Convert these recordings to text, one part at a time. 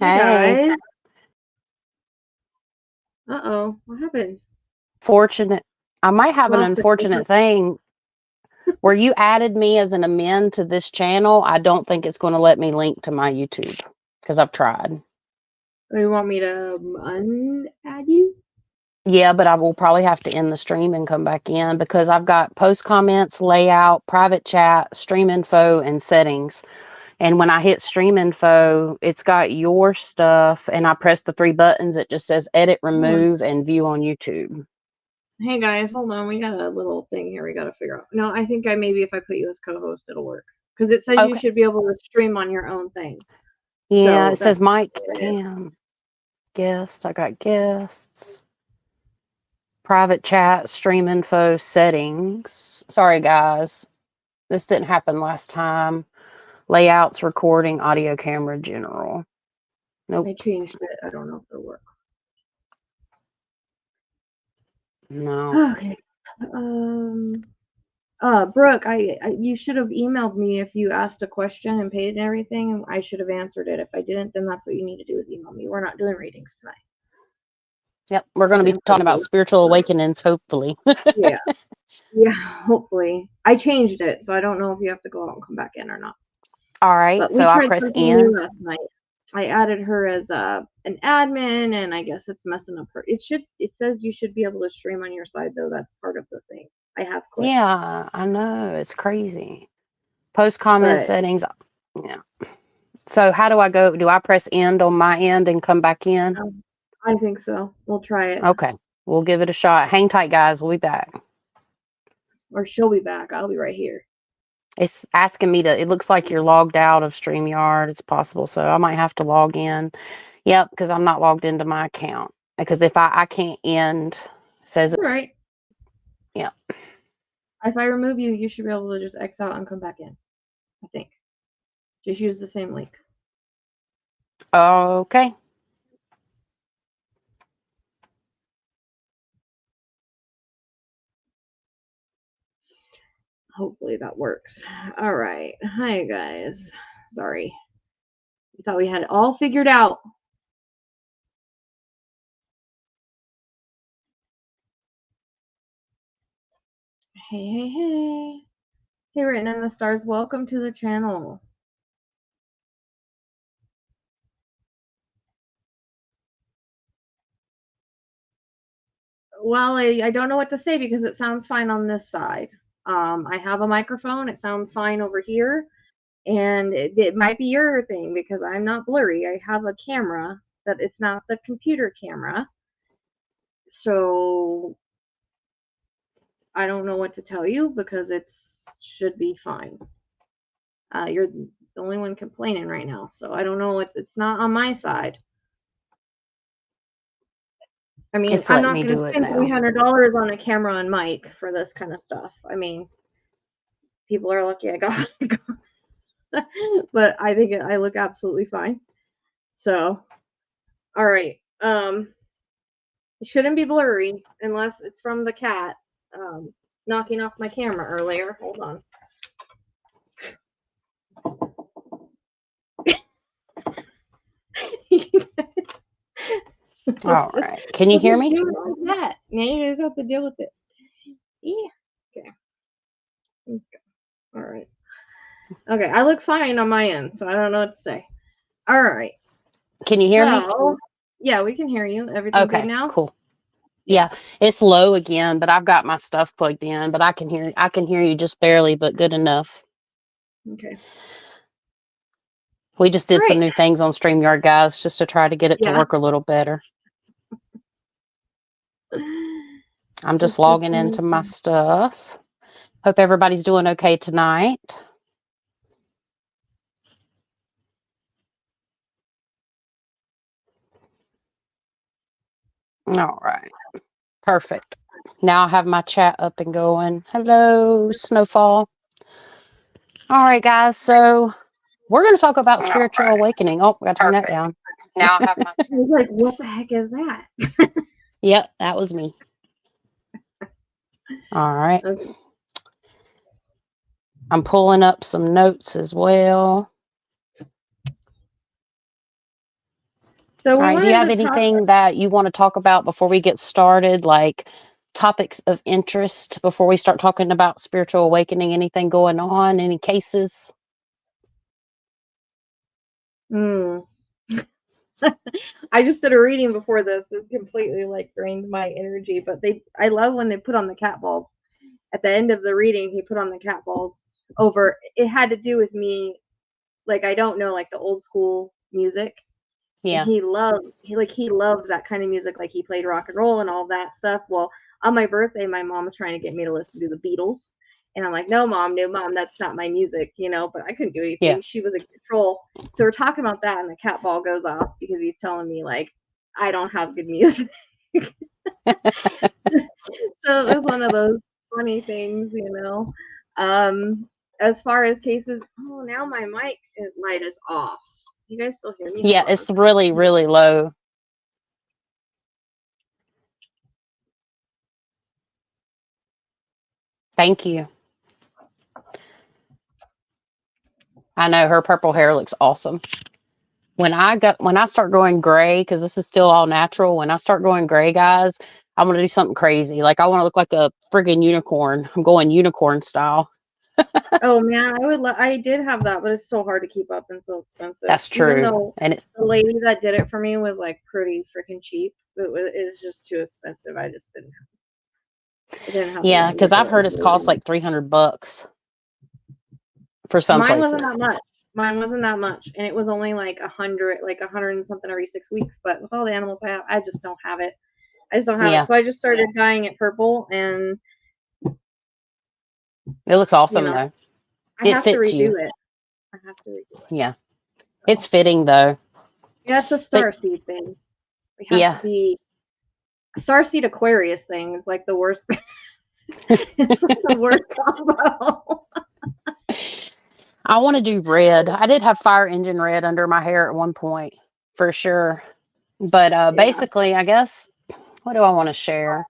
Hey. Guys. Uh-oh. What happened? Fortunate. I might have an Lost it. unfortunate thing. Where you added me as an amend to this channel, I don't think it's going to let me link to my YouTube because I've tried. You want me to unadd you? Yeah, but I will probably have to end the stream and come back in because I've got post comments, layout, private chat, stream info, and settings. And when I hit stream info, it's got your stuff, and I press the 3 buttons. It just says edit, remove, and view on YouTube. Hey guys, hold on. We got a little thing here we got to figure out. No, I think maybe if I put you as co-host, it'll work. Because it says you should be able to stream on your own thing. Yeah, so it says Mike Cam. Guest. I got guests. Private chat, stream info, settings. Sorry, guys. This didn't happen last time. Layouts, recording, audio, camera, general. Nope. I changed it. I don't know if it'll work. No. Okay. Brooke, you should have emailed me if you asked a question and paid and everything, and I should have answered it. If I didn't, then that's what you need to do is email me. We're not doing readings tonight. Yep, we're going to be talking about spiritual awakenings, hopefully. Yeah, hopefully. I changed it, so I don't know if you have to go out and come back in or not. All right, so I press end. Last night. I added her as an admin, and I guess it's messing up her. It says you should be able to stream on your side, though. That's part of the thing. I have clicked. Yeah, I know. It's crazy. Post comment settings. Yeah. So how do I go? Do I press end on my end and come back in? I think so. We'll try it. Okay. We'll give it a shot. Hang tight, guys. We'll be back. Or she'll be back. I'll be right here. It's asking me to, it looks like you're logged out of StreamYard. It's possible. So I might have to log in. Yep, because I'm not logged into my account. Because if I can't end, it says it. Right. Yeah. If I remove you, you should be able to just X out and come back in. I think. Just use the same link. Okay. Hopefully that works. All right. Hi, guys. Sorry. I thought we had it all figured out. Hey. Hey, Written in the Stars. Welcome to the channel. Well, I don't know what to say because it sounds fine on this side. I have a microphone. It sounds fine over here. And it might be your thing because I'm not blurry. I have a camera that it's not the computer camera. So I don't know what to tell you because it should be fine. You're the only one complaining right now. So I don't know what it's not on my side. I mean, I'm not going to spend $300 on a camera and mic for this kind of stuff. I mean, people are lucky I got it. But I think I look absolutely fine. So, all right. It shouldn't be blurry unless it's from the cat knocking off my camera earlier. Hold on. All right. Can you hear me? Yeah, you just have to deal with it. Yeah. Okay. All right. Okay, I look fine on my end, so I don't know what to say. All right. Can you hear me? Yeah, we can hear you. Everything good now? Cool. Yeah, it's low again, but I've got my stuff plugged in, but I can hear you just barely, but good enough. Okay. We just did some new things on StreamYard, guys, just to try to get it to work a little better. I'm just logging into my stuff. Hope everybody's doing okay tonight. All right. Perfect. Now I have my chat up and going. Hello, Snowfall. All right, guys. So we're going to talk about spiritual awakening. Oh, we got to turn that down. Now I have my I was like, what the heck is that? Yep, that was me. All right. Okay. I'm pulling up some notes as well. So All right. Do you have anything that you want to talk about before we get started? Like topics of interest before we start talking about spiritual awakening? Anything going on? Any cases? I just did a reading before this. It completely like drained my energy. But I love when they put on the cat balls. At the end of the reading, he put on the cat balls over. It had to do with me. Like, I don't know, like the old school music. Yeah. And he loved that kind of music. Like, he played rock and roll and all that stuff. Well, on my birthday, my mom was trying to get me to listen to the Beatles. And I'm like, no, mom, that's not my music, but I couldn't do anything. Yeah. She was in control. So we're talking about that, and the cat ball goes off because he's telling me, like, I don't have good music. So it was one of those funny things, As far as cases, now my mic light is off. You guys still hear me? Yeah, it's really, really low. Thank you. I know her purple hair looks awesome. When I start going gray, because this is still all natural, when I start going gray, guys, I want to do something crazy. Like, I want to look like a friggin' unicorn. I'm going unicorn style. Oh man, I did have that, but it's so hard to keep up and so expensive. That's true. Even though and the lady that did it for me was like pretty freaking cheap, it was just too expensive. I just didn't have. Yeah, because I've heard it's cost like $300 for some places. Mine wasn't that much, and it was only like 100 and something every 6 weeks. But with all the animals I have, I just don't have it. it. So I just started dyeing it purple, and it looks awesome though. It fits you. I have to redo it. Yeah, it's fitting though. Yeah, it's a starseed thing. We have to be a starseed Aquarius thing is like the worst. It's like the worst combo. I want to do red. I did have fire engine red under my hair at one point, for sure. But basically, I guess, what do I want to share?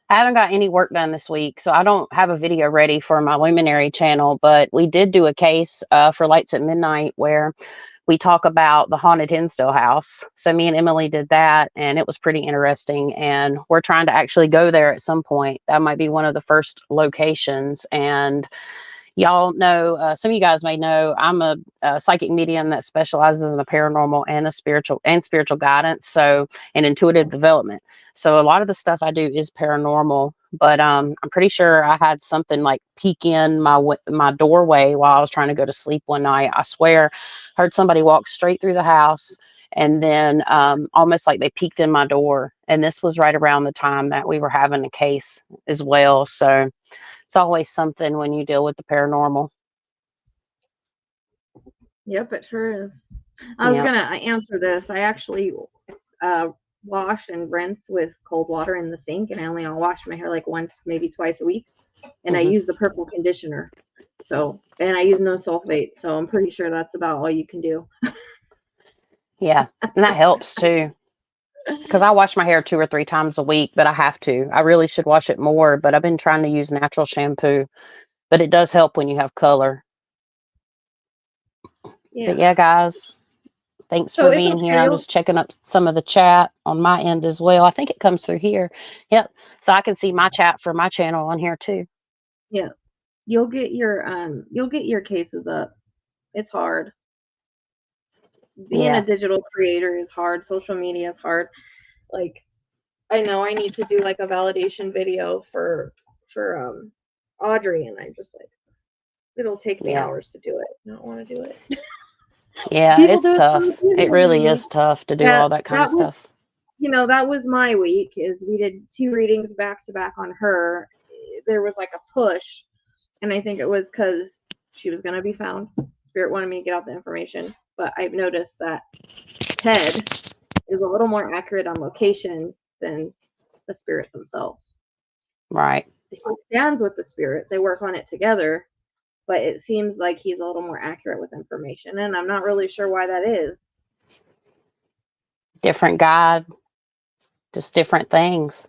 I haven't got any work done this week, so I don't have a video ready for my Luminary channel, but we did do a case for Lights at Midnight where we talk about the haunted Hinsdale house. So me and Emily did that, and it was pretty interesting, and we're trying to actually go there at some point. That might be one of the first locations. And y'all know, some of you guys may know, I'm a psychic medium that specializes in the paranormal and the spiritual guidance, and intuitive development. So a lot of the stuff I do is paranormal, but I'm pretty sure I had something like peek in my doorway while I was trying to go to sleep one night. I swear, heard somebody walk straight through the house, and then almost like they peeked in my door. And this was right around the time that we were having a case as well. So it's always something when you deal with the paranormal. Yep, it sure is. I was gonna answer this. I actually wash and rinse with cold water in the sink, and I only wash my hair like once, maybe twice a week. And I use the purple conditioner. So, and I use no sulfate. So I'm pretty sure that's about all you can do. Yeah, and that helps too. Because I wash my hair 2 or 3 times a week, but I have to. I really should wash it more, but I've been trying to use natural shampoo. But it does help when you have color. Yeah. But yeah, guys, thanks for being here. I'm just checking up some of the chat on my end as well. I think it comes through here. Yep. So I can see my chat for my channel on here too. Yeah. You'll get your cases up. It's hard. Being a digital creator is hard. Social media is hard. Like, I know I need to do like a validation video for Audrey, and I'm just like, it'll take me hours to do it. I don't want to do it. Yeah, it's tough. It really is tough to do all that kind of stuff. That was my week, is we did 2 readings back to back on her. There was like a push, and I think it was because she was going to be found. Spirit wanted me to get out the information, but I've noticed that Ted is a little more accurate on location than the spirit themselves. Right. He stands with the spirit. They work on it together, but it seems like he's a little more accurate with information, and I'm not really sure why that is. Different guide, just different things.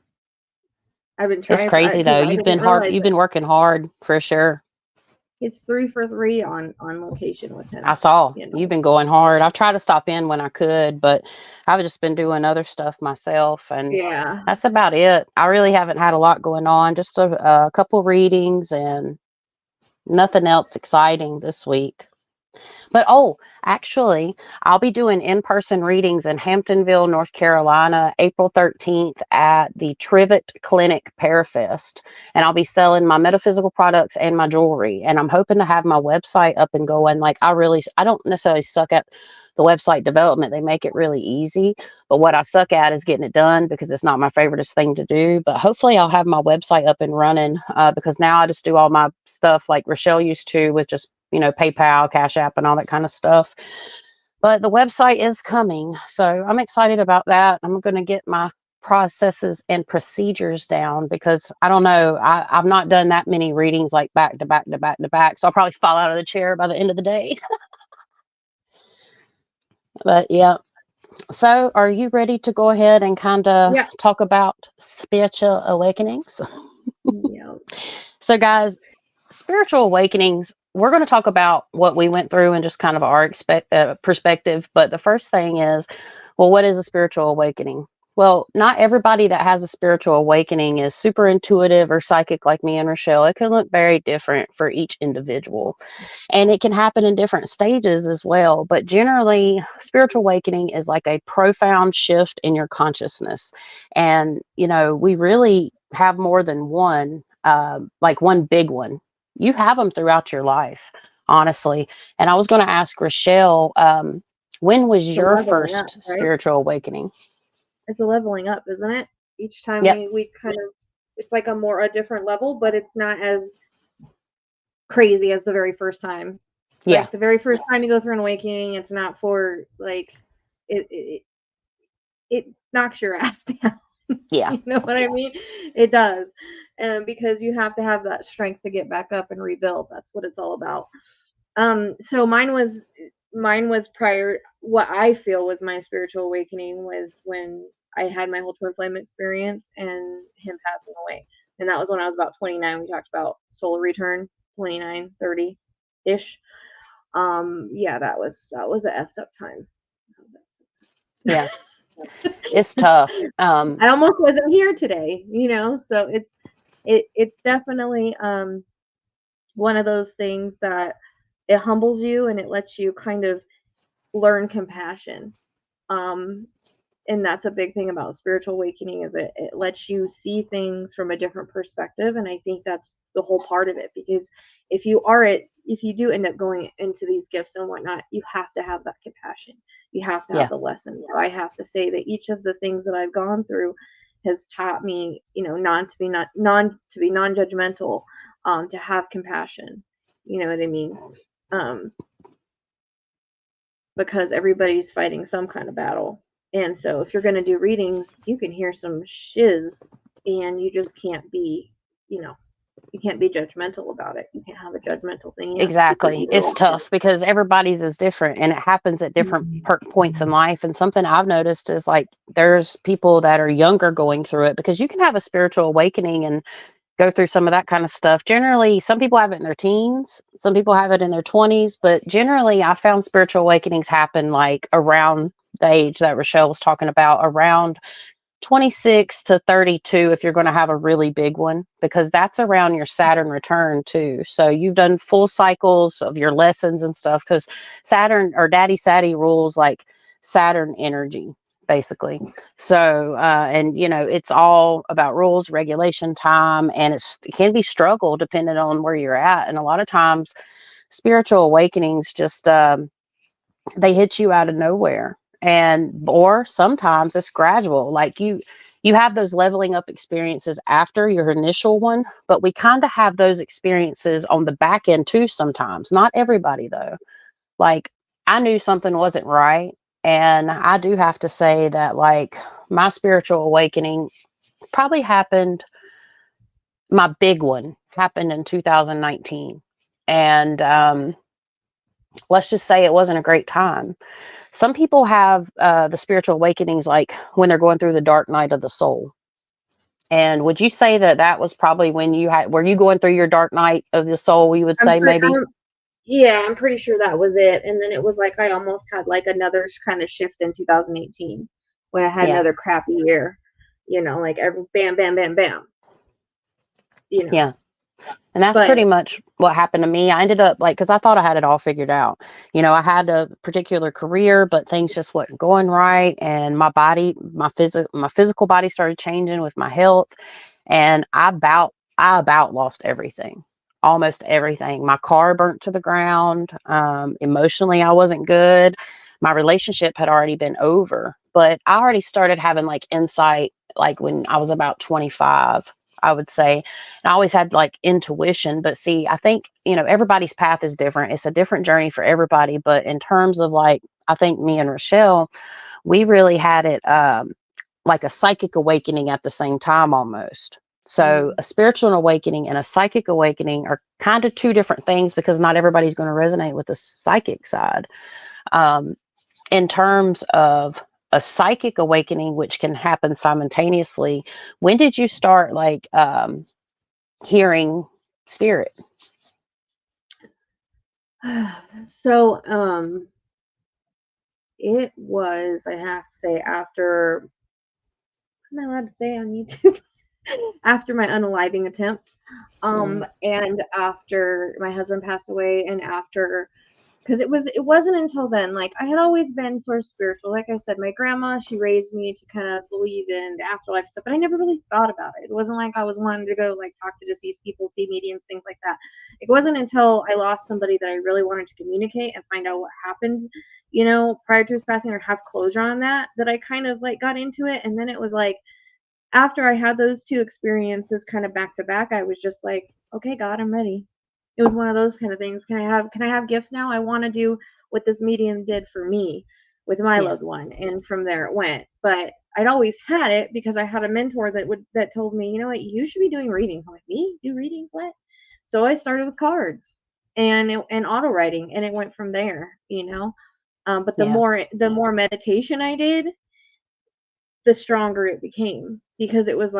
I've been trying. It's crazy though. You've been working hard for sure. It's 3 for 3 on location with him. I saw you've been going hard. I've tried to stop in when I could, but I've just been doing other stuff myself, and yeah, that's about it. I really haven't had a lot going on. Just a couple readings and nothing else exciting this week. But actually, I'll be doing in-person readings in Hamptonville, North Carolina, April 13th at the Trivet Clinic Parafest. And I'll be selling my metaphysical products and my jewelry. And I'm hoping to have my website up and going. Like, I don't necessarily suck at the website development. They make it really easy. But what I suck at is getting it done, because it's not my favoriteest thing to do. But hopefully I'll have my website up and running, because now I just do all my stuff like Rochelle used to, with just PayPal, Cash App, and all that kind of stuff. But the website is coming, so I'm excited about that. I'm going to get my processes and procedures down, because I don't know, I've not done that many readings like back to back to back to back, so I'll probably fall out of the chair by the end of the day. But yeah, so are you ready to go ahead and kind of talk about spiritual awakenings? Yeah. So guys, spiritual awakenings, we're going to talk about what we went through and just kind of our perspective. But the first thing is, well, what is a spiritual awakening? Well, not everybody that has a spiritual awakening is super intuitive or psychic like me and Rochelle. It can look very different for each individual, and it can happen in different stages as well. But generally, spiritual awakening is like a profound shift in your consciousness. And, we really have more than one, like one big one. You have them throughout your life, honestly. And I was going to ask Rochelle, when was your first spiritual awakening? It's a leveling up, isn't it? Each time we kind of, it's like a different level, but it's not as crazy as the very first time. Yeah. Like the very first time you go through an awakening, it's not for like, it knocks your ass down. Yeah. You know what I mean? It does. And because you have to have that strength to get back up and rebuild. That's what it's all about. So mine was prior. What I feel was my spiritual awakening was when I had my whole twin flame experience and him passing away. And that was when I was about 29. We talked about solar return, 29, 30-ish. Yeah, that was an effed up time. Yeah. It's tough. I almost wasn't here today, so it's definitely one of those things that it humbles you and it lets you kind of learn compassion. And that's a big thing about spiritual awakening, is it lets you see things from a different perspective. And I think that's the whole part of it, because if you do end up going into these gifts and whatnot, you have to have that compassion. You have to have the lessons. So I have to say that each of the things that I've gone through has taught me, not to be non-judgmental, to have compassion. You know what I mean? Because everybody's fighting some kind of battle. And so if you're going to do readings, you can hear some shiz, and you just can't be, you can't be judgmental about it. You can't have a judgmental thing. Exactly. It's tough because everybody's is different, and it happens at different points in life. And something I've noticed is like there's people that are younger going through it, because you can have a spiritual awakening and go through some of that kind of stuff. Generally, some people have it in their teens, some people have it in their 20s, but generally I found spiritual awakenings happen like around the age that Rochelle was talking about, around 26 to 32, if you're going to have a really big one, because that's around your Saturn return too. So you've done full cycles of your lessons and stuff, because Saturn, or Daddy Sadie, rules like Saturn energy, basically. So, and it's all about rules, regulation, time, and it can be struggle depending on where you're at. And a lot of times spiritual awakenings just, they hit you out of nowhere. Or sometimes it's gradual, like you have those leveling up experiences after your initial one, but we kind of have those experiences on the back end too sometimes. Not everybody though. Like, I knew something wasn't right, and I do have to say that like my spiritual awakening probably happened, my big one happened in 2019, and let's just say it wasn't a great time. Some people have the spiritual awakenings like when they're going through the dark night of the soul. And would you say that that was probably when were you going through your dark night of the soul, we would say maybe? Yeah, I'm pretty sure that was it. And then it was like I almost had like another kind of shift in 2018 when I had another crappy year, like every bam, bam, bam, bam. Yeah. And that's pretty much what happened to me. I ended up because I thought I had it all figured out. I had a particular career, but things just wasn't going right. And my body, my physical body started changing with my health. And I about lost everything, almost everything. My car burnt to the ground. Emotionally, I wasn't good. My relationship had already been over, but I already started having insight, when I was about 25. I would say. I always had intuition, but see, I think, everybody's path is different. It's a different journey for everybody. But in terms of I think me and Rochelle, we really had it like a psychic awakening at the same time almost. So a spiritual awakening and a psychic awakening are kind of two different things because not everybody's going to resonate with the psychic side. In terms of a psychic awakening, which can happen simultaneously, when did you start hearing spirit? So it was, I have to say, after, am I allowed to say on YouTube? After my unaliving attempt, and after my husband passed away, and after, because it wasn't until then, I had always been sort of spiritual. Like I said, my grandma, she raised me to kind of believe in the afterlife stuff, but I never really thought about it. It wasn't like I was wanting to go talk to deceased people, see mediums, things like that. It wasn't until I lost somebody that I really wanted to communicate and find out what happened, prior to his passing, or have closure on that I kind of got into it. And then it was after I had those two experiences kind of back to back, I was just like, okay, God, I'm ready. It was one of those kind of things. Can I have gifts now? I want to do what this medium did for me with my loved one. And from there it went. But I'd always had it because I had a mentor that told me, you know what, you should be doing readings. I'm like, me? Do readings? What? So I started with cards and auto writing, and it went from there, But the more meditation I did, the stronger it became, because it was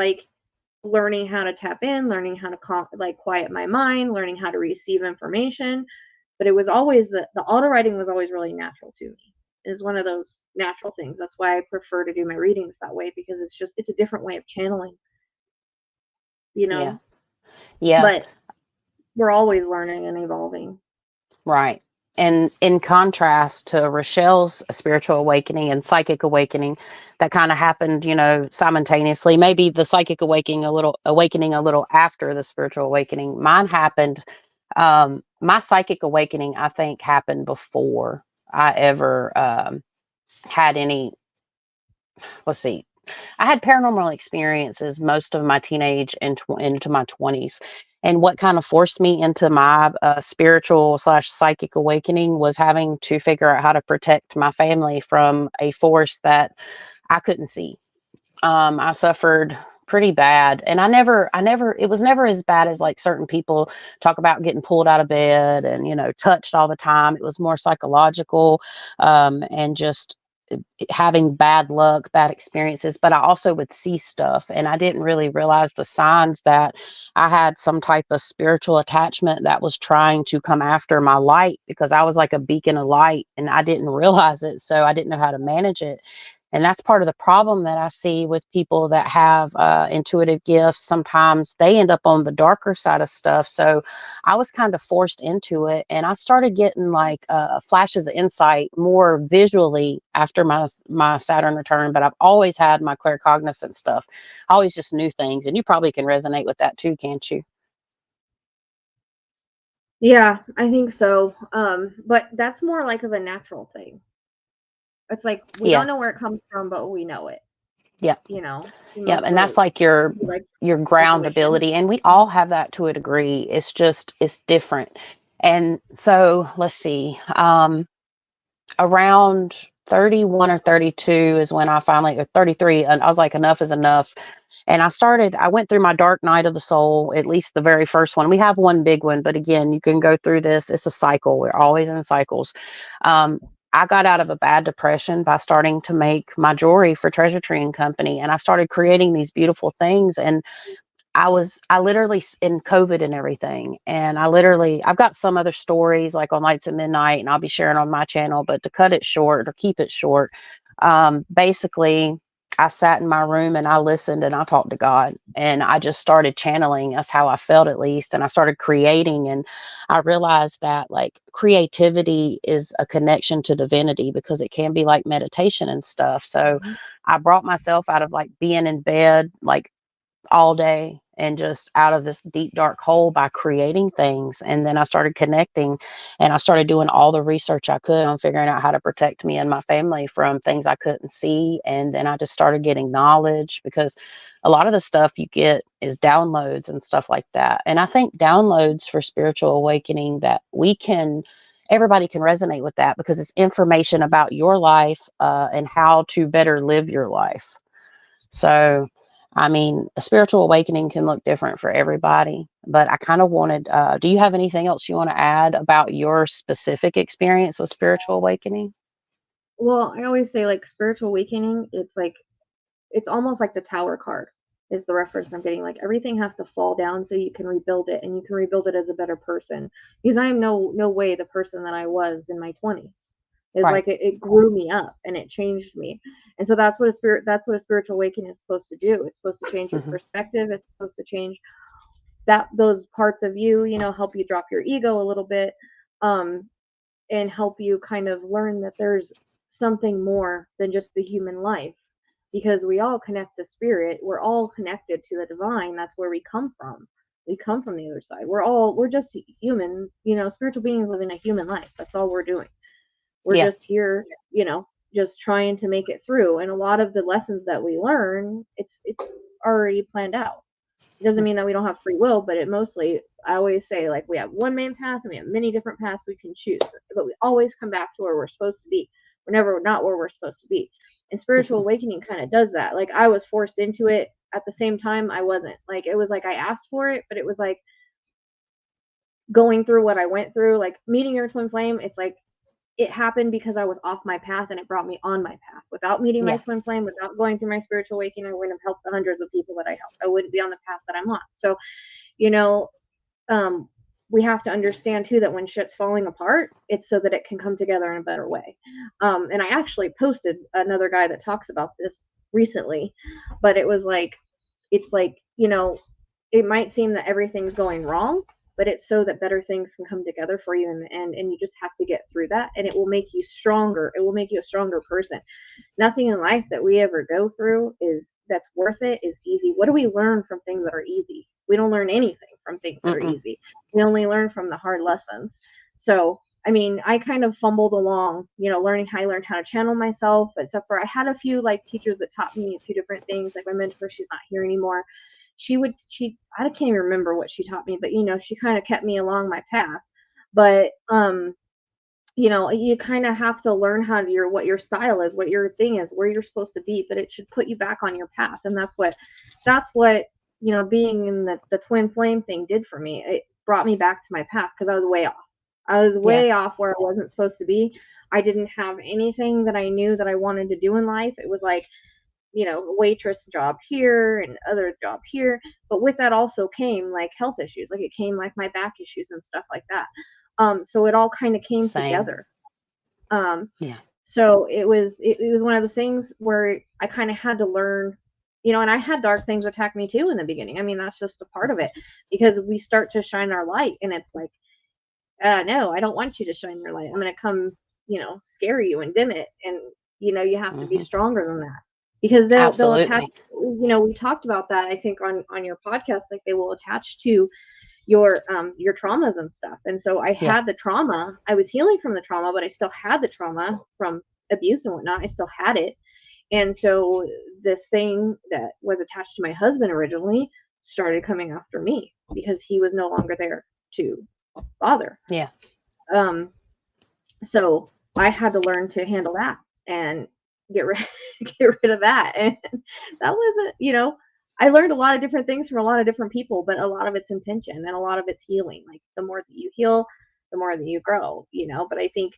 learning how to tap in, learning how to quiet my mind, learning how to receive information. But it was always the auto writing was always really natural to me. It was one of those natural things. That's why I prefer to do my readings that way, because it's a different way of channeling. Yeah. But we're always learning and evolving. Right. And in contrast to Rochelle's spiritual awakening and psychic awakening, that kind of happened, simultaneously. Maybe the psychic awakening a little after the spiritual awakening. Mine happened. My psychic awakening, I think, happened before I ever had any. Let's see. I had paranormal experiences most of my teenage and into my 20s. And what kind of forced me into my spiritual / psychic awakening was having to figure out how to protect my family from a force that I couldn't see. I suffered pretty bad, and it was never as bad as certain people talk about getting pulled out of bed and touched all the time. It was more psychological, and just having bad luck, bad experiences. But I also would see stuff, and I didn't really realize the signs that I had some type of spiritual attachment that was trying to come after my light, because I was like a beacon of light and I didn't realize it. So I didn't know how to manage it. And that's part of the problem that I see with people that have intuitive gifts. Sometimes they end up on the darker side of stuff. So I was kind of forced into it, and I started getting flashes of insight more visually after my Saturn return. But I've always had my claircognizant stuff. I always just knew things, and you probably can resonate with that too, can't you? Yeah, I think so. But that's more of a natural thing. It's we don't know where it comes from, but we know it. Yeah. Yeah. And that's your ground ability. And we all have that to a degree. It's different. And so let's see, around 31 or 32 is when I finally, or 33, and I was like, enough is enough. And I went through my dark night of the soul, at least the very first one. We have one big one, but again, you can go through this. It's a cycle. We're always in cycles. I got out of a bad depression by starting to make my jewelry for Treasure Tree and Company. And I started creating these beautiful things. And I literally in COVID and everything. And I've got some other stories like on Lights at Midnight, and I'll be sharing on my channel, but to cut it short or keep it short, basically I sat in my room and I listened and I talked to God, and I just started channeling. That's how I felt, at least. And I started creating, and I realized that like creativity is a connection to divinity, because it can be like meditation and stuff. So I brought myself out of like being in bed, like all day, and just out of this deep dark hole by creating things. And then I started connecting, and I started doing all the research I could on figuring out how to protect me and my family from things I couldn't see. And then I just started getting knowledge, because a lot of the stuff you get is downloads and stuff like that. And I think downloads for spiritual awakening, that everybody can resonate with that, because it's information about your life, and how to better live your life. So I mean, a spiritual awakening can look different for everybody, but I kind of wanted, do you have anything else you want to add about your specific experience with spiritual awakening? Well, I always say, like, spiritual awakening, it's almost like the tower card is the reference I'm getting. Like, everything has to fall down so you can rebuild it, and you can rebuild it as a better person. Because I am no way the person that I was in my 20s. It's Right. like it grew me up and it changed me. And so that's what a spiritual awakening is supposed to do. It's supposed to change your perspective. It's supposed to change those parts of you, help you drop your ego a little bit, and help you kind of learn that there's something more than just the human life, because we all connect to spirit. We're all connected to the divine. That's where we come from. We come from the other side. We're just human, spiritual beings living a human life. That's all we're doing. We're just here, just trying to make it through. And a lot of the lessons that we learn, it's already planned out. It doesn't mean that we don't have free will, but I always say, like, we have one main path and we have many different paths we can choose, but we always come back to where we're supposed to be. We're never not where we're supposed to be. And spiritual awakening kind of does that. Like, I was forced into it. At the same time, I wasn't. Like, it was like I asked for it, but it was like going through what I went through, like meeting your twin flame. It's like it happened because I was off my path, and it brought me on my path. Without meeting my twin flame, without going through my spiritual awakening, I wouldn't have helped the hundreds of people that I helped. I wouldn't be on the path that I'm on. So, we have to understand too that when shit's falling apart, it's so that it can come together in a better way. And I actually posted another guy that talks about this recently, but it was like, it's like, it might seem that everything's going wrong, but it's so that better things can come together for you in the end, and you just have to get through that, and it will make you stronger. It will make you a stronger person. Nothing in life that we ever go through that's worth it is easy. What do we learn from things that are easy? We don't learn anything from things that are easy. We only learn from the hard lessons. So, I mean, I kind of fumbled along, learning I learned how to channel myself, except for I had a few like teachers that taught me a few different things. Like my mentor, she's not here anymore. I can't even remember what she taught me, but she kind of kept me along my path. But you kind of have to learn what your style is, what your thing is, where you're supposed to be, but it should put you back on your path. And that's what being in the twin flame thing did for me. It brought me back to my path, because I was way off. I was way off where I wasn't supposed to be. I didn't have anything that I knew that I wanted to do in life. It was like, waitress job here and other job here. But with that also came like health issues. Like it came like my back issues and stuff like that. So it all kind of came together. So it was one of those things where I kind of had to learn, and I had dark things attack me too in the beginning. I mean, that's just a part of it, because we start to shine our light, and it's like, no, I don't want you to shine your light. I'm going to come, scare you and dim it. And, you have to be stronger than that, because they'll attach, we talked about that, I think on your podcast, like they will attach to your traumas and stuff. And so I had the trauma. I was healing from the trauma, but I still had the trauma from abuse and whatnot. I still had it. And so this thing that was attached to my husband originally started coming after me, because he was no longer there to bother. So I had to learn to handle that and get rid of that. And that wasn't, I learned a lot of different things from a lot of different people, but a lot of it's intention and a lot of it's healing. Like the more that you heal, the more that you grow, but I think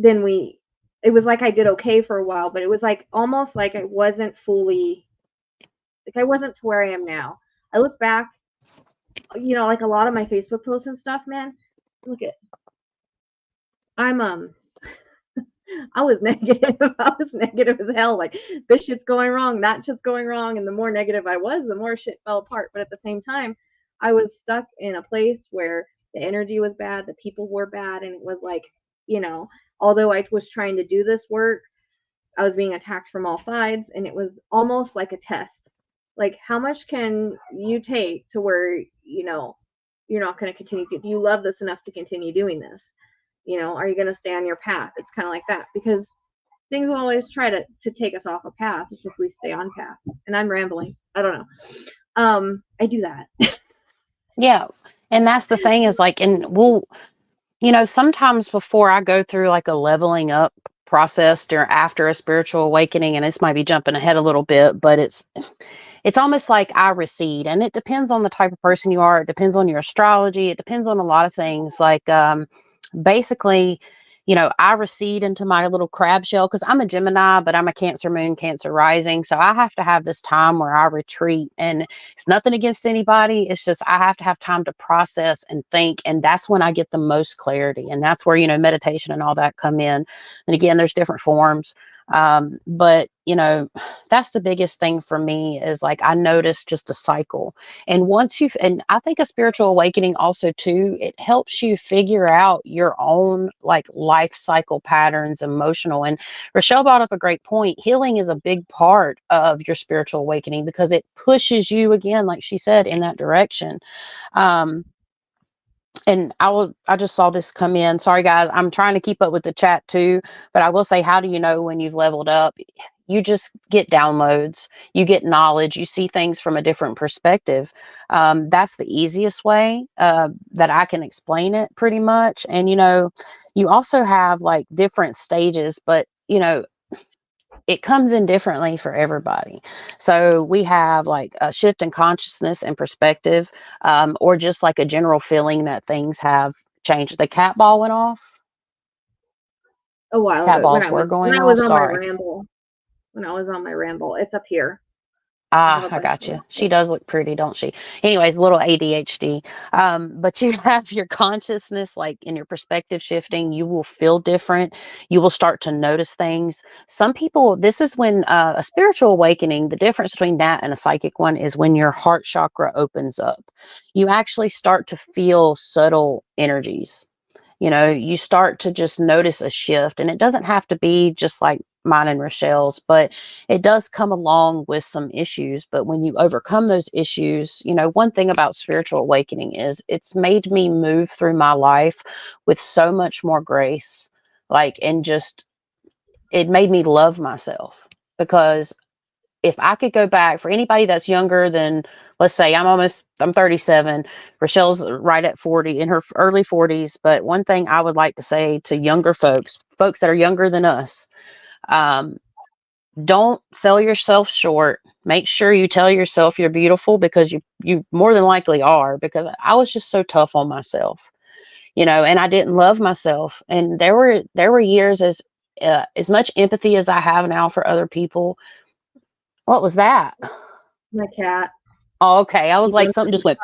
it was like I did okay for a while, but it was like almost like I wasn't fully, like I wasn't to where I am now. I look back, like a lot of my Facebook posts and stuff, man, look at, I'm, I was negative. I was negative as hell. Like, this shit's going wrong, that shit's going wrong. And the more negative I was, the more shit fell apart. But at the same time, I was stuck in a place where the energy was bad, the people were bad. And it was like, although I was trying to do this work, I was being attacked from all sides. And it was almost like a test. Like, how much can you take to where, you're not going to continue? Do you love this enough to continue doing this? Are you going to stay on your path? It's kind of like that, because things will always try to take us off a path. It's if we stay on path. And I'm rambling. I don't know. I do that. Yeah. And that's the thing is like, and sometimes before I go through like a leveling up process after a spiritual awakening, and this might be jumping ahead a little bit, but it's almost like I recede, and it depends on the type of person you are. It depends on your astrology. It depends on a lot of things. Like, basically, I recede into my little crab shell because I'm a Gemini, but I'm a Cancer moon, Cancer rising. So I have to have this time where I retreat, and it's nothing against anybody. It's just, I have to have time to process and think. And that's when I get the most clarity. And that's where, meditation and all that come in. And again, there's different forms. But that's the biggest thing for me is like, I noticed just a cycle. And and I think a spiritual awakening also too, it helps you figure out your own like life cycle patterns, emotional. And Rochelle brought up a great point. Healing is a big part of your spiritual awakening because it pushes you again, like she said, in that direction. And I just saw this come in. Sorry, guys. I'm trying to keep up with the chat too, but I will say, how do you know when you've leveled up? You just get downloads, you get knowledge, you see things from a different perspective. That's the easiest way that I can explain it pretty much. And, you also have like different stages, but, it comes in differently for everybody. So we have like a shift in consciousness and perspective, or just like a general feeling that things have changed. The cat ball went off. A while cat ago. balls were going off. Sorry. When I was on my ramble, it's up here. I got you. She does look pretty, don't she? Anyways, a little ADHD. But you have your consciousness, like in your perspective shifting, you will feel different. You will start to notice things. Some people, this is when a spiritual awakening, the difference between that and a psychic one is when your heart chakra opens up. You actually start to feel subtle energies. You start to just notice a shift, and it doesn't have to be just like mine and Rochelle's, but it does come along with some issues. But when you overcome those issues, one thing about spiritual awakening is it's made me move through my life with so much more grace, and just, it made me love myself. Because if I could go back, for anybody that's younger than, let's say I'm 37, Rochelle's right at 40, in her early 40s. But one thing I would like to say to younger folks that are younger than us, don't sell yourself short. Make sure you tell yourself you're beautiful, because you more than likely are, because I was just so tough on myself, and I didn't love myself. And there were years, as much empathy as I have now for other people. What was that? My cat. Oh, okay. I was like, something just went,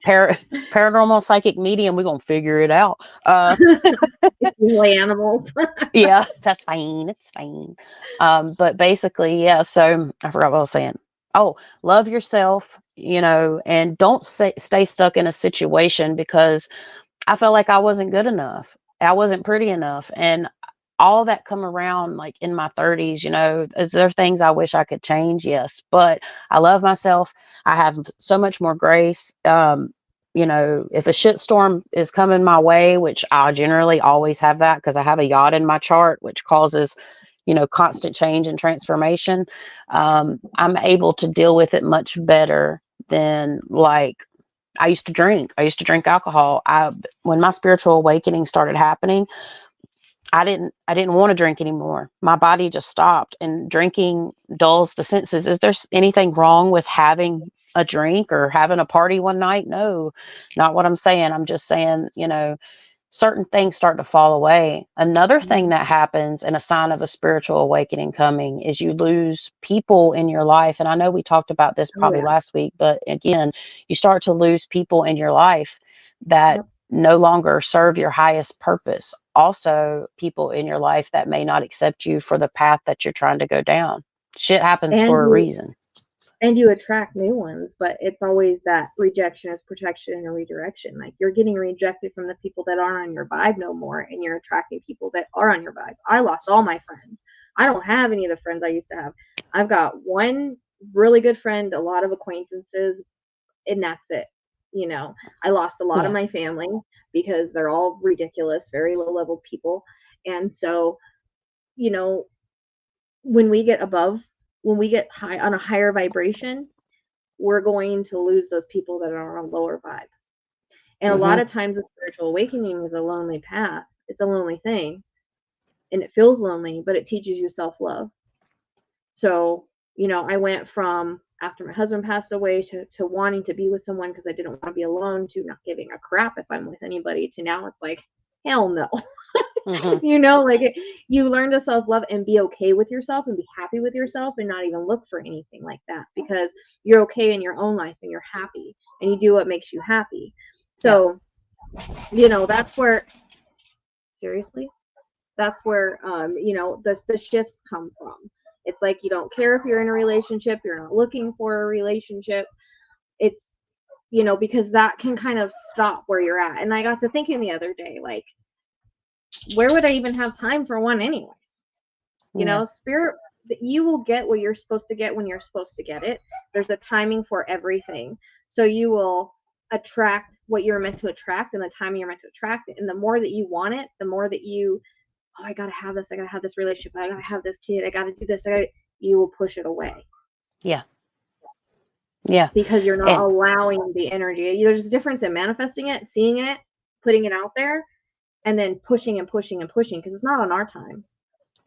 paranormal psychic medium. We're going to figure it out. It's really animals. Yeah, that's fine. It's fine. But basically, yeah. So I forgot what I was saying. Oh, love yourself, and don't stay stuck in a situation, because I felt like I wasn't good enough. I wasn't pretty enough. And all that come around like in my 30s, is there things I wish I could change? Yes. But I love myself. I have so much more grace. If a shitstorm is coming my way, which I generally always have that, because I have a yacht in my chart, which causes, constant change and transformation. I'm able to deal with it much better than like I used to drink. I used to drink alcohol. When my spiritual awakening started happening, I didn't want to drink anymore. My body just stopped, and drinking dulls the senses. Is there anything wrong with having a drink or having a party one night? No, not what I'm saying. I'm just saying, certain things start to fall away. Another thing that happens, and a sign of a spiritual awakening coming, is you lose people in your life. And I know we talked about this probably last week, but again, you start to lose people in your life that no longer serve your highest purpose. Also, people in your life that may not accept you for the path that you're trying to go down. Shit happens for a reason. And you attract new ones, but it's always that rejection is protection and a redirection. Like, you're getting rejected from the people that aren't on your vibe no more, and you're attracting people that are on your vibe. I lost all my friends. I don't have any of the friends I used to have. I've got one really good friend, a lot of acquaintances, and that's it. You know, I lost a lot of my family because they're all ridiculous, very low level people. And so, you know, when we get high on a higher vibration, we're going to lose those people that are on a lower vibe. And a lot of times a spiritual awakening is a lonely path. It's a lonely thing. And it feels lonely, but it teaches you self-love. So, you know, I went from after my husband passed away to wanting to be with someone because I didn't want to be alone, to not giving a crap if I'm with anybody, to now it's like, hell no. You know, like, you learn to self-love and be okay with yourself and be happy with yourself and not even look for anything like that, because you're okay in your own life and you're happy and you do what makes you happy. So, you know, that's where you know, the shifts come from. It's like, you don't care if you're in a relationship, you're not looking for a relationship. It's, you know, because that can kind of stop where you're at. And I got to thinking the other day, like, where would I even have time for one anyways? You know, spirit, you will get what you're supposed to get when you're supposed to get it. There's a timing for everything. So you will attract what you're meant to attract and the time you're meant to attract it. And the more that you want it, the more that you, oh, I gotta have this relationship, I gotta have this kid, I gotta do this, you will push it away. Yeah. Because you're not allowing the energy. There's a difference in manifesting it, seeing it, putting it out there, and then pushing and pushing and pushing, because it's not on our time.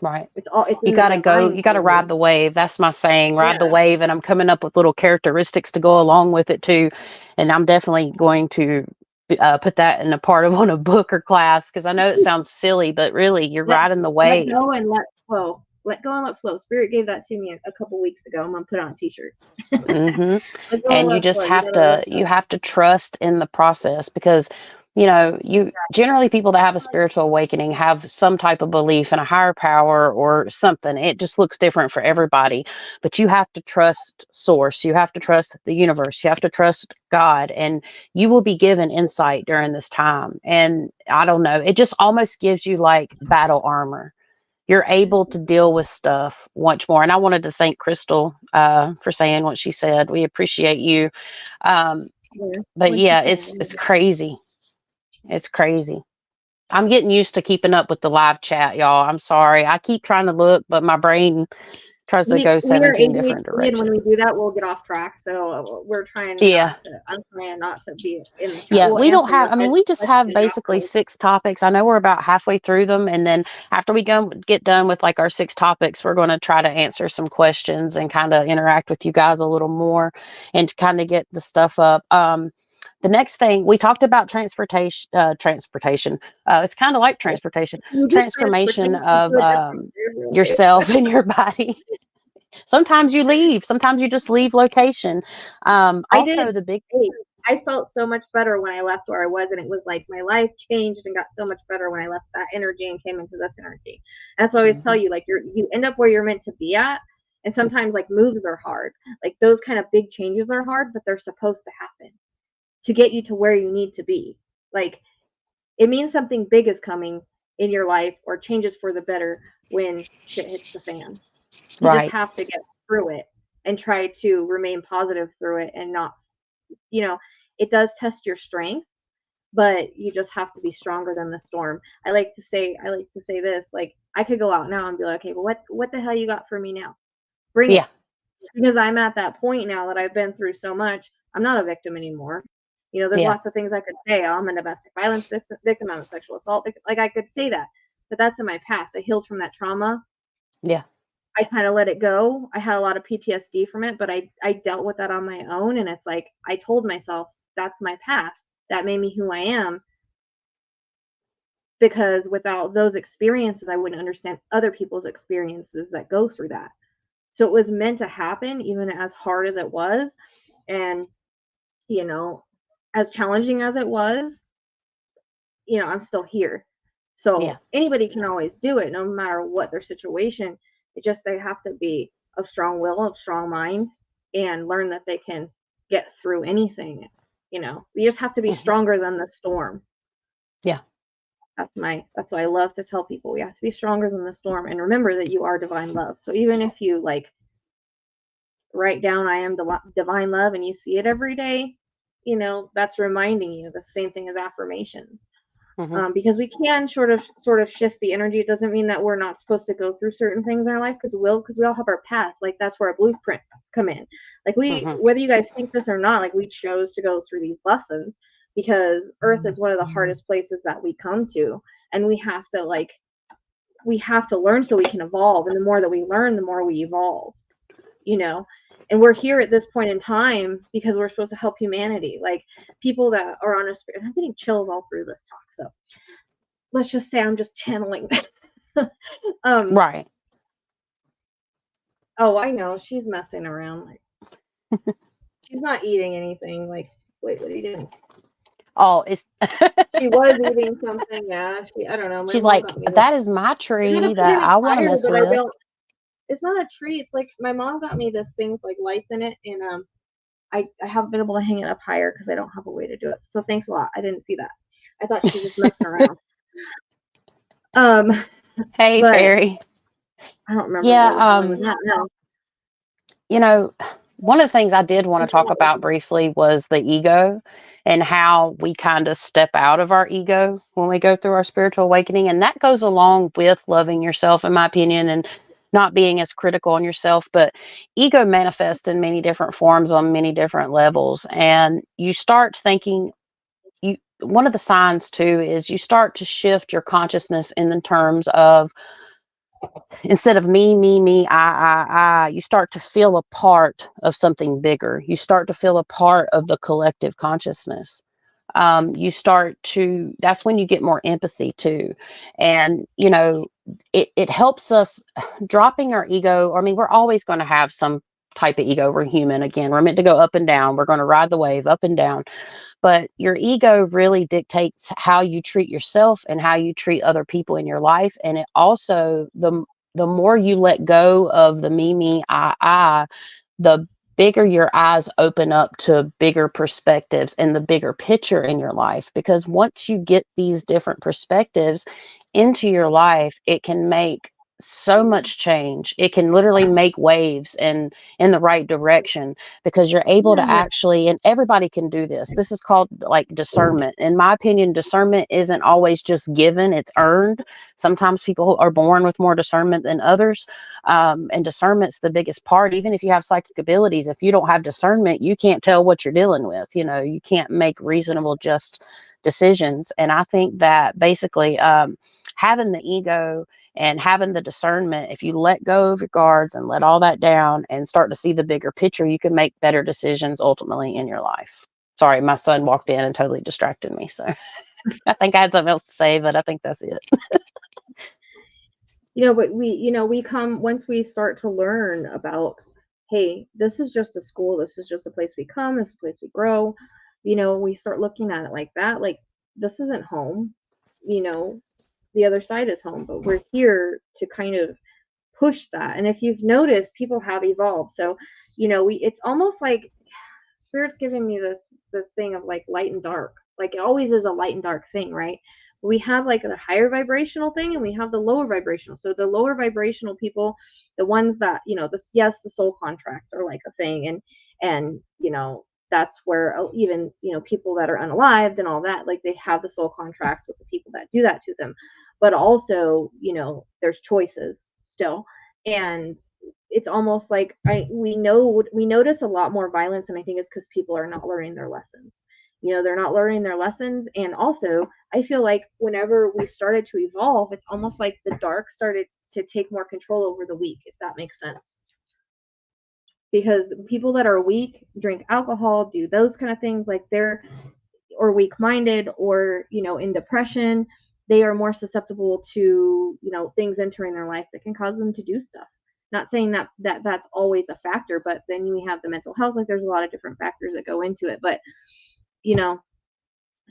Right. It's you got to go, you got to ride the wave. That's my saying, ride the wave. And I'm coming up with little characteristics to go along with it too. And I'm definitely going to put that in a part of on a book or class, because I know it sounds silly, but really you're riding the wave. Let go and let flow. Let go and let flow. Spirit gave that to me a couple weeks ago. I'm going to put it on a t-shirt. And you just have to trust in the process, because you know, generally people that have a spiritual awakening have some type of belief in a higher power or something. It just looks different for everybody, but you have to trust source. You have to trust the universe. You have to trust God, and you will be given insight during this time. And I don't know, it just almost gives you like battle armor. You're able to deal with stuff much more. And I wanted to thank Crystal for saying what she said. We appreciate you. But yeah, it's crazy. It's crazy. I'm getting used to keeping up with the live chat, y'all. I'm sorry. I keep trying to look, but my brain tries to go 17 different directions. And when we do that, we'll get off track. So we're trying I'm trying not to be in the chat. Yeah, we don't have, I mean, we just have basically 6 topics. I know we're about halfway through them. And then after we get done with like our 6 topics, we're going to try to answer some questions and kind of interact with you guys a little more and kind of get the stuff up. The next thing we talked about transportation. It's kind of like transportation, transformation of yourself and your body. Sometimes you leave. Sometimes you just leave location. I felt so much better when I left where I was, and it was like my life changed and got so much better when I left that energy and came into this energy. And that's why I always tell you, like, you end up where you're meant to be at. And sometimes like moves are hard. Like those kind of big changes are hard, but they're supposed to happen to get you to where you need to be. Like, it means something big is coming in your life or changes for the better when shit hits the fan. You just have to get through it and try to remain positive through it, and not, you know, it does test your strength, but you just have to be stronger than the storm. I like to say this, like, I could go out now and be like, okay, but what the hell you got for me now? Bring it. Because I'm at that point now that I've been through so much. I'm not a victim anymore. You know, there's lots of things I could say. Oh, I'm a domestic violence victim. I'm a sexual assault victim. Like, I could say that, but that's in my past. I healed from that trauma. Yeah. I kind of let it go. I had a lot of PTSD from it, but I dealt with that on my own. And it's like, I told myself, that's my past. That made me who I am. because without those experiences, I wouldn't understand other people's experiences that go through that. So it was meant to happen, even as hard as it was. And, you know, as challenging as it was, you know, I'm still here. So anybody can always do it, no matter what their situation. It just, they have to be of strong will, of strong mind, and learn that they can get through anything. You know, you just have to be stronger than the storm. Yeah. That's what I love to tell people. We have to be stronger than the storm, and remember that you are divine love. So even if you like write down I am divine love and you see it every day, you know, that's reminding you the same thing as affirmations. Because we can sort of shift the energy. It doesn't mean that we're not supposed to go through certain things in our life, because we all have our past. Like, that's where our blueprints come in. Like, whether you guys think this or not, like, we chose to go through these lessons because Earth is one of the hardest places that we come to, and we have to learn so we can evolve. And the more that we learn, the more we evolve, you know. And we're here at this point in time because we're supposed to help humanity. Like, people that are on a spirit. I'm getting chills all through this talk, so let's just say I'm just channeling. Right. Oh, I know, she's messing around. Like, she's not eating anything. Like, wait, what are you doing? Oh, it's she was eating something. Yeah, I don't know. She's like, that is my tree that I want to mess with. It's not a tree. It's like, my mom got me this thing with like lights in it, and I haven't been able to hang it up higher because I don't have a way to do it. So thanks a lot. I didn't see that. I thought she was just messing around. Hey, Fairy. I don't remember. Yeah. You know, one of the things I did want to talk about briefly was the ego, and how we kind of step out of our ego when we go through our spiritual awakening. And that goes along with loving yourself, in my opinion, and not being as critical on yourself. But ego manifests in many different forms on many different levels. And you start thinking, one of the signs too is you start to shift your consciousness in the terms of, instead of me, I, you start to feel a part of something bigger. You start to feel a part of the collective consciousness. That's when you get more empathy too. And, you know, it helps us dropping our ego. I mean, we're always going to have some type of ego. We're human. Again, we're meant to go up and down. We're going to ride the wave up and down. But your ego really dictates how you treat yourself and how you treat other people in your life. And it also, the more you let go of the me, I, the bigger your eyes open up to bigger perspectives and the bigger picture in your life. Because once you get these different perspectives into your life, it can make so much change. It can literally make waves in the right direction, because you're able to actually, and everybody can do this. This is called like discernment. In my opinion, discernment isn't always just given, it's earned. Sometimes people are born with more discernment than others. And discernment's the biggest part. Even if you have psychic abilities, if you don't have discernment, you can't tell what you're dealing with. You know, you can't make reasonable, just decisions. And I think that basically having the ego and having the discernment, if you let go of your guards and let all that down and start to see the bigger picture, you can make better decisions ultimately in your life. Sorry, my son walked in and totally distracted me. So I think I had something else to say, but I think that's it. You know, but we come, once we start to learn about, hey, this is just a school, this is just a place we come, this is a place we grow, you know, we start looking at it like that. Like, this isn't home, you know, the other side is home, but we're here to kind of push that. And if you've noticed, people have evolved. So, you know, it's almost like Spirit's giving me this thing of like light and dark. Like, it always is a light and dark thing, right? We have like the higher vibrational thing, and we have the lower vibrational. So the lower vibrational people, the ones that, you know, the soul contracts are like a thing, and you know, that's where even, you know, people that are unalived and all that, like, they have the soul contracts with the people that do that to them. But also, you know, there's choices still. And it's almost like we notice a lot more violence, and I think it's because people are not learning their lessons. You know, they're not learning their lessons. And also, I feel like whenever we started to evolve, it's almost like the dark started to take more control over the weak, if that makes sense. Because people that are weak drink alcohol, do those kind of things, like they're, or weak-minded, or, you know, in depression, they are more susceptible to, things entering their life that can cause them to do stuff. Not saying that that's always a factor, but then we have the mental health. Like, there's a lot of different factors that go into it. But,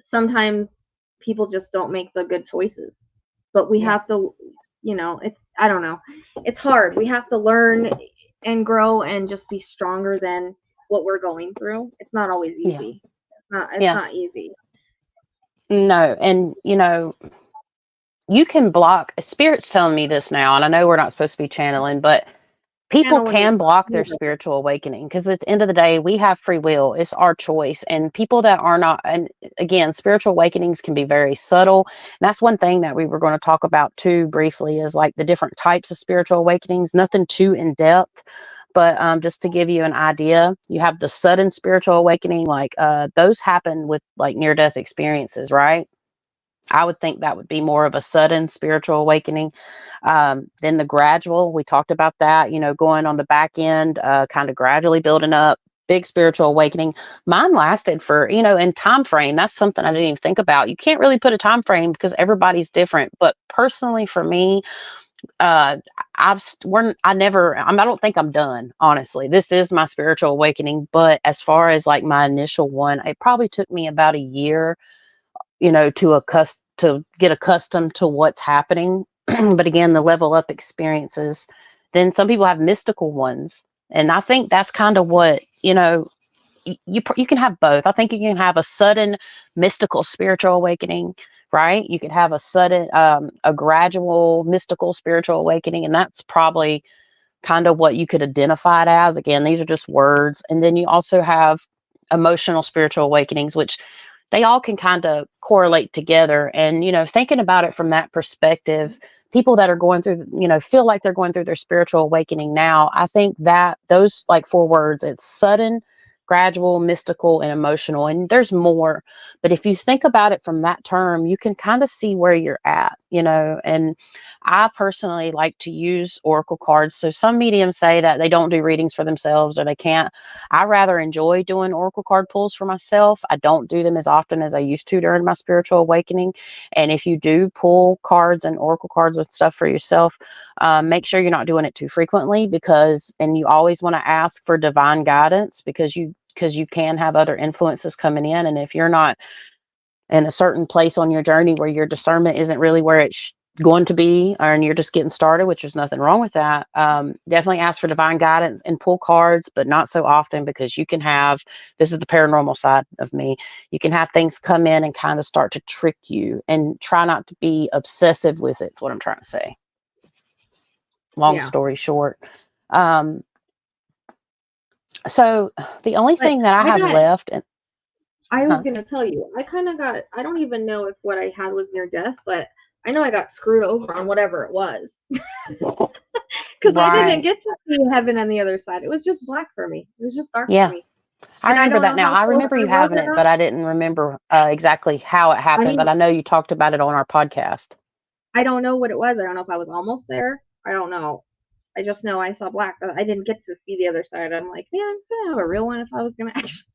sometimes people just don't make the good choices. But we have to, I don't know. It's hard. We have to learn and grow and just be stronger than what we're going through. It's not always easy. It's not easy. No. And, you can block. Spirit's telling me this now, and I know we're not supposed to be channeling, but people can block their spiritual awakening, because at the end of the day, we have free will. It's our choice. And people that are not, and again, spiritual awakenings can be very subtle. And that's one thing that we were going to talk about too briefly, is like the different types of spiritual awakenings. Nothing too in depth, but just to give you an idea, you have the sudden spiritual awakening, like those happen with like near-death experiences, right? I would think that would be more of a sudden spiritual awakening. Then the gradual, we talked about that, going on the back end, kind of gradually building up, big spiritual awakening. Mine lasted for, in time frame. That's something I didn't even think about. You can't really put a time frame because everybody's different. But personally, for me, I don't think I'm done, honestly. This is my spiritual awakening. But as far as like my initial one, it probably took me about a year to get accustomed to what's happening. But again, the level up experiences, then some people have mystical ones. And I think that's kind of what, you can have both. I think you can have a sudden mystical spiritual awakening, right? You could have a sudden, a gradual mystical spiritual awakening. And that's probably kind of what you could identify it as. Again, these are just words. And then you also have emotional spiritual awakenings, which they all can kind of correlate together. And, thinking about it from that perspective, people that are going through, feel like they're going through their spiritual awakening now, I think that those like 4 words, it's sudden, gradual, mystical, and emotional. And there's more. But if you think about it from that term, you can kind of see where you're at, and I personally like to use oracle cards. So some mediums say that they don't do readings for themselves, or they can't. I rather enjoy doing oracle card pulls for myself. I don't do them as often as I used to during my spiritual awakening. And if you do pull cards and oracle cards and stuff for yourself, make sure you're not doing it too frequently, and you always want to ask for divine guidance, because you can have other influences coming in. And if you're not in a certain place on your journey where your discernment isn't really where it's going to be, and you're just getting started, which there's nothing wrong with that, definitely ask for divine guidance and pull cards, but not so often, because you can have, this is the paranormal side of me, you can have things come in and kind of start to trick you, and try not to be obsessive with it. It's what I'm trying to say. Long story short. So the only thing that I have left, and I was going to tell you, I don't even know if what I had was near death, but I know I got screwed over on whatever it was. Because I didn't get to see heaven on the other side. It was just black for me. It was just dark for me. I remember that now. I remember you having it, but I didn't remember exactly how it happened. But I know you talked about it on our podcast. I don't know what it was. I don't know if I was almost there. I don't know. I just know I saw black. I didn't get to see the other side. I'm like, man, I'm going to have a real one if I was going to actually.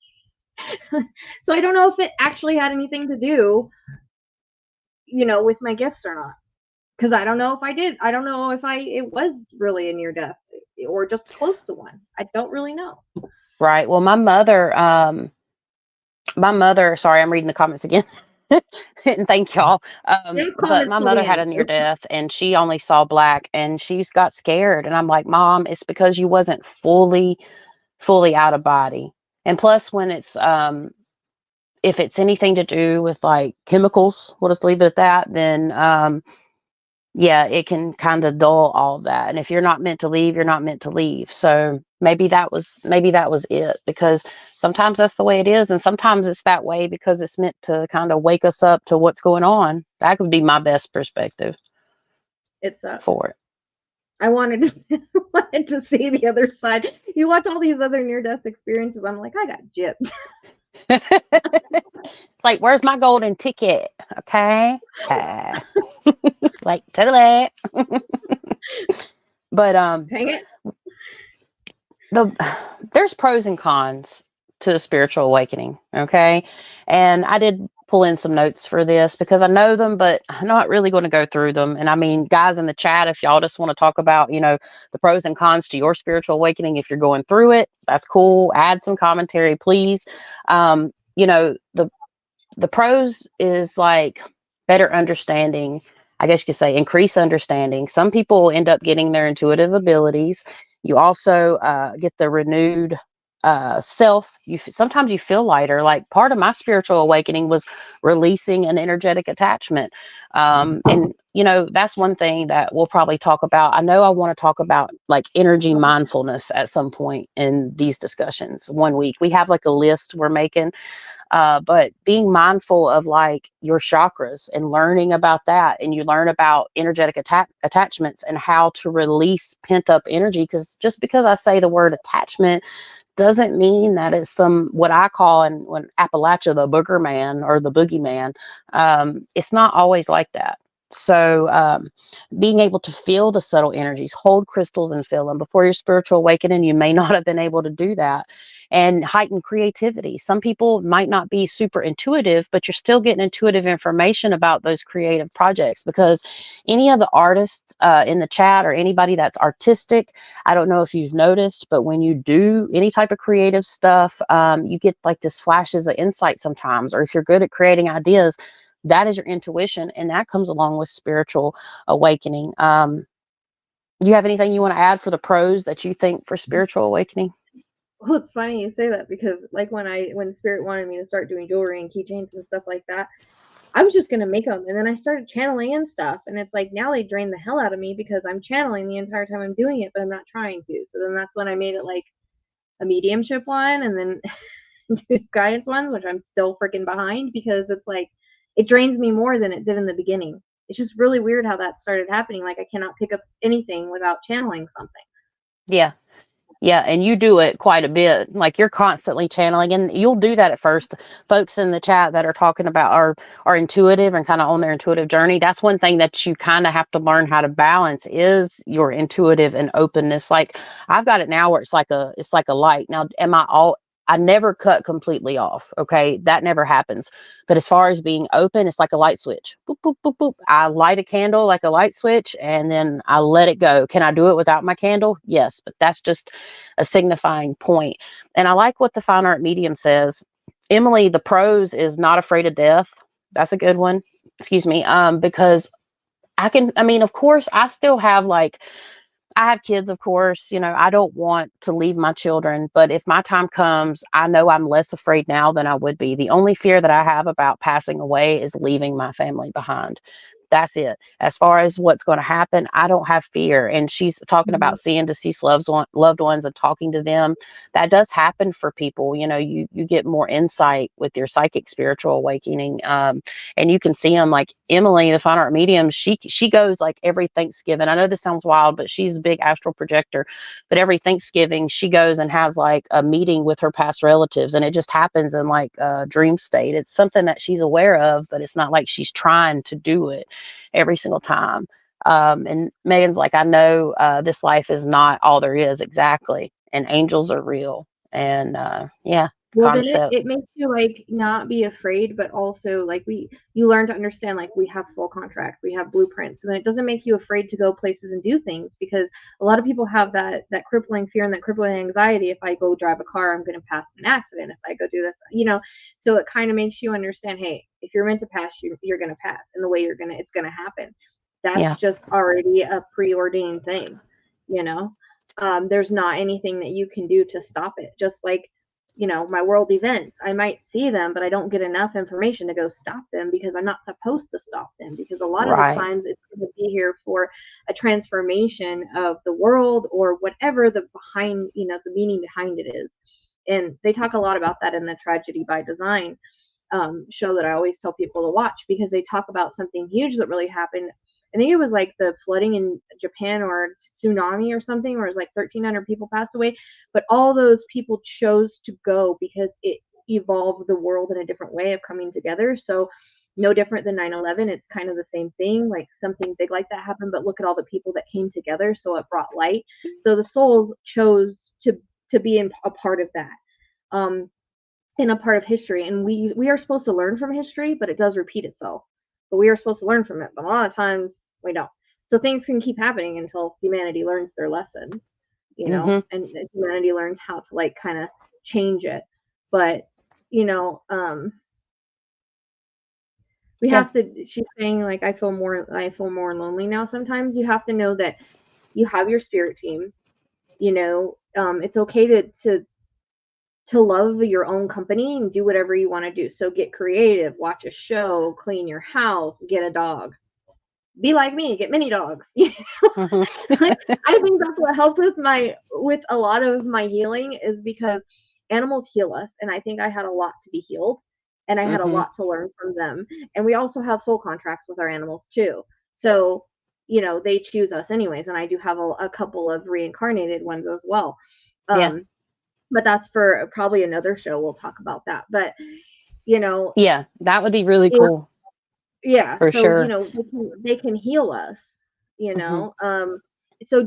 So I don't know if it actually had anything to do, with my gifts or not. Because I don't know if I did. I don't know if it was really a near death or just close to one. I don't really know. Right. Well, my mother, sorry, I'm reading the comments again. And thank y'all. But my mother had a near death, and she only saw black, and she's got scared. And I'm like, Mom, it's because you wasn't fully out of body. And plus, when it's, if it's anything to do with like chemicals, we'll just leave it at that, then, it can kind of dull all of that. And if you're not meant to leave, you're not meant to leave. So maybe that was it, because sometimes that's the way it is. And sometimes it's that way because it's meant to kind of wake us up to what's going on. That would be my best perspective. It's for it. I wanted to see the other side. You watch all these other near-death experiences. I'm like, I got gypped. It's like, where's my golden ticket? Okay. Like, totally. But dang it. There's pros and cons to the spiritual awakening. Okay. And I did pull in some notes for this because I know them, but I'm not really going to go through them. And I mean, guys in the chat, if y'all just want to talk about, the pros and cons to your spiritual awakening, if you're going through it, that's cool. Add some commentary, please. The pros is like better understanding. I guess you could say increase understanding. Some people end up getting their intuitive abilities. You also get the renewed self. Sometimes you feel lighter. Like part of my spiritual awakening was releasing an energetic attachment. And that's one thing that we'll probably talk about. I know I want to talk about like energy mindfulness at some point in these discussions. One week we have like a list we're making. But being mindful of like your chakras and learning about that, and you learn about energetic attachments and how to release pent up energy. Because just because I say the word attachment doesn't mean that it's some what I call in when Appalachia the booger man or the boogeyman. It's not always like that. So being able to feel the subtle energies, hold crystals and feel them. Before your spiritual awakening, you may not have been able to do that. And heighten creativity. Some people might not be super intuitive, but you're still getting intuitive information about those creative projects, because any of the artists in the chat or anybody that's artistic, I don't know if you've noticed, but when you do any type of creative stuff, you get like this flashes of insight sometimes. Or if you're good at creating ideas, that is your intuition, and that comes along with spiritual awakening. Do you have anything you want to add for the pros that you think for spiritual awakening? Well, it's funny you say that, because like when Spirit wanted me to start doing jewelry and keychains and stuff like that, I was just gonna make them, and then I started channeling and stuff, and it's like now they drain the hell out of me because I'm channeling the entire time I'm doing it, but I'm not trying to. So then that's when I made it like a mediumship one, and then guidance one, which I'm still freaking behind, because it's like it drains me more than it did in the beginning. It's just really weird how that started happening. Like I cannot pick up anything without channeling something. Yeah. Yeah, and you do it quite a bit. Like you're constantly channeling, and you'll do that at first. Folks in the chat that are talking about are intuitive and kind of on their intuitive journey. That's one thing that you kind of have to learn how to balance is your intuitive and openness. Like I've got it now where it's like a light. Now, I never cut completely off. Okay. That never happens. But as far as being open, it's like a light switch. Boop, boop, boop, boop. I light a candle like a light switch and then I let it go. Can I do it without my candle? Yes. But that's just a signifying point. And I like what the fine art medium says. Emily, the pros is not afraid of death. That's a good one. Excuse me. Because of course I still have I have kids, of course. I don't want to leave my children, but if my time comes, I know I'm less afraid now than I would be. The only fear that I have about passing away is leaving my family behind. That's it. As far as what's going to happen, I don't have fear. And she's talking about seeing deceased loved ones and talking to them. That does happen for people. You get more insight with your psychic spiritual awakening. And you can see them, like Emily, the fine art medium. She goes like every Thanksgiving. I know this sounds wild, but she's a big astral projector. But every Thanksgiving, she goes and has like a meeting with her past relatives, and it just happens in like a dream state. It's something that she's aware of, but it's not like she's trying to do it every single time. And Megan's like, I know this life is not all there is, exactly, and angels are real. And yeah, well, concept. Then it makes you like not be afraid, but also like you learn to understand, like we have soul contracts, we have blueprints, and then it doesn't make you afraid to go places and do things, because a lot of people have that crippling fear and that crippling anxiety. If I go drive a car, I'm going to pass an accident. If I go do this, so it kind of makes you understand, hey, if you're meant to pass, you're going to pass, and the way it's going to happen. That's just already a preordained thing. There's not anything that you can do to stop it. Just like my world events, I might see them, but I don't get enough information to go stop them, because I'm not supposed to stop them, because a lot of the times it's going to be here for a transformation of the world or whatever the meaning behind it is. And they talk a lot about that in the Tragedy by Design show that I always tell people to watch, because they talk about something huge that really happened. I think it was like the flooding in Japan or tsunami or something, where it was like 1,300 people passed away. But all those people chose to go because it evolved the world in a different way of coming together. So no different than 9/11. It's kind of the same thing, like something big like that happened, but look at all the people that came together. So it brought light. So the souls chose to be a part of that. in a part of history, and we are supposed to learn from history, but it does repeat itself. But we are supposed to learn from it, but a lot of times we don't. So things can keep happening until humanity learns their lessons, you know, and humanity learns how to like kind of change it. But you know, we have to, she's saying like, I feel more lonely now. Sometimes you have to know that you have your spirit team, you know, it's okay to love your own company and do whatever you want to do. So get creative, watch a show, clean your house, get a dog. Be like me, get mini dogs. You know? I think that's what helped with a lot of my healing, is because animals heal us, and I think I had a lot to be healed, and I had a lot to learn from them. And we also have soul contracts with our animals too. So, you know, they choose us anyways, and I do have a couple of reincarnated ones as well. But that's for probably another show. We'll talk about that. But, you know. Yeah, that would be really cool. Yeah. For sure. You know, they can heal us, you know. So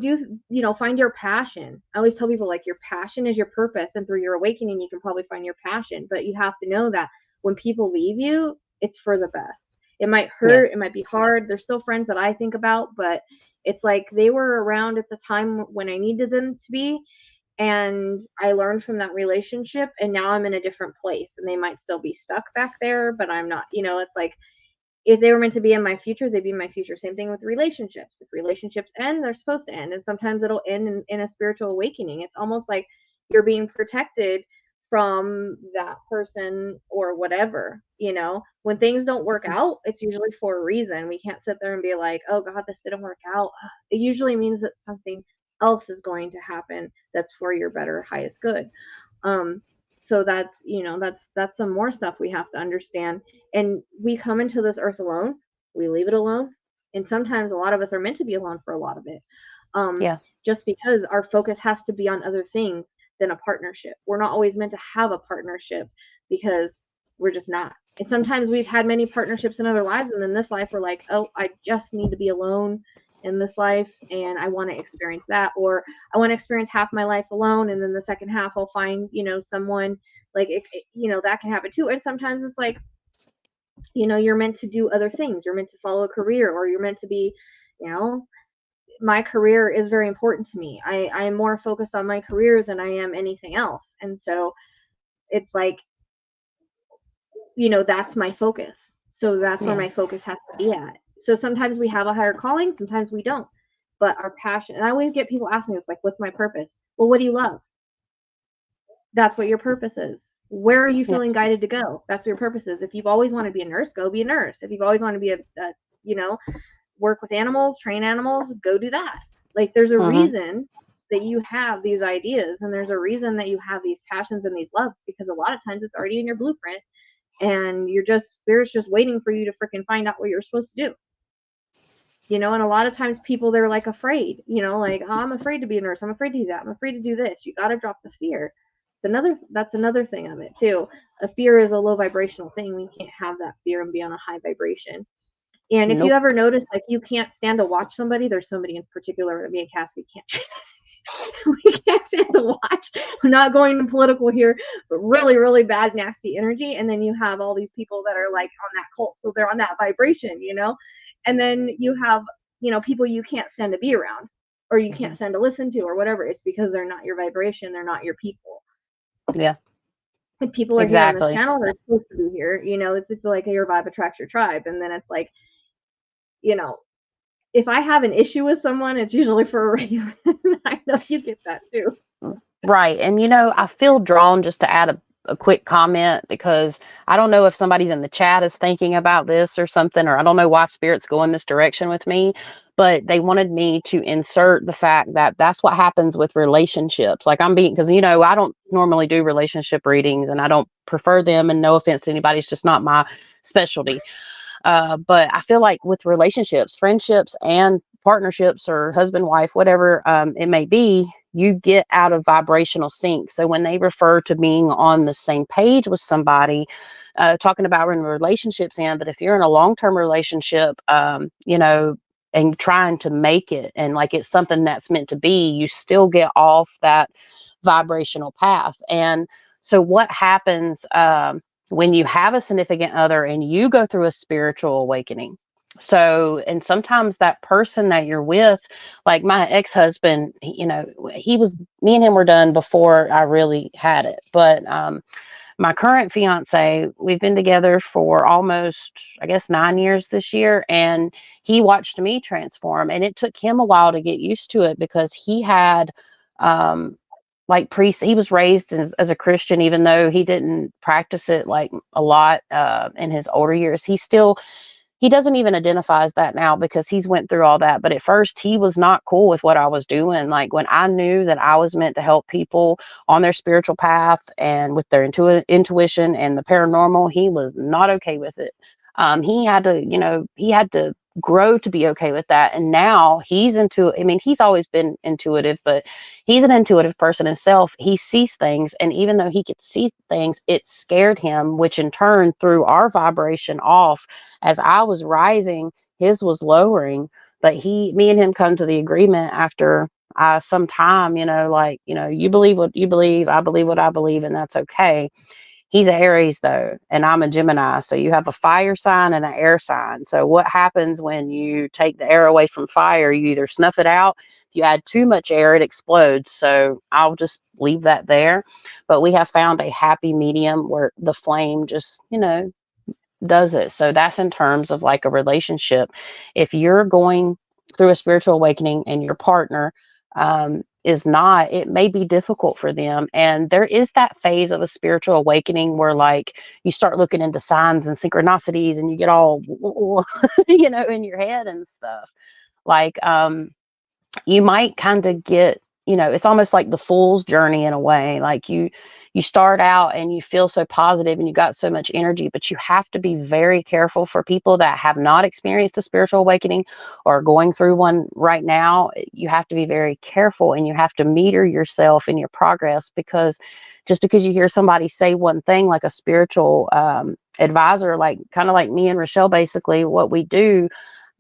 find your passion. I always tell people, like, your passion is your purpose. And through your awakening, you can probably find your passion. But you have to know that when people leave you, it's for the best. It might hurt. It might be hard. They're still friends that I think about. But it's like they were around at the time when I needed them to be. And I learned from that relationship, and now I'm in a different place, and they might still be stuck back there, but I'm not, you know. It's like, if they were meant to be in my future, they'd be in my future. Same thing with relationships. If relationships end, they're supposed to end. And sometimes it'll end in a spiritual awakening. It's almost like you're being protected from that person or whatever, you know. When things don't work out, it's usually for a reason. We can't sit there and be like, oh God, this didn't work out. It usually means that something else is going to happen that's for your better, highest good. So that's, you know, that's some more stuff we have to understand. And we come into this earth alone, we leave it alone, and sometimes a lot of us are meant to be alone for a lot of it. Just because our focus has to be on other things than a partnership. We're not always meant to have a partnership, because we're just not. And sometimes we've had many partnerships in other lives, and in this life we're like, oh, I just need to be alone in this life, and I want to experience that, or I want to experience half my life alone, and then the second half I'll find, you know, someone. Like, you know, that can happen too. And sometimes it's like, you know, you're meant to do other things, you're meant to follow a career, or you're meant to be, you know, my career is very important to me. I am more focused on my career than I am anything else. And so it's like, you know, that's my focus. So that's where my focus has to be at. So sometimes we have a higher calling, sometimes we don't. But our passion, and I always get people asking us, like, what's my purpose? Well, what do you love? That's what your purpose is. Where are you feeling guided to go? That's what your purpose is. If you've always wanted to be a nurse, go be a nurse. If you've always wanted to be a you know, work with animals, train animals, go do that. Like, there's a reason that you have these ideas, and there's a reason that you have these passions and these loves, because a lot of times it's already in your blueprint, and spirit's just waiting for you to freaking find out what you're supposed to do. You know, and a lot of times people, they're like afraid, you know, like, oh, I'm afraid to be a nurse, I'm afraid to do that, I'm afraid to do this. You got to drop the fear. That's another thing of it too. A fear is a low vibrational thing. We can't have that fear and be on a high vibration. And if you ever notice, like, you can't stand to watch somebody, there's somebody in particular that me and Cassie can't. We can't stand to watch. We're not going to political here, but really, really bad, nasty energy. And then you have all these people that are like on that cult, so they're on that vibration, you know. And then you have, you know, people you can't stand to be around, or you can't stand to listen to, or whatever. It's because they're not your vibration. They're not your people. Yeah. And people are here on this channel, they're supposed to be here. You know, it's like your vibe attracts your tribe. And then it's like, you know, if I have an issue with someone, it's usually for a reason. I know you get that too. Right. And, you know, I feel drawn just to add a quick comment, because I don't know if somebody's in the chat is thinking about this or something, or I don't know why Spirit's going this direction with me, but they wanted me to insert the fact that that's what happens with relationships. Like, because, you know, I don't normally do relationship readings, and I don't prefer them, and no offense to anybody, it's just not my specialty. But I feel like with relationships, friendships, and partnerships, or husband, wife, whatever it may be, you get out of vibrational sync. So when they refer to being on the same page with somebody, talking about when relationships end, but if you're in a long-term relationship, you know, and trying to make it, and like it's something that's meant to be, you still get off that vibrational path. And So what happens when you have a significant other and you go through a spiritual awakening? So, and sometimes that person that you're with, like my ex-husband, me and him were done before I really had it. But my current fiance, we've been together for almost, I guess, 9 years this year. And he watched me transform. And it took him a while to get used to it because he had, he was raised as a Christian, even though he didn't practice it like a lot in his older years. He doesn't even identify as that now because he's went through all that. But at first he was not cool with what I was doing. Like when I knew that I was meant to help people on their spiritual path and with their intuition and the paranormal, he was not okay with it. He had to grow to be okay with that. And now he's he's always been intuitive, but he's an intuitive person himself. He sees things. And even though he could see things, it scared him, which in turn threw our vibration off. As I was rising, his was lowering. But me and him come to the agreement after some time, you believe what you believe, I believe what I believe, and that's okay. He's an Aries though, and I'm a Gemini. So you have a fire sign and an air sign. So what happens when you take the air away from fire? You either snuff it out. If you add too much air, it explodes. So I'll just leave that there. But we have found a happy medium where the flame just, does it. So that's in terms of like a relationship. If you're going through a spiritual awakening and your partner is not, it may be difficult for them. And there is that phase of a spiritual awakening where like you start looking into signs and synchronicities and you get all, in your head and stuff. Like, you might kind of get, it's almost like the fool's journey in a way. Like you start out and you feel so positive and you got so much energy, but you have to be very careful for people that have not experienced a spiritual awakening or going through one right now. You have to be very careful and you have to meter yourself in your progress, because just because you hear somebody say one thing, like a spiritual advisor, like kind of like me and Rochelle, basically what we do,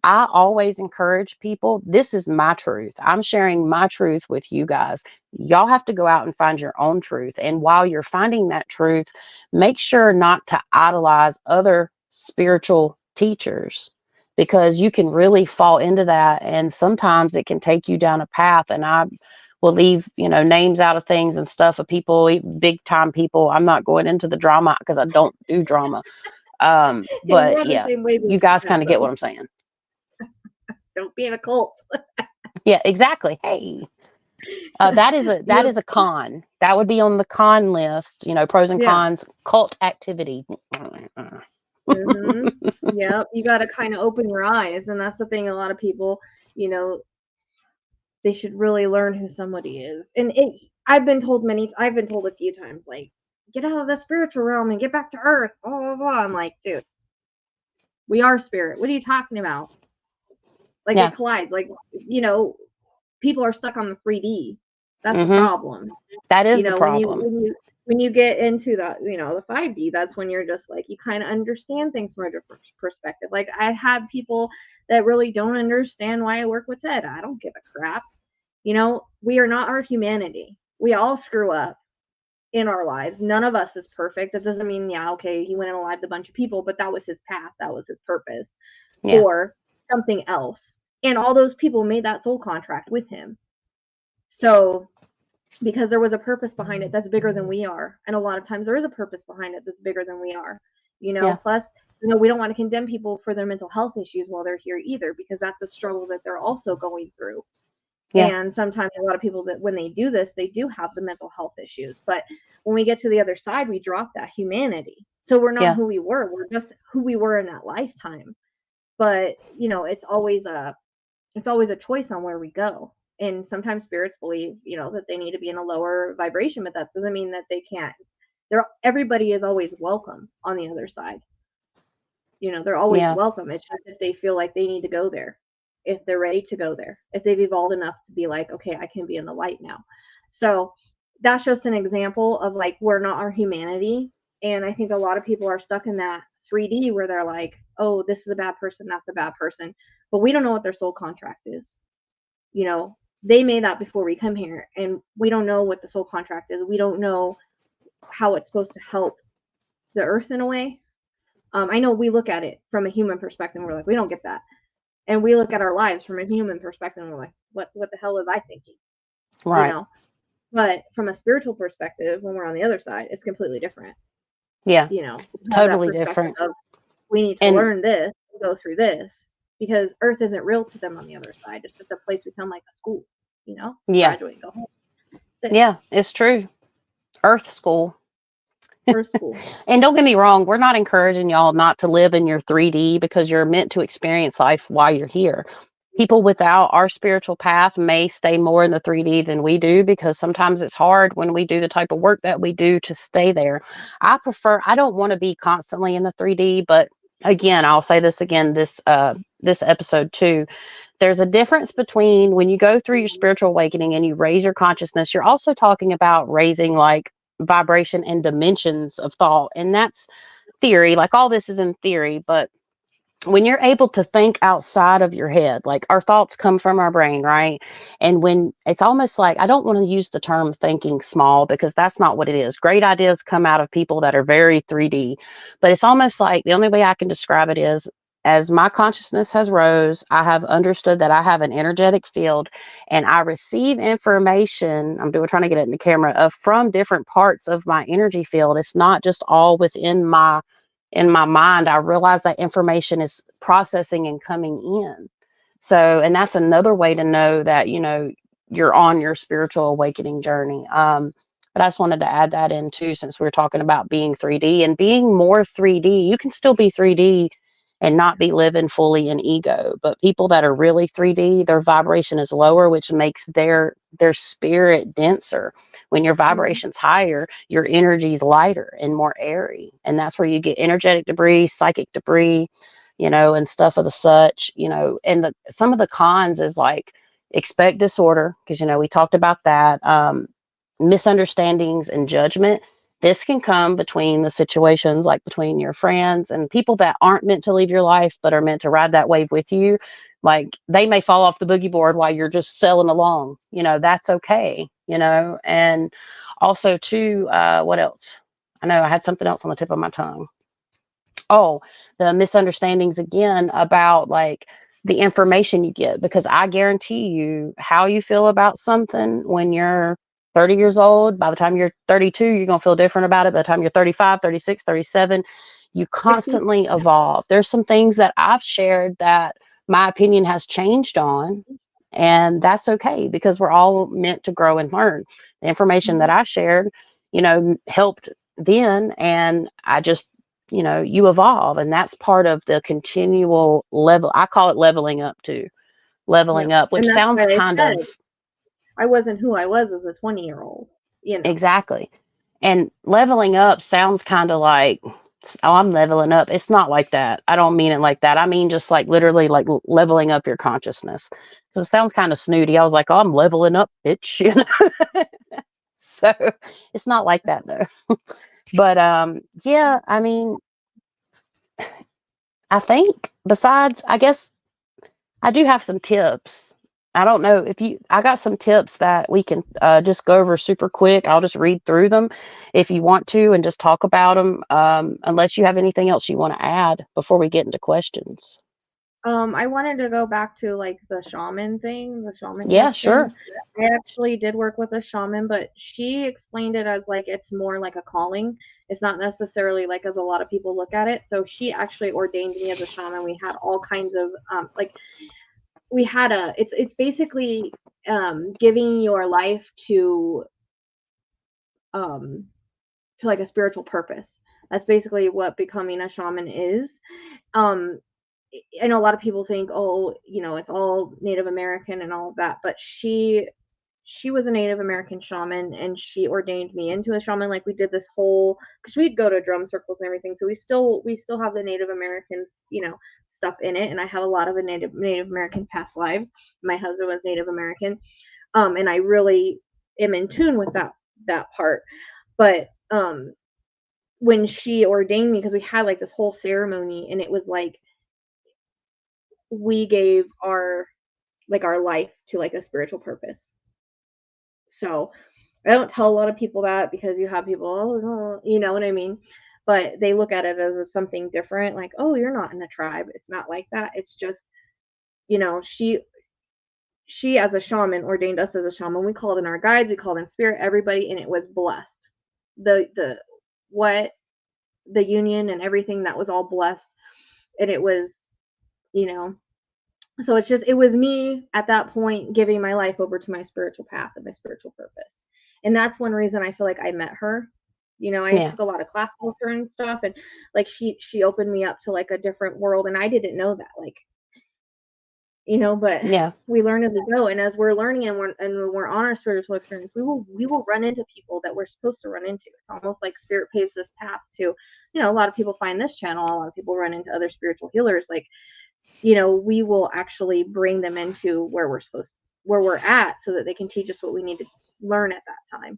I always encourage people. This is my truth. I'm sharing my truth with you guys. Y'all have to go out and find your own truth. And while you're finding that truth, make sure not to idolize other spiritual teachers, because you can really fall into that. And sometimes it can take you down a path. And I will leave, names out of things and stuff of people, big time people. I'm not going into the drama because I don't do drama. But yeah, you guys kind of get what I'm saying. Don't be in a cult. Yeah, exactly. Hey, that is a con. That would be on the con list. Pros and cons. Cult activity. Mm-hmm. Yeah, you got to kind of open your eyes, and that's the thing. A lot of people, they should really learn who somebody is. And I've been told a few times, like, get out of the spiritual realm and get back to Earth. Blah blah blah. I'm like, dude, we are spirit. What are you talking about? Like it collides. Like, people are stuck on the 3D. That's the problem. That is the problem. When you get into the 5D, that's when you're just like, you kind of understand things from a different perspective. Like I have people that really don't understand why I work with Ted. I don't give a crap. We are not our humanity. We all screw up in our lives. None of us is perfect. That doesn't mean, he went and alived a bunch of people, but that was his path. That was his purpose for something else. And all those people made that soul contract with him. So because there was a purpose behind it that's bigger than we are. And a lot of times there is a purpose behind it that's bigger than we are. Plus, we don't want to condemn people for their mental health issues while they're here either, because that's a struggle that they're also going through. Yeah. And sometimes a lot of people that when they do this, they do have the mental health issues. But when we get to the other side, we drop that humanity. So we're not who we were. We're just who we were in that lifetime. But, it's always a choice on where we go. And sometimes spirits believe, that they need to be in a lower vibration, but that doesn't mean that they can't. Everybody is always welcome on the other side. They're always welcome. It's just if they feel like they need to go there, if they're ready to go there, if they've evolved enough to be like, okay, I can be in the light now. So that's just an example of like, we're not our humanity. And I think a lot of people are stuck in that 3D where they're like, oh, this is a bad person, that's a bad person. But we don't know what their soul contract is. They made that before we come here, and we don't know what the soul contract is. We don't know how it's supposed to help the earth in a way. I know we look at it from a human perspective and we're like, we don't get that. And we look at our lives from a human perspective and we're like, what the hell was I thinking? Right. You know? But from a spiritual perspective, when we're on the other side, it's completely different. Yeah. You know, Totally different. Of, we need to learn this, go through this, because earth isn't real to them on the other side. It's just a place we come like a school, you know? Yeah. Graduate, go home. Yeah, it's true. Earth school. Earth school. And don't get me wrong, we're not encouraging y'all not to live in your 3D, because you're meant to experience life while you're here. People without our spiritual path may stay more in the 3D than we do, because sometimes it's hard when we do the type of work that we do to stay there. I don't want to be constantly in the 3D, but again, I'll say this again, this episode too. There's a difference between when you go through your spiritual awakening and you raise your consciousness, you're also talking about raising like vibration and dimensions of thought. And that's theory. Like all this is in theory, but when you're able to think outside of your head, like our thoughts come from our brain, right? And when it's almost like, I don't want to use the term thinking small, because that's not what it is. Great ideas come out of people that are very 3D, but it's almost like the only way I can describe it is, as my consciousness has rose, I have understood that I have an energetic field, and I receive information. Trying to get it in the camera, from different parts of my energy field. It's not just all within my mind. I realize that information is processing and coming in. So, and that's another way to know that, you're on your spiritual awakening journey. But I just wanted to add that in too, since we're talking about being 3D and being more 3D. You can still be 3D and not be living fully in ego. But people that are really 3D, their vibration is lower, which makes their spirit denser. When your vibration's higher, your energy's lighter and more airy. And that's where you get energetic debris, psychic debris, and stuff of the such, and some of the cons is like, expect disorder, because, we talked about that, misunderstandings and judgment. This can come between the situations, like between your friends and people that aren't meant to leave your life, but are meant to ride that wave with you. Like they may fall off the boogie board while you're just sailing along, that's okay, and also too, what else? I know I had something else on the tip of my tongue. Oh, the misunderstandings again about like the information you get, because I guarantee you how you feel about something when you're 30 years old, by the time you're 32, you're going to feel different about it. By the time you're 35, 36, 37, you constantly evolve. There's some things that I've shared that my opinion has changed on, and that's okay, because we're all meant to grow and learn. The information that I shared, helped then, and I just, you evolve, and that's part of the continual level. I call it leveling up too. Leveling up, which sounds kind of, I wasn't who I was as a 20-year-old, Exactly. And leveling up sounds kind of like, oh, I'm leveling up. It's not like that. I don't mean it like that. I mean just like literally like leveling up your consciousness. Because it sounds kind of snooty. I was like, oh, I'm leveling up, bitch. So it's not like that though. But yeah, I mean, I think besides, I guess I do have some tips. I don't know if I got some tips that we can just go over super quick. I'll just read through them if you want to and just talk about them, unless you have anything else you want to add before we get into questions. I wanted to go back to like the shaman thing, the shaman. Yeah, sure. I actually did work with a shaman, but she explained it as like it's more like a calling. It's not necessarily like as a lot of people look at it. So she actually ordained me as a shaman. We had all kinds of we had it's basically giving your life to like a spiritual purpose. That's basically what becoming a shaman is. I know a lot of people think, oh, it's all Native American and all of that, but she was a Native American shaman, and she ordained me into a shaman. Like we did this whole, because we'd go to drum circles and everything, so we still have the Native Americans, stuff in it, and I have a lot of a Native American past lives. My husband was Native American, and I really am in tune with that part. But when she ordained me, because we had like this whole ceremony, and it was like we gave our life to like a spiritual purpose. So I don't tell a lot of people that, because you have people, oh, you know what I mean? But they look at it as something different, like, oh, you're not in a tribe. It's not like that. It's just, she as a shaman ordained us as a shaman. We called in our guides, we called in spirit, everybody, and it was blessed. The what the union and everything, that was all blessed. And it was, so it was me at that point giving my life over to my spiritual path and my spiritual purpose. And that's one reason I feel like I met her. I took a lot of classes with her and stuff, and like she opened me up to like a different world, and I didn't know that, like, but we learn as we go. And as we're learning and we're on our spiritual experience, we will run into people that we're supposed to run into. It's almost like spirit paves this path to, a lot of people find this channel, a lot of people run into other spiritual healers, like, we will actually bring them into where we're at, so that they can teach us what we need to learn at that time,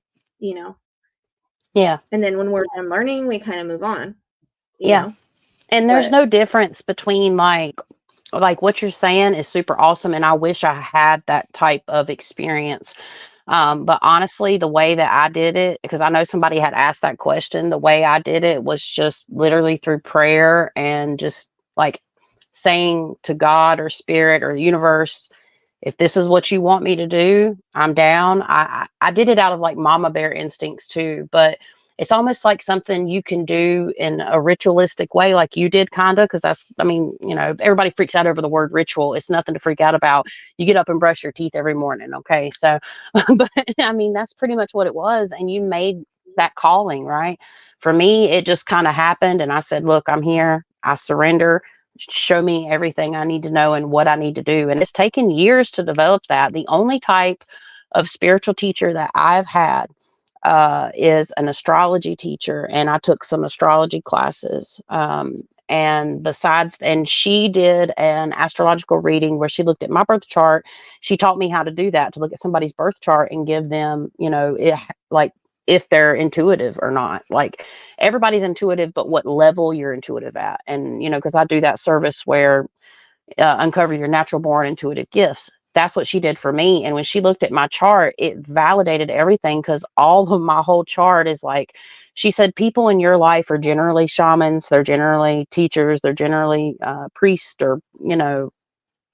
Yeah. And then when we're done learning, we kind of move on. And there's no difference between like what you're saying is super awesome. And I wish I had that type of experience. But honestly, the way that I did it, because I know somebody had asked that question, the way I did it was just literally through prayer and just like saying to God or spirit or the universe, if this is what you want me to do, I'm down. I did it out of like mama bear instincts too, but it's almost like something you can do in a ritualistic way, like you did, kind of, because everybody freaks out over the word ritual. It's nothing to freak out about. You get up and brush your teeth every morning, okay? So, but that's pretty much what it was, and you made that calling, right? For me, it just kind of happened, and I said, look, I'm here. I surrender. Show me everything I need to know and what I need to do. And it's taken years to develop that. The only type of spiritual teacher that I've had is an astrology teacher, and I took some astrology classes. And she did an astrological reading where she looked at my birth chart. She taught me how to do that, to look at somebody's birth chart and give them, if they're intuitive or not. Like, everybody's intuitive, but what level you're intuitive at. And, because I do that service where uncover your natural born intuitive gifts. That's what she did for me. And when she looked at my chart, it validated everything, because all of my whole chart is like, she said, people in your life are generally shamans, they're generally teachers, they're generally priests, or,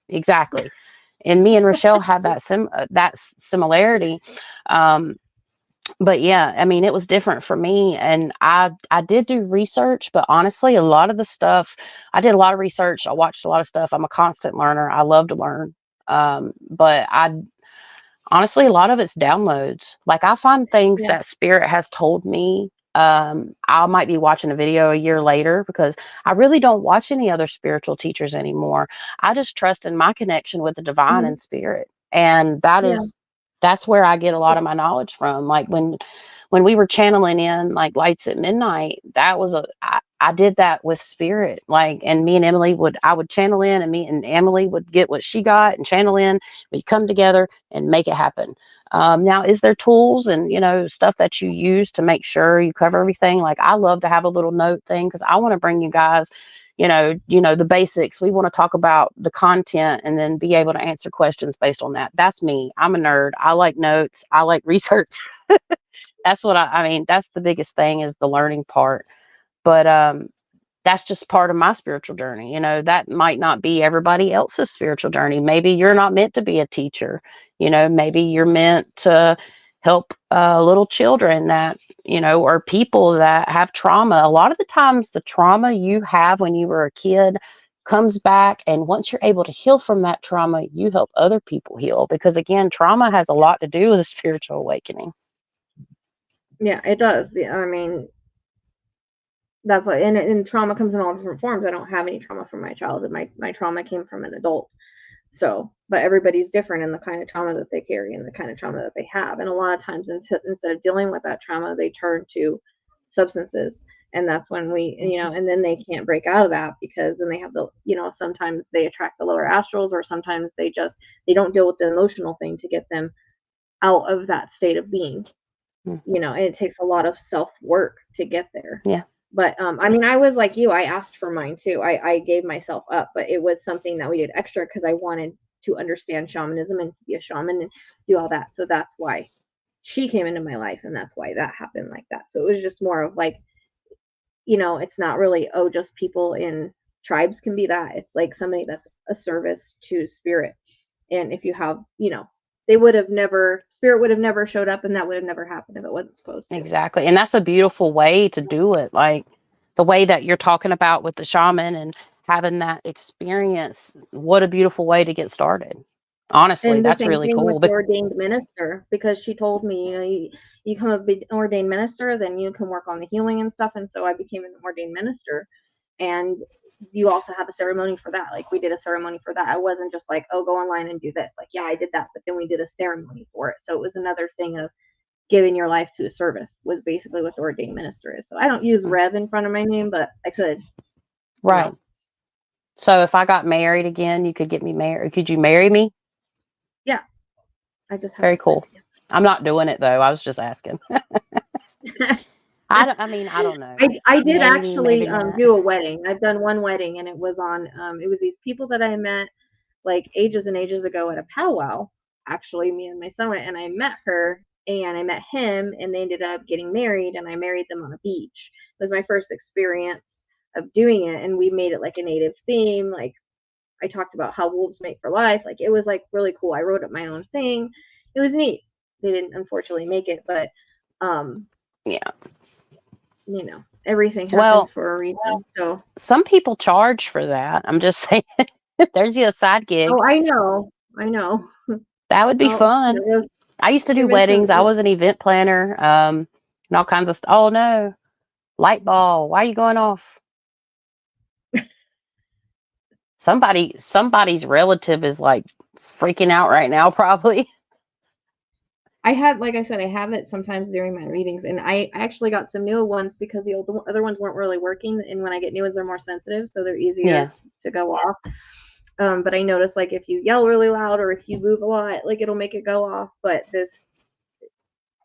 exactly. And me and Rochelle have that similarity. But yeah, it was different for me. And I did do research, but honestly, a lot of the stuff, I did a lot of research. I watched a lot of stuff. I'm a constant learner. I love to learn. But honestly, a lot of it's downloads. Like, I find things that spirit has told me. I might be watching a video a year later, because I really don't watch any other spiritual teachers anymore. I just trust in my connection with the divine and spirit. And that's where I get a lot of my knowledge from. Like, when we were channeling in like Lights at Midnight, that was I did that with spirit. Like, and me and Emily I would channel in, and me and Emily would get what she got and channel in. We'd come together and make it happen. Now, is there tools and, stuff that you use to make sure you cover everything? Like, I love to have a little note thing, because I want to bring you guys, the basics. We want to talk about the content and then be able to answer questions based on that. That's me. I'm a nerd. I like notes. I like research. That's what that's the biggest thing, is the learning part. But that's just part of my spiritual journey. That might not be everybody else's spiritual journey. Maybe you're not meant to be a teacher. Maybe you're meant to help little children that, or people that have trauma. A lot of the times, the trauma you have when you were a kid comes back. And once you're able to heal from that trauma, you help other people heal. Because again, trauma has a lot to do with a spiritual awakening. Yeah, it does. Yeah, that's why, and trauma comes in all different forms. I don't have any trauma from my childhood. My trauma came from an adult. So, but everybody's different in the kind of trauma that they carry and the kind of trauma that they have. And a lot of times, instead of dealing with that trauma, they turn to substances. And that's when and then they can't break out of that, because then they have sometimes they attract the lower astrals, or sometimes they don't deal with the emotional thing to get them out of that state of being. And it takes a lot of self-work to get there. Yeah. But I was like you. I asked for mine too. I gave myself up, but it was something that we did extra, because I wanted to understand shamanism and to be a shaman and do all that. So that's why she came into my life, and that's why that happened like that. So it was just more of like, you know, it's not really, oh, just people in tribes can be that. It's like somebody that's a service to spirit. And if you have, you know, spirit would have never showed up, and that would have never happened if it wasn't supposed to. Exactly. And that's a beautiful way to do it. Like the way that you're talking about with the shaman and having that experience. What a beautiful way to get started. Honestly, And the that's same really thing with cool. the ordained minister, because she told me, you know, you become an ordained minister, then you can work on the healing and stuff. And so I became an ordained minister. And you also have a ceremony for that. Like we did a ceremony for that. I wasn't just like, oh, go online and do this. Like, yeah, I did that, but then we did a ceremony for it. So it was another thing of giving your life to a service, was basically what the ordained minister is. So I don't use Rev in front of my name, but I could. Right. You know? So if I got married again, you could get me married. Could you marry me? Yeah. I just have very cool. I'm not doing it though. I was just asking. I don't know. I did actually do a wedding. I've done one wedding, and it was on it was these people that I met like ages and ages ago at a powwow. Actually, me and my son went, and I met her and I met him, and they ended up getting married, and I married them on a beach. It was my first experience of doing it, and we made it like a native theme. Like I talked about how wolves mate for life. Like it was like really cool. I wrote up my own thing. It was neat. They didn't unfortunately make it, but yeah. You know, everything happens for a reason. So some people charge for that. I'm just saying. There's a side gig. Oh, I know. That would be fun. I used to do weddings. I was an event planner, and all kinds of stuff. Oh no, light ball. Why are you going off? Somebody's relative is like freaking out right now, probably. I have, like I said, I have it sometimes during my readings, and I actually got some new ones because the other ones weren't really working. And when I get new ones, they're more sensitive, so they're easier to go off. But I noticed, like, if you yell really loud or if you move a lot, like, it'll make it go off. But this,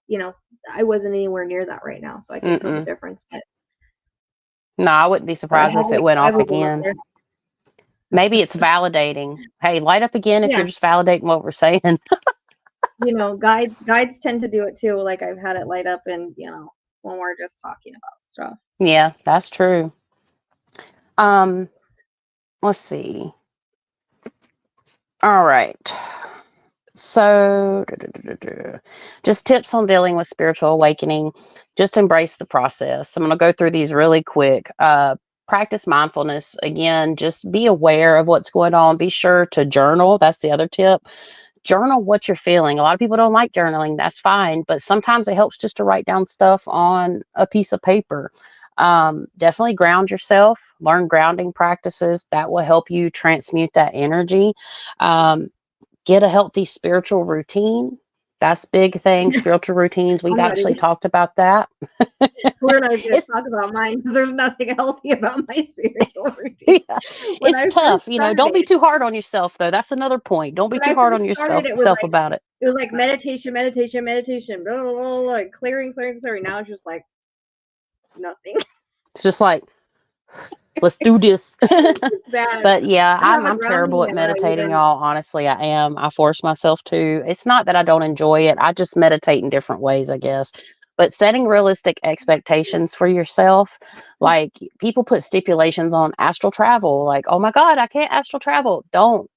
you know, I wasn't anywhere near that right now, so I can tell the difference. But no, I wouldn't be surprised if it went off again. Maybe it's validating. Hey, light up again if you're just validating what we're saying. You know, guides tend to do it too. Like I've had it light up, and you know, when we're just talking about stuff. Yeah, that's true. Let's see. All right. So just tips on dealing with spiritual awakening. Just embrace the process. I'm going to go through these really quick. Practice mindfulness. Again, just be aware of what's going on. Be sure to journal. That's the other tip. Journal what you're feeling. A lot of people don't like journaling. That's fine. But sometimes it helps just to write down stuff on a piece of paper. Definitely ground yourself. Learn grounding practices. That will help you transmute that energy. Get a healthy spiritual routine. That's big thing. Spiritual routines. We've actually talked about that. We're not going to talk about mine because there's nothing healthy about my spiritual routine. Yeah. It's tough. You know, don't be too hard on yourself, though. That's another point. Don't be too hard on yourself about it. It was like meditation, blah, blah, blah, blah, blah, clearing. Now it's just like nothing. It's just like, let's do this. But yeah, I'm terrible at meditating, y'all. Honestly, I am. I force myself to. It's not that I don't enjoy it. I just meditate in different ways, I guess. But setting realistic expectations for yourself, like people put stipulations on astral travel, like, oh my God, I can't astral travel. Don't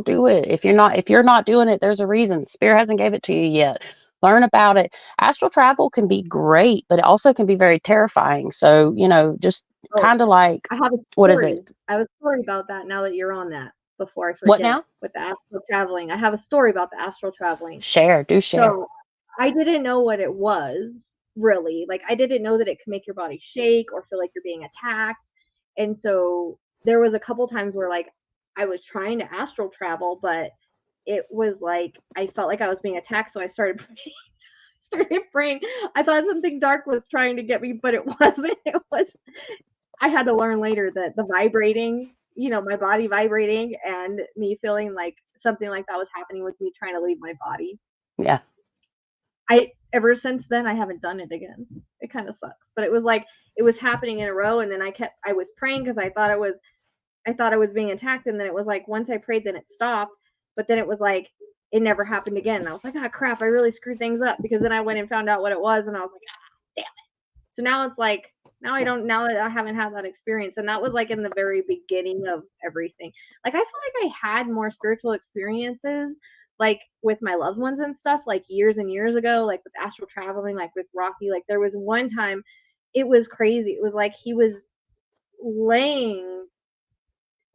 do it. If you're not doing it, there's a reason. Spirit hasn't gave it to you yet. Learn about it. Astral travel can be great, but it also can be very terrifying. So, you know, just kind of like, I have a story. What is it? I have a story about that now that you're on that, before I forget. What now? With the astral traveling. I have a story about the astral traveling. Share. So I didn't know what it was, really. Like, I didn't know that it could make your body shake or feel like you're being attacked. And so there was a couple times where, like, I was trying to astral travel, but it was like I felt like I was being attacked, so I started praying. I thought something dark was trying to get me, but it wasn't. It was. I had to learn later that the vibrating, you know, my body vibrating and me feeling like something like that was happening with me trying to leave my body. Yeah. Ever since then, I haven't done it again. It kind of sucks, but it was like it was happening in a row, and then I was praying because I thought I was being attacked, and then it was like once I prayed, then it stopped. But then it was like it never happened again. And I was like, ah, crap, I really screwed things up, because then I went and found out what it was, and I was like, ah, damn it. So now it's like, now that I haven't had that experience, and that was like in the very beginning of everything. Like, I feel like I had more spiritual experiences, like with my loved ones and stuff, like years and years ago, like with astral traveling, like with Rocky. Like there was one time, it was crazy. It was like he was laying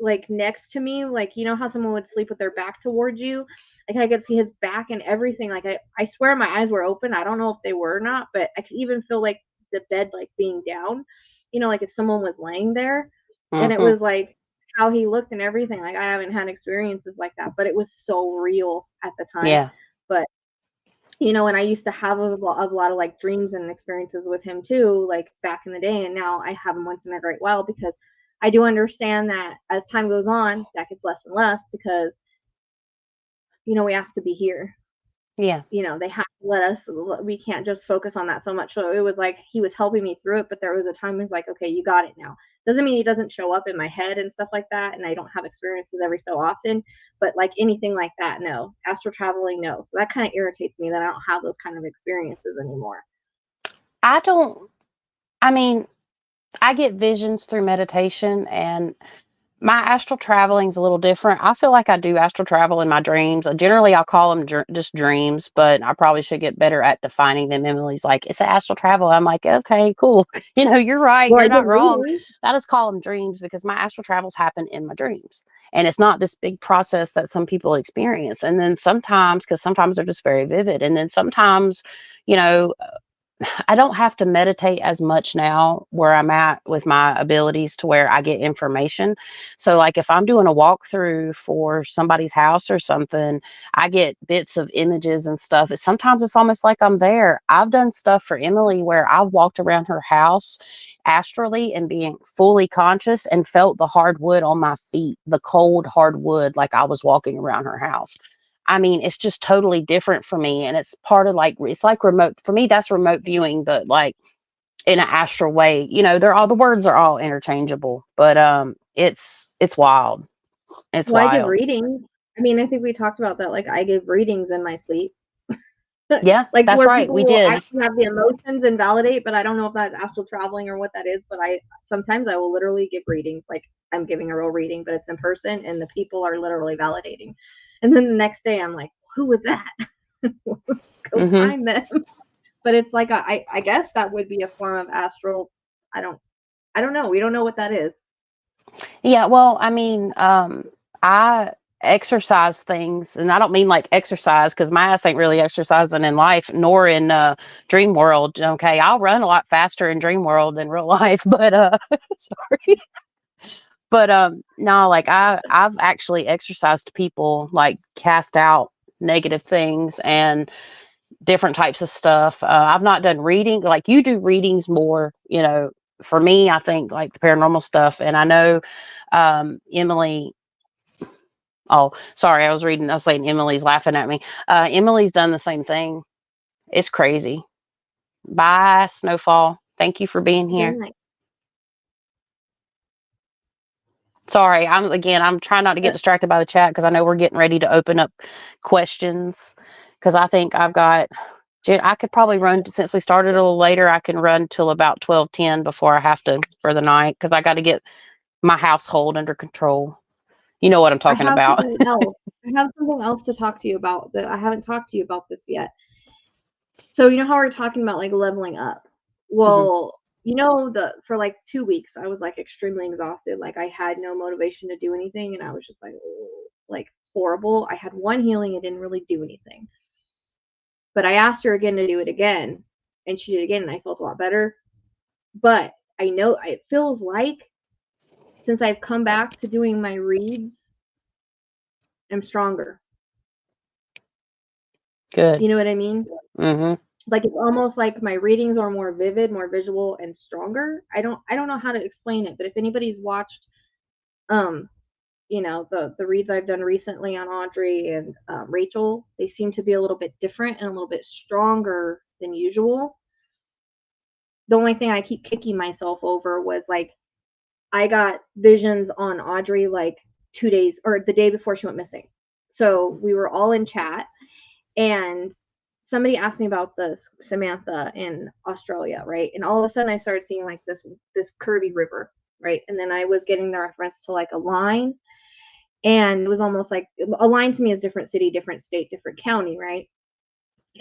like next to me, like, you know how someone would sleep with their back towards you, like I could see his back and everything. Like I swear my eyes were open. I don't know if they were or not, but I could even feel like the bed like being down, you know, like if someone was laying there. And it was like how he looked and everything. Like I haven't had experiences like that, but it was so real at the time. Yeah. But you know, and I used to have a lot of like dreams and experiences with him too, like back in the day, and now I have them once in a great while, because I do understand that as time goes on, that gets less and less, because, you know, we have to be here. Yeah. You know, they have to let us, we can't just focus on that so much. So it was like he was helping me through it, but there was a time he was like, okay, you got it now. Doesn't mean he doesn't show up in my head and stuff like that, and I don't have experiences every so often, but like anything like that, no. Astral traveling, no. So that kind of irritates me that I don't have those kind of experiences anymore. I mean, I get visions through meditation, and my astral traveling is a little different. I feel like I do astral travel in my dreams. Generally, I'll call them just dreams, but I probably should get better at defining them. Emily's like, it's an astral travel. I'm like, okay, cool. You know, you're right. Well, You're not wrong. I just call them dreams because my astral travels happen in my dreams. And it's not this big process that some people experience. And then sometimes, because sometimes they're just very vivid. And then sometimes, you know, I don't have to meditate as much now where I'm at with my abilities to where I get information. So like if I'm doing a walkthrough for somebody's house or something, I get bits of images and stuff. Sometimes it's almost like I'm there. I've done stuff for Emily where I've walked around her house astrally and being fully conscious and felt the hardwood on my feet, the cold hardwood, like I was walking around her house. I mean, it's just totally different for me. And it's part of like, it's like remote for me. That's remote viewing, but like in an astral way, you know, the words are all interchangeable, but it's wild. It's wild. I give wild. readings. I mean, I think we talked about that. Like I give readings in my sleep. Yeah, like that's where right. people We will did. actually have the emotions and validate, but I don't know if that's astral traveling or what that is. But sometimes I will literally give readings, like I'm giving a real reading, but it's in person, and the people are literally validating. And then the next day, I'm like, who was that? Go find them. But it's like I guess that would be a form of astral. I don't know. We don't know what that is. Yeah, well, I mean, I exercise things, and I don't mean like exercise because my ass ain't really exercising in life nor in dream world. Okay, I'll run a lot faster in dream world than real life, but sorry. But no, like I've actually exercised people, like cast out negative things and different types of stuff. I've not done reading like you do readings more, you know. For me, I think like the paranormal stuff, and I know Emily. Oh, sorry, I was saying Emily's laughing at me. Emily's done the same thing. It's crazy. Bye, Snowfall. Thank you for being here. Sorry, I'm trying not to get distracted by the chat because I know we're getting ready to open up questions. Because I think I could probably run since we started a little later. I can run till about 12:10 before I have to for the night because I got to get my household under control. You know what I'm talking about. I have something else to talk to you about that I haven't talked to you about this yet. So you know how we're talking about like leveling up? Well, you know, for like 2 weeks I was like extremely exhausted. Like I had no motivation to do anything, and I was just like, oh, like horrible. I had one healing, it didn't really do anything. But I asked her again to do it again, and she did it again, and I felt a lot better. But I know it feels like since I've come back to doing my reads, I'm stronger. Good. You know what I mean? Mm-hmm. Like it's almost like my readings are more vivid, more visual, and stronger. I don't know how to explain it, but if anybody's watched, you know, the reads I've done recently on Audrey and Rachel, they seem to be a little bit different and a little bit stronger than usual. The only thing I keep kicking myself over was like I got visions on Audrey like 2 days or the day before she went missing. So we were all in chat, and somebody asked me about this Samantha in Australia, right? And all of a sudden I started seeing like this curvy river, right? And then I was getting the reference to like a line, and it was almost like a line to me is different city, different state, different county, right?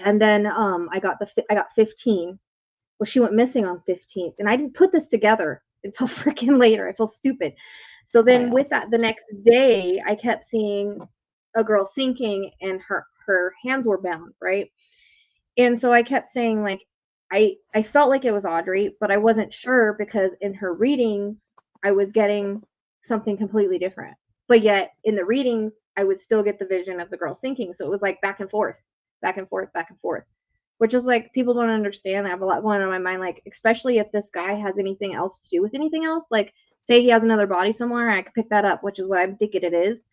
And then I got 15. Well, she went missing on 15th, and I didn't put this together until freaking later. I feel stupid. So then with that, the next day, I kept seeing a girl sinking, and her hands were bound, right? And so I kept saying, like, I felt like it was Audrey, but I wasn't sure because in her readings, I was getting something completely different. But yet in the readings, I would still get the vision of the girl sinking. So it was like back and forth, back and forth, back and forth, which is like, people don't understand. I have a lot going on in my mind, like, especially if this guy has anything else to do with anything else, like say he has another body somewhere, I could pick that up, which is what I'm thinking it is.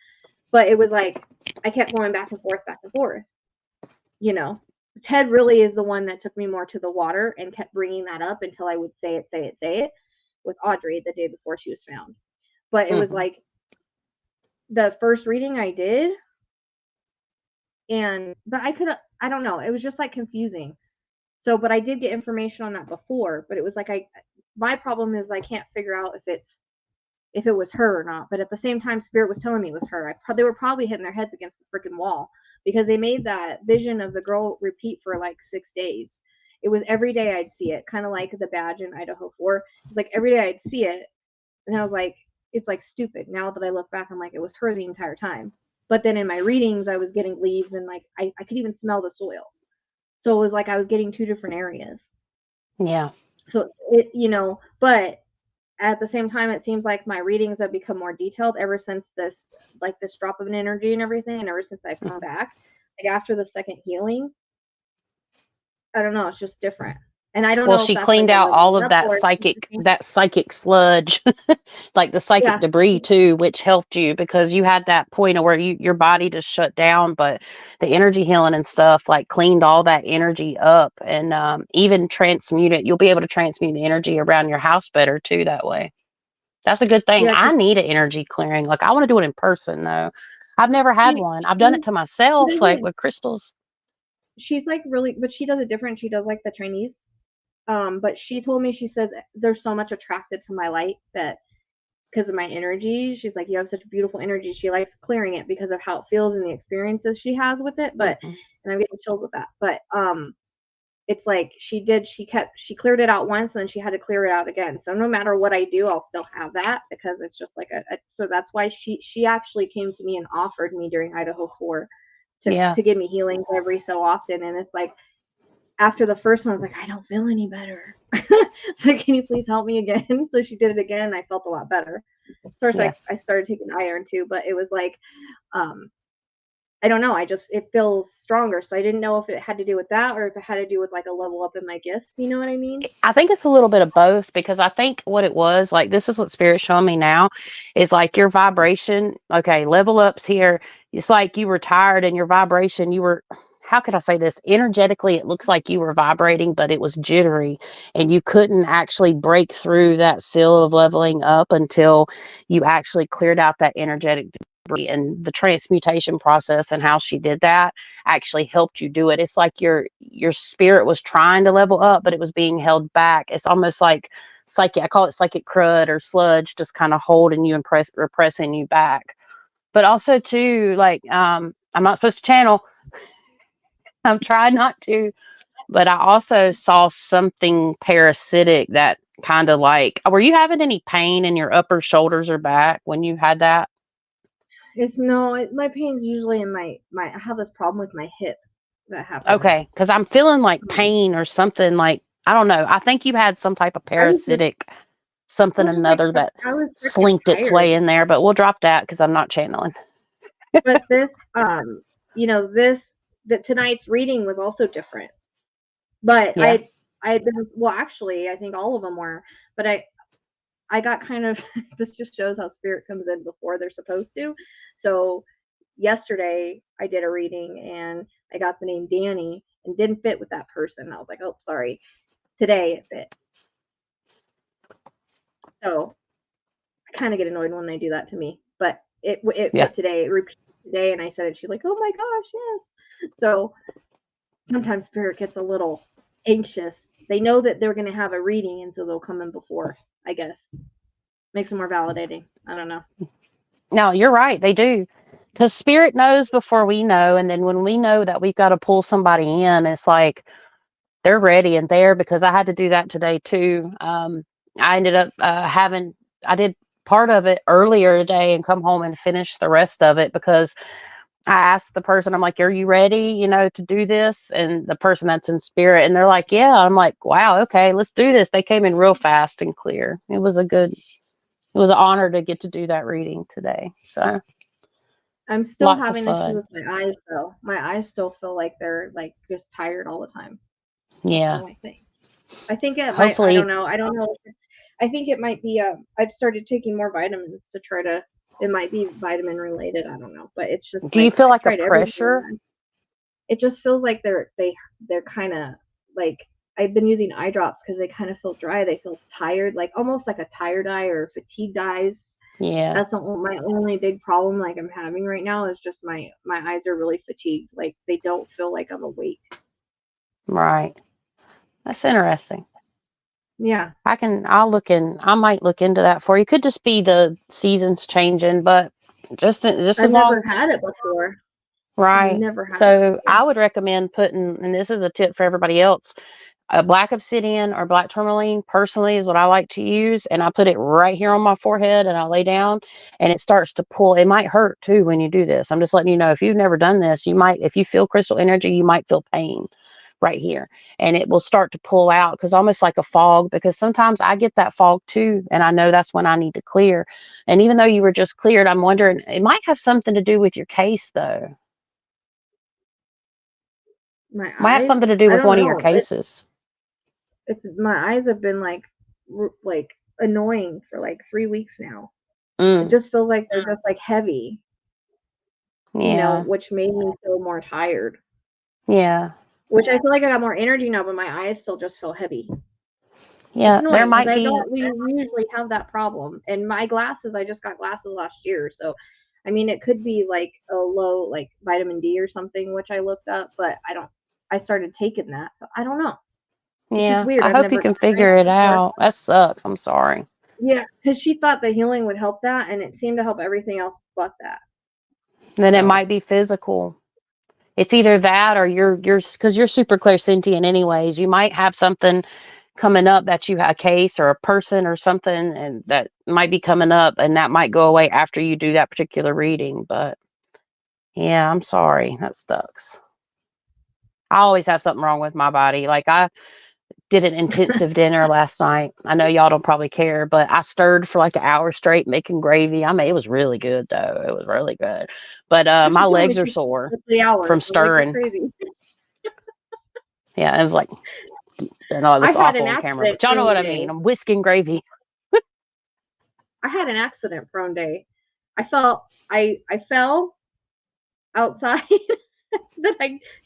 But it was like, I kept going back and forth, you know. Ted really is the one that took me more to the water and kept bringing that up until I would say it with Audrey the day before she was found. But it was like the first reading I did, but I don't know, it was just like confusing. So, but I did get information on that before, but it was like, my problem is I can't figure out if it was her or not. But at the same time, Spirit was telling me it was her. They were probably hitting their heads against the freaking wall, because they made that vision of the girl repeat for like 6 days. It was every day I'd see it, kind of like the badge in Idaho 4. It's like every day I'd see it, and I was like, it's like stupid. Now that I look back, I'm like, it was her the entire time. But then in my readings, I was getting leaves, and like I could even smell the soil. So it was like I was getting 2 different areas. Yeah. So it, but at the same time, it seems like my readings have become more detailed ever since this drop of an energy and everything, and ever since I've come back, like after the second healing. I don't know, it's just different. And I don't know. Well, she cleaned out all of that psychic sludge, like the psychic debris too, which helped you because you had that point of where your body just shut down, but the energy healing and stuff like cleaned all that energy up, and even transmute it. You'll be able to transmute the energy around your house better too that way. That's a good thing. I need an energy clearing. Like, I want to do it in person though. I've never had one. I've done it to myself, like with crystals. She's like really, but she does it different. She does like the Chinese. But she told me, she says, there's so much attracted to my light that because of my energy, she's like, you have such beautiful energy. She likes clearing it because of how it feels and the experiences she has with it. But, and I'm getting chills with that. But, it's like she cleared it out once and then she had to clear it out again. So no matter what I do, I'll still have that because it's just like so that's why she actually came to me and offered me during Idaho 4 to give me healings every so often. And it's like, after the first one, I was like, I don't feel any better. So can you please help me again? So she did it again. And I felt a lot better. So I started taking iron too, but it was like, I don't know. It feels stronger. So I didn't know if it had to do with that or if it had to do with like a level up in my gifts. You know what I mean? I think it's a little bit of both, because I think what it was, like, this is what Spirit's showing me now, is like your vibration. Okay, level ups here. It's like you were tired and your vibration, how could I say this? Energetically, it looks like you were vibrating, but it was jittery and you couldn't actually break through that seal of leveling up until you actually cleared out that energetic debris. And the transmutation process and how she did that actually helped you do it. It's like your spirit was trying to level up, but it was being held back. It's almost like I call it psychic crud or sludge, just kind of holding you and repressing you back. But also too, like, I'm not supposed to channel. I'm trying not to, but I also saw something parasitic that kind of like, were you having any pain in your upper shoulders or back when you had that? My pain's usually in my I have this problem with my hip that happens. Okay, because I'm feeling like pain or something, like, I don't know. I think you had some type of parasitic something another that slinked its way in there, but we'll drop that because I'm not channeling. But this, tonight's reading was also different. But I had been, well, actually, I think all of them were, but I got kind of, this just shows how Spirit comes in before they're supposed to. So yesterday I did a reading and I got the name Danny and didn't fit with that person. I was like, oh, sorry. Today it fit. So I kind of get annoyed when they do that to me, but it fit today. It repeated today, and I said it. She's like, oh my gosh, yes. So sometimes spirit gets a little anxious. They know that they're going to have a reading, and so they'll come in before, I guess. Makes it more validating. I don't know. No, you're right. They do. Because spirit knows before we know. And then when we know that we've got to pull somebody in, it's like they're ready and there, because I had to do that today too. I ended up I did part of it earlier today and come home and finish the rest of it, because I asked the person, I'm like, are you ready, to do this? And the person that's in spirit, and they're like, yeah. I'm like, wow, okay, let's do this. They came in real fast and clear. It was an honor to get to do that reading today. So I'm still having issues with my eyes though. My eyes still feel like they're like just tired all the time. Yeah. I think it might, I don't know if it's, I think it might be I've started taking more vitamins to try to, it might be vitamin related, I don't know, but it's just do you feel like a pressure? It just feels like they're kind of like, I've been using eye drops because they kind of feel dry. They feel tired, like almost like a tired eye or fatigued eyes. Yeah. That's my only big problem like I'm having right now is just my eyes are really fatigued. Like they don't feel like I'm awake. Right. That's interesting. Yeah. I might look into that for you. Could just be the seasons changing, but just as long. I've never had it before. Right. So I would recommend putting, and this is a tip for everybody else, a black obsidian or black tourmaline personally is what I like to use. And I put it right here on my forehead and I lay down and it starts to pull. It might hurt too when you do this. I'm just letting you know, if you've never done this, if you feel crystal energy, you might feel pain right here, and it will start to pull out, because almost like a fog, because sometimes I get that fog too. And I know that's when I need to clear. And even though you were just cleared, I'm wondering, it might have something to do with your case though. Might have something to do with one of your cases. It's my eyes have been like annoying for like 3 weeks now. It just feels like they're just like heavy. Yeah. Which made me feel more tired. Yeah. Which I feel like I got more energy now, but my eyes still just feel heavy. Yeah, there might be. We usually have that problem. And my glasses, I just got glasses last year, so I mean, it could be like a low like vitamin D or something, which I looked up, but I started taking that, so I don't know. Yeah, weird. I hope you can figure it out. That sucks. I'm sorry. Yeah, because she thought the healing would help that, and it seemed to help everything else but that. Then it might be physical. It's either that or you're because you're super clairsentient anyways. You might have something coming up that you have a case or a person or something, and that might be coming up, and that might go away after you do that particular reading. But yeah, I'm sorry. That sucks. I always have something wrong with my body. Like I did an intensive dinner last night. I know y'all don't probably care, but I stirred for like an hour straight making gravy. I mean, it was really good though. It was really good. But my legs are sore from stirring. Yeah, it was like, I know it looks awful on camera, but y'all know what I mean. I'm whisking gravy. I had an accident prone day. I fell outside.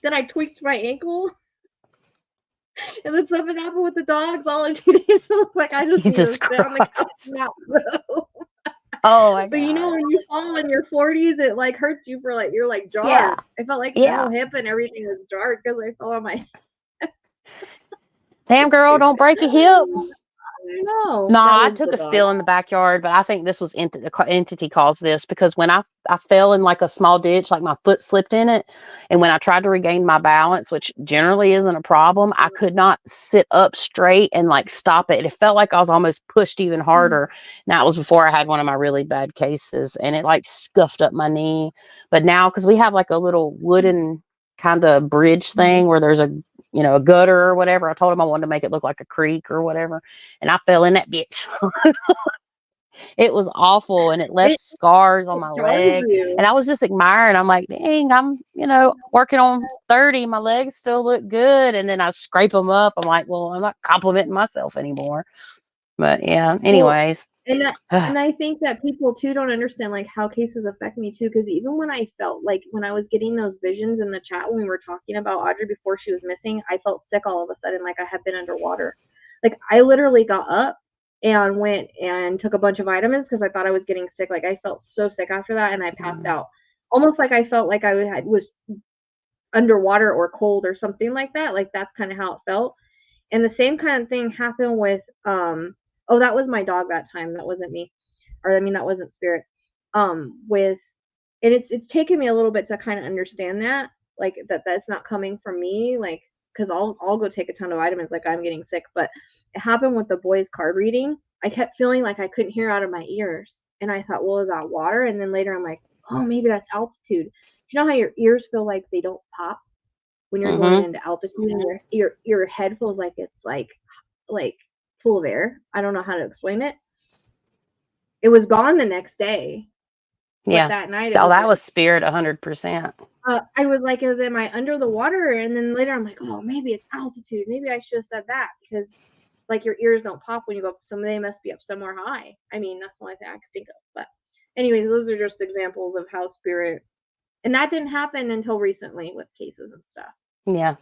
then I tweaked my ankle. And then something happened with the dogs all in 2 days. So it's like I just need to sit on the couch and not move. Oh my God. But when you fall in your 40s, it like hurts you for like, you're like jarred. Yeah. I felt like the whole hip and everything was jarred because I fell on my hip. Damn girl, don't break a hip. No, I took a spill in the backyard, but I think this was entity caused this, because when I fell in like a small ditch, like my foot slipped in it, and when I tried to regain my balance, which generally isn't a problem, I could not sit up straight and like stop it. It felt like I was almost pushed even harder. And that was before I had one of my really bad cases, and it like scuffed up my knee. But now, because we have like a little wooden kind of bridge thing where there's a gutter or whatever, I told him I wanted to make it look like a creek or whatever, and I fell in that bitch. It was awful, and it left scars on my leg, and I was just admiring. I'm like, dang, I'm working on 30, my legs still look good, and then I scrape them up. I'm like, well, I'm not complimenting myself anymore. But yeah, anyways. And I think that people too don't understand like how cases affect me too, because even when I felt like when I was getting those visions in the chat when we were talking about Audrey before she was missing, I felt sick all of a sudden, like I had been underwater. Like I literally got up and went and took a bunch of vitamins because I thought I was getting sick. Like I felt so sick after that, and I passed out. almost like I felt like I was underwater or cold or something like that. Like that's kind of how it felt. And the same kind of thing happened with oh, that was my dog that time. That wasn't me. Or I mean that wasn't spirit. With and it's taken me a little bit to kind of understand that, like that's not coming from me, like because I'll go take a ton of vitamins like I'm getting sick, but it happened with the boys card reading. I kept feeling like I couldn't hear out of my ears, and I thought, well, is that water? And then later I'm like, oh, maybe that's altitude. You know how your ears feel like they don't pop when you're going into altitude, and your head feels like it's like full of air. I don't know how to explain it. It was gone the next day. Yeah. But that night, that was spirit 100%. I was like, am I under the water? And then later I'm like, oh, maybe it's altitude. Maybe I should have said that, because like your ears don't pop when you go up. So they must be up somewhere high. I mean, that's the only thing I could think of. But anyways, those are just examples of how spirit, and that didn't happen until recently with cases and stuff. Yeah.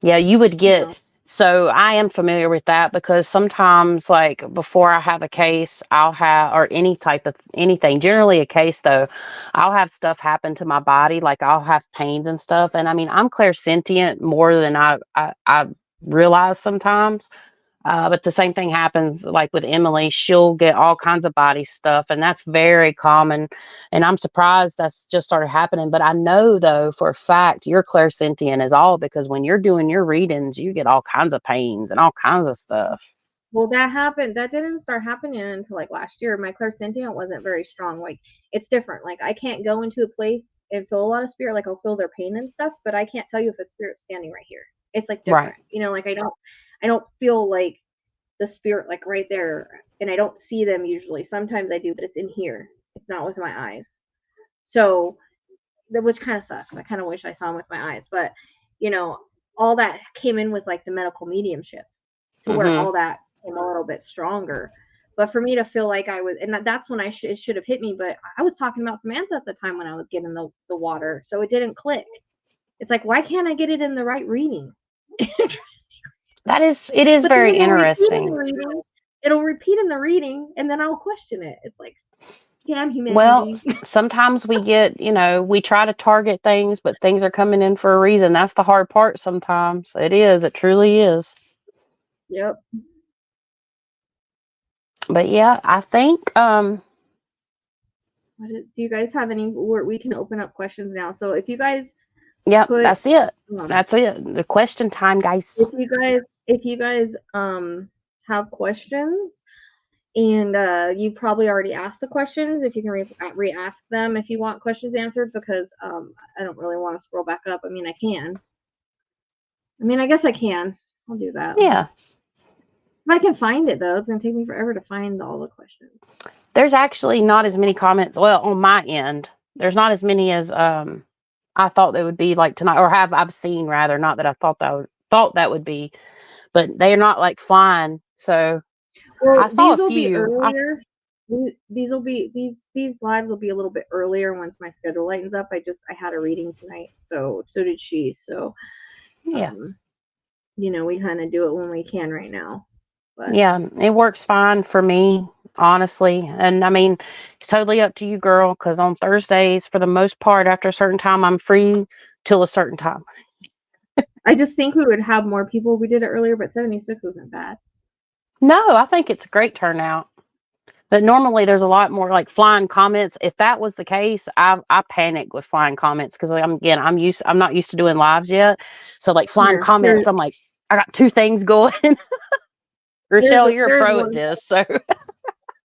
Yeah, you would get, so I am familiar with that, because sometimes, like, before I have a case, I'll have, or any type of anything, generally a case though, I'll have stuff happen to my body, like I'll have pains and stuff. And I mean, I'm clairsentient more than I realize sometimes. But the same thing happens, like with Emily. She'll get all kinds of body stuff, and that's very common. And I'm surprised that's just started happening. But I know, though, for a fact, you're clairsentient is all, because when you're doing your readings, you get all kinds of pains and all kinds of stuff. Well, that happened. That didn't start happening until like last year. My clairsentient wasn't very strong. Like it's different. Like I can't go into a place and feel a lot of spirit. Like I'll feel their pain and stuff, but I can't tell you if a spirit's standing right here. It's like different. Right. You know, like I don't feel like the spirit like right there, and I don't see them usually. Sometimes I do, but it's in here. It's not with my eyes. So, which kind of sucks. I kind of wish I saw them with my eyes, but you know, all that came in with like the medical mediumship to where all that came a little bit stronger. But for me to feel like I was, and that's when it should have hit me. But I was talking about Samantha at the time when I was getting the water, so it didn't click. It's like, why can't I get it in the right reading? It is very interesting. It'll repeat in the reading, and then I'll question it. It's like, damn humanity. Well, sometimes we get, we try to target things, but things are coming in for a reason. That's the hard part sometimes. It truly is. Yep. But yeah, I think, do you guys have any, we can open up questions now. So if you guys, that's it. That's it. The question time, guys. If you guys have questions, and you probably already asked the questions, if you can re-ask them if you want questions answered, because I don't really want to scroll back up. I mean, I can. I guess I can. I'll do that. Yeah. If I can find it, though, it's going to take me forever to find all the questions. There's actually not as many comments. Well, on my end, there's not as many as I thought they would be like tonight, or I've seen, rather, not that I thought that would be, but they're not like flying. So I saw a few. These lives will be a little bit earlier once my schedule lightens up. I had a reading tonight, so did she. So yeah, we kind of do it when we can right now. But yeah, it works fine for me, honestly. And I mean, it's totally up to you, girl, because on Thursdays, for the most part, after a certain time, I'm free till a certain time. I just think we would have more people if we did it earlier, but 76 wasn't bad. No, I think it's a great turnout. But normally there's a lot more like flying comments. If that was the case, I panic with flying comments, because I'm not used to doing lives yet. So like flying comments, I'm like, I got two things going. Rochelle, you're a pro at this, so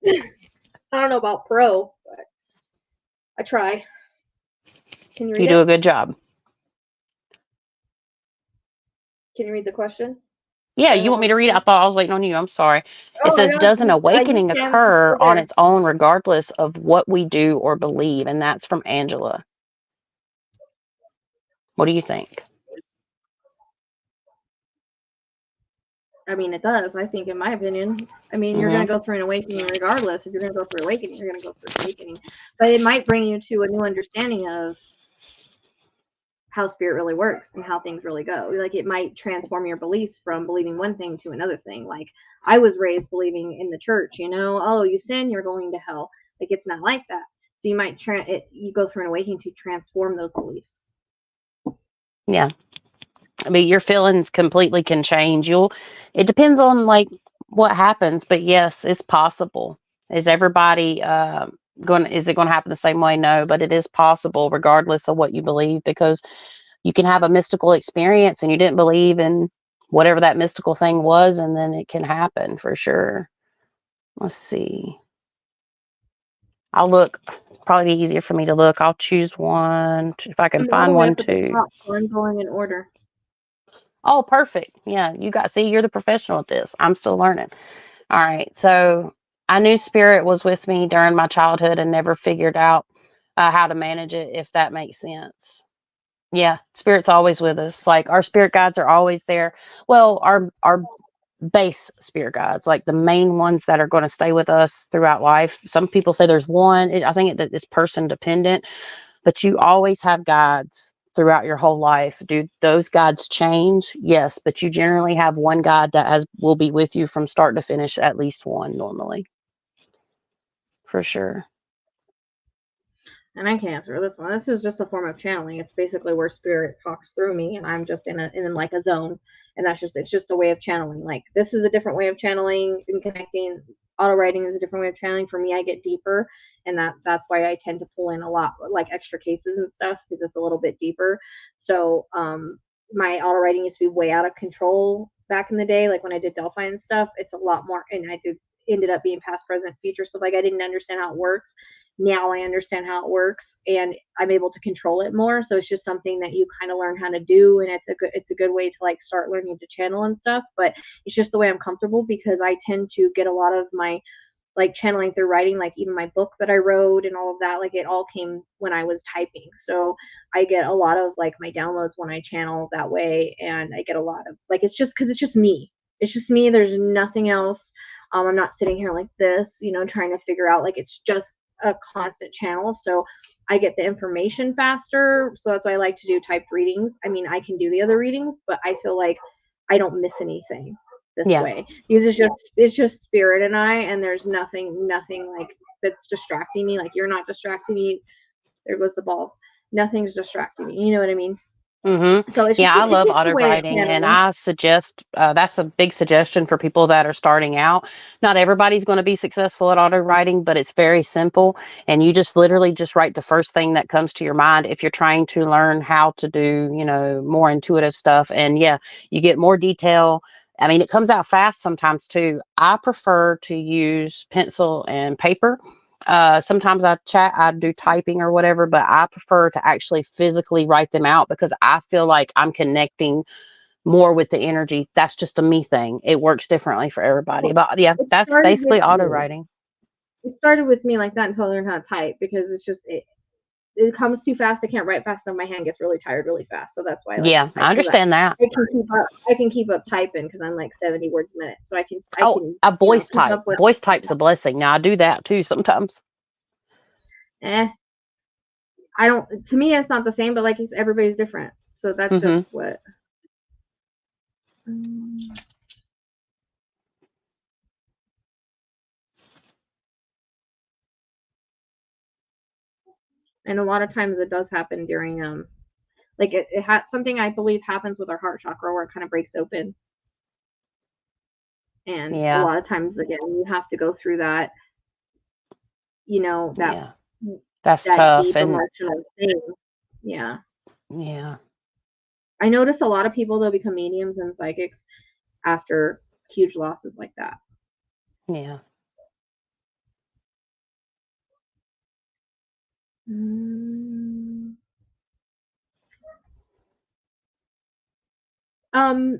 I don't know about pro, but I try. Can you read it? You do a good job. Can you read the question? Yeah, you want me to read it? I thought I was waiting on you. I'm sorry. It says, does an awakening occur on its own regardless of what we do or believe? And that's from Angela. What do you think? I mean, it does. I think, in my opinion, you're going to go through an awakening regardless. If you're going to go through awakening, you're going to go through an awakening. But it might bring you to a new understanding of how spirit really works and how things really go. Like, it might transform your beliefs from believing one thing to another thing. Like, I was raised believing in the church, oh, you sin, you're going to hell. Like, it's not like that. So you might you go through an awakening to transform those beliefs. Yeah. I mean, your feelings completely can change. It depends on like what happens, but yes, it's possible. Is everybody is it going to happen the same way? No, but it is possible regardless of what you believe, because you can have a mystical experience and you didn't believe in whatever that mystical thing was, and then it can happen for sure. Let's see. I'll look. Probably be easier for me to look. I'll choose one if I can find one too. So I'm going in order. Oh, perfect. Yeah, you're the professional at this. I'm still learning. All right. So I knew spirit was with me during my childhood and never figured out how to manage it, if that makes sense. Yeah, spirit's always with us. Like our spirit guides are always there. Well, our base spirit guides, like the main ones that are going to stay with us throughout life. Some people say there's one. I think it's person dependent, but you always have guides throughout your whole life. Do those guides change? Yes, but you generally have one guide that will be with you from start to finish, at least one normally. For sure. And I can answer this one. This is just a form of channeling. It's basically where spirit talks through me and I'm just in like a zone. And it's just a way of channeling. Like this is a different way of channeling and connecting. Auto writing is a different way of channeling. For me, I get deeper, and that's why I tend to pull in a lot like extra cases and stuff, because it's a little bit deeper. So my auto writing used to be way out of control back in the day, like when I did Delphi and stuff. It's a lot more, and ended up being past, present, future. So like I didn't understand how it works. Now I understand how it works, and I'm able to control it more. So it's just something that you kind of learn how to do, and it's a good way to like start learning to channel and stuff. But it's just the way I'm comfortable, because I tend to get a lot of my like channeling through writing, like even my book that I wrote and all of that, like it all came when I was typing. So I get a lot of like my downloads when I channel that way, and I get a lot of like, it's just because it's just me. It's just me. There's nothing else. I'm not sitting here like this, trying to figure out, like, it's just a constant channel. So I get the information faster. So that's why I like to do typed readings. I mean, I can do the other readings, but I feel like I don't miss anything this way, because it's just spirit and I, and there's nothing like that's distracting me. Like, you're not distracting me. There goes the balls. Nothing's distracting me. You know what I mean? Mm-hmm. So I love auto writing, and I suggest that's a big suggestion for people that are starting out. Not everybody's going to be successful at auto writing, but it's very simple, and you just literally just write the first thing that comes to your mind. If you're trying to learn how to do, more intuitive stuff, and you get more detail. I mean, it comes out fast sometimes too. I prefer to use pencil and paper. Sometimes I do typing or whatever, but I prefer to actually physically write them out, because I feel like I'm connecting more with the energy. That's just a me thing. It works differently for everybody. But yeah, that's basically auto writing. It started with me like that until I learned how to type, because it's just, it comes too fast. I can't write fast enough. My hand gets really tired really fast. So that's why. I understand that. I can keep up typing, because I'm like 70 words a minute. So I can. A voice type. Voice type's a blessing. Now I do that too sometimes. I don't. To me, it's not the same, but like everybody's different. So that's just what. And a lot of times it does happen during like it had something I believe happens with our heart chakra, where it kind of breaks open. And a lot of times, again, you have to go through that, that's that tough, deep emotional thing. Yeah. I notice a lot of people, they'll become mediums and psychics after huge losses like that. Yeah.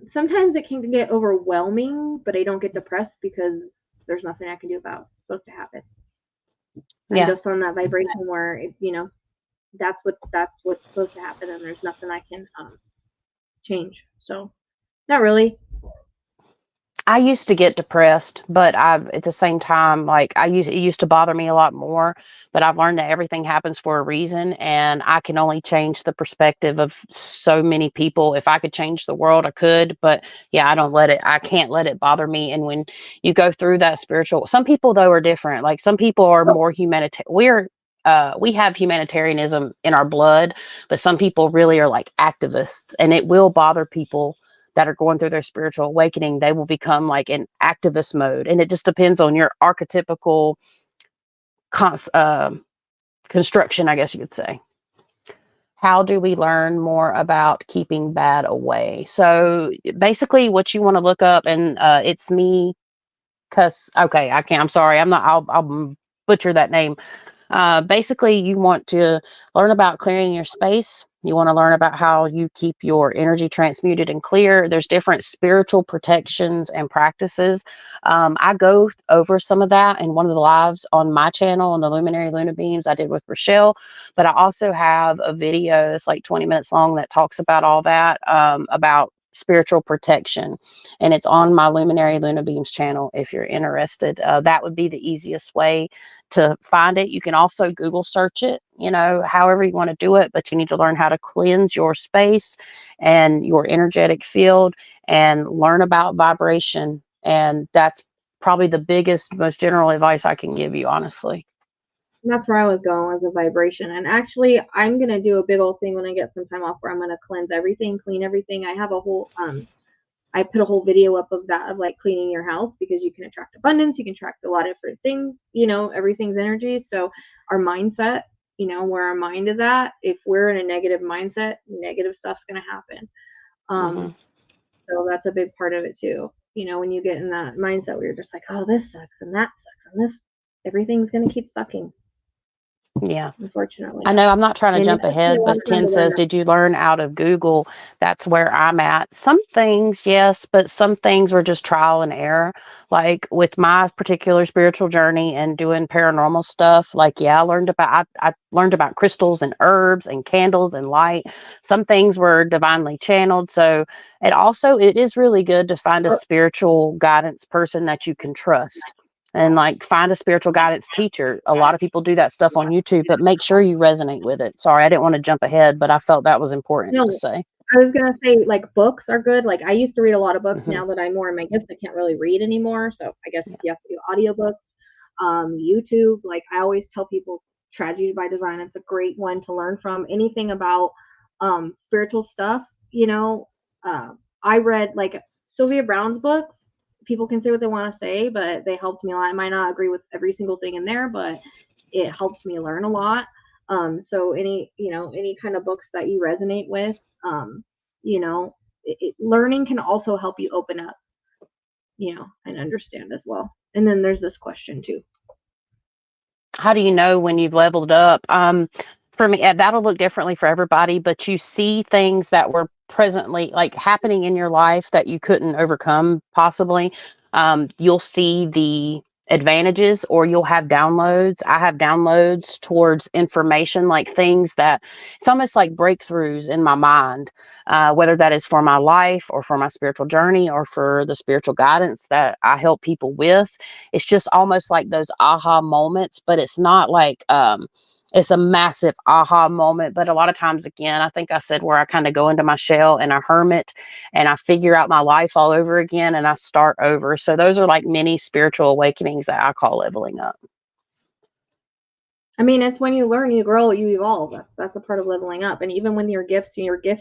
Sometimes it can get overwhelming, but I don't get depressed, because there's nothing I can do about it. It's supposed to happen. I'm just on that vibration where that's what's supposed to happen, and there's nothing I can change. So not really. I used to get depressed, but at the same time, like it used to bother me a lot more, but I've learned that everything happens for a reason, and I can only change the perspective of so many people. If I could change the world, I could, but I can't let it bother me. And when you go through that spiritual, some people though are different. Like some people are more humanitarian. we have humanitarianism in our blood, but some people really are like activists, and it will bother people that are going through their spiritual awakening. They will become like in activist mode, and it just depends on your archetypical construction, I guess you could say. How do we learn more about keeping bad away? So basically what you want to look up, and it's me, okay, I can't, I'm sorry, I'll butcher that name. Basically, you want to learn about clearing your space. You want to learn about how you keep your energy transmuted and clear. There's different spiritual protections and practices. I go over some of that in one of the lives on my channel on the Luminary Luna Beams I did with Rochelle, but I also have a video that's like 20 minutes long that talks about all that, about spiritual protection, and it's on my Luminary Luna Beams channel if you're interested. That would be the easiest way to find it. You can also Google search it, however you want to do it, but you need to learn how to cleanse your space and your energetic field and learn about vibration. And that's probably the biggest, most general advice I can give you, honestly. That's where I was going, was a vibration. And actually, I'm going to do a big old thing when I get some time off where I'm going to cleanse everything, clean everything. I have a whole, I put a whole video up of that, of like cleaning your house, because you can attract abundance. You can attract a lot of different things, everything's energy. So our mindset, where our mind is at, if we're in a negative mindset, negative stuff's going to happen. So that's a big part of it too. When you get in that mindset where you're just like, oh, this sucks and that sucks and this, everything's going to keep sucking. Yeah, unfortunately. I know I'm not trying to jump ahead, but Tim says, did you learn out of Google? That's where I'm at. Some things, yes, but some things were just trial and error. Like with my particular spiritual journey and doing paranormal stuff, like, yeah, I learned about crystals and herbs and candles and light. Some things were divinely channeled. So it is really good to find a spiritual guidance person that you can trust. And like find a spiritual guidance teacher. A lot of people do that stuff on YouTube, but make sure you resonate with it. Sorry, I didn't want to jump ahead, but I felt that was important to say. I was going to say, like, books are good. Like, I used to read a lot of books. Now that I'm more in my gifts, I can't really read anymore. So I guess if you have to do audiobooks, YouTube, like I always tell people, Tragedy by Design, it's a great one to learn from. Anything about spiritual stuff, I read like Sylvia Browne's books. People can say what they want to say, but they helped me a lot. I might not agree with every single thing in there, but it helped me learn a lot. So any kind of books that you resonate with, learning can also help you open up, and understand as well. And then there's this question too. How do you know when you've leveled up? For me, that'll look differently for everybody, but you see things that were presently like happening in your life that you couldn't overcome possibly. You'll see the advantages, or you'll have downloads. I have downloads towards information, like things that it's almost like breakthroughs in my mind, whether that is for my life or for my spiritual journey or for the spiritual guidance that I help people with. It's just almost like those aha moments, but it's not like it's a massive aha moment. But a lot of times, again, I think I said where I kind of go into my shell and I hermit and I figure out my life all over again and I start over. So those are like mini spiritual awakenings that I call leveling up. I mean, it's when you learn, you grow, you evolve. That's a part of leveling up. And even when your gifts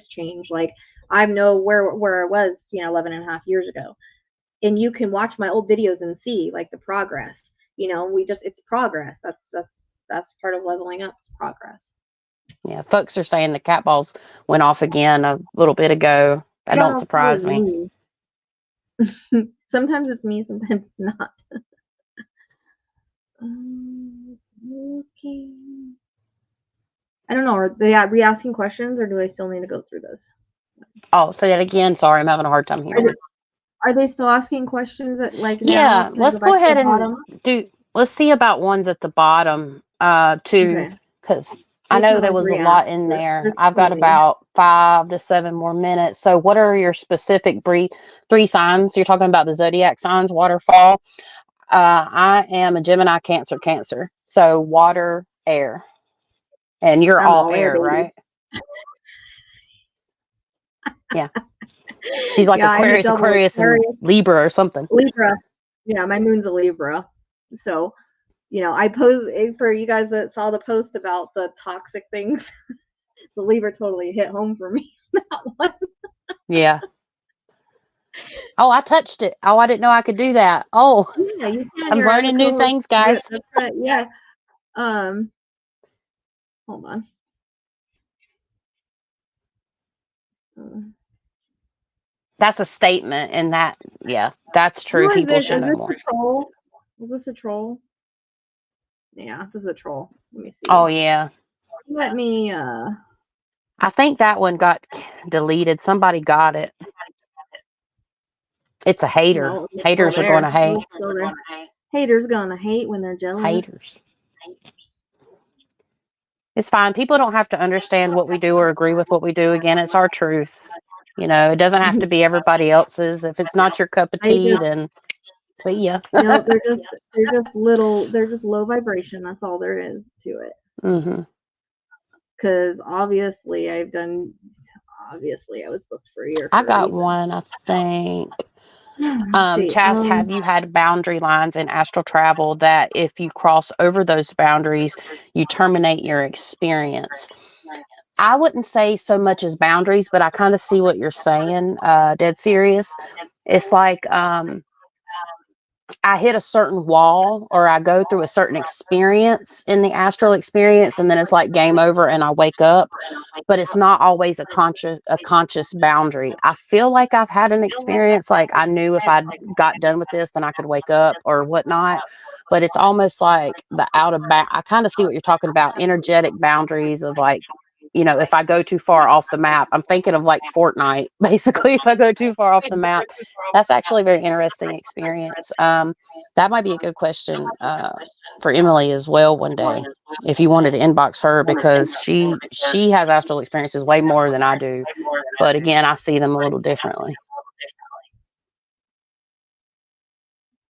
change, like I know where I was, 11 and a half years ago. And you can watch my old videos and see like the progress. It's progress. That's part of leveling up, is progress. Yeah, folks are saying the cat balls went off again a little bit ago. That don't surprise me. Sometimes it's me, sometimes it's not. Okay. I don't know. Are they re-asking questions, or do I still need to go through this? Oh, say that again. Sorry, I'm having a hard time hearing. Are they still asking questions that Yeah, let's go ahead and let's see about ones at the bottom too, because I know there was a lot in there. I've got about 5 to 7 more minutes. So what are your specific 3 signs? You're talking about the zodiac signs, waterfall. I am a Gemini, Cancer. So water, air. And you're all air, right? Yeah. She's like Aquarius, and Libra or something. Libra. Yeah, my moon's a Libra. So you know, I posed for you guys that saw the post about the toxic things. The Libra totally hit home for me. That one. Yeah. Oh, I touched it. Oh, I didn't know I could do that. Oh, yeah, you can. I'm learning new things, guys. Yeah. Hold on. That's a statement, and that, yeah, that's true. People should know more. Is this a troll? Was this a troll? Yeah, this is a troll. Let me see. Oh, yeah. Let me, I think that one got deleted. Somebody got it. It's a hater. No, Haters are going to hate. Haters going to hate when they're jealous. Haters. It's fine. People don't have to understand what we do or agree with what we do. Again, it's our truth. You know, it doesn't have to be everybody else's. If it's not your cup of tea, then see ya. No, they're just low vibration. That's all there is to it. Mm-hmm. Because obviously I was booked for a year. I got one, I think. Chas, have you had boundary lines in astral travel that if you cross over those boundaries, you terminate your experience? I wouldn't say so much as boundaries, but I kind of see what you're saying. Dead serious. It's like I hit a certain wall, or I go through a certain experience in the astral experience, and then it's like game over and I wake up, but it's not always a conscious boundary. I feel like I've had an experience like I knew if I got done with this, then I could wake up or whatnot, but it's almost like the out of bound. I kind of see what you're talking about, energetic boundaries of like, you know, if I go too far off the map, I'm thinking of like Fortnite, basically. If I go too far off the map, that's actually a very interesting experience. That might be a good question for Emily as well one day, if you wanted to inbox her, because she has astral experiences way more than I do. But again, I see them a little differently.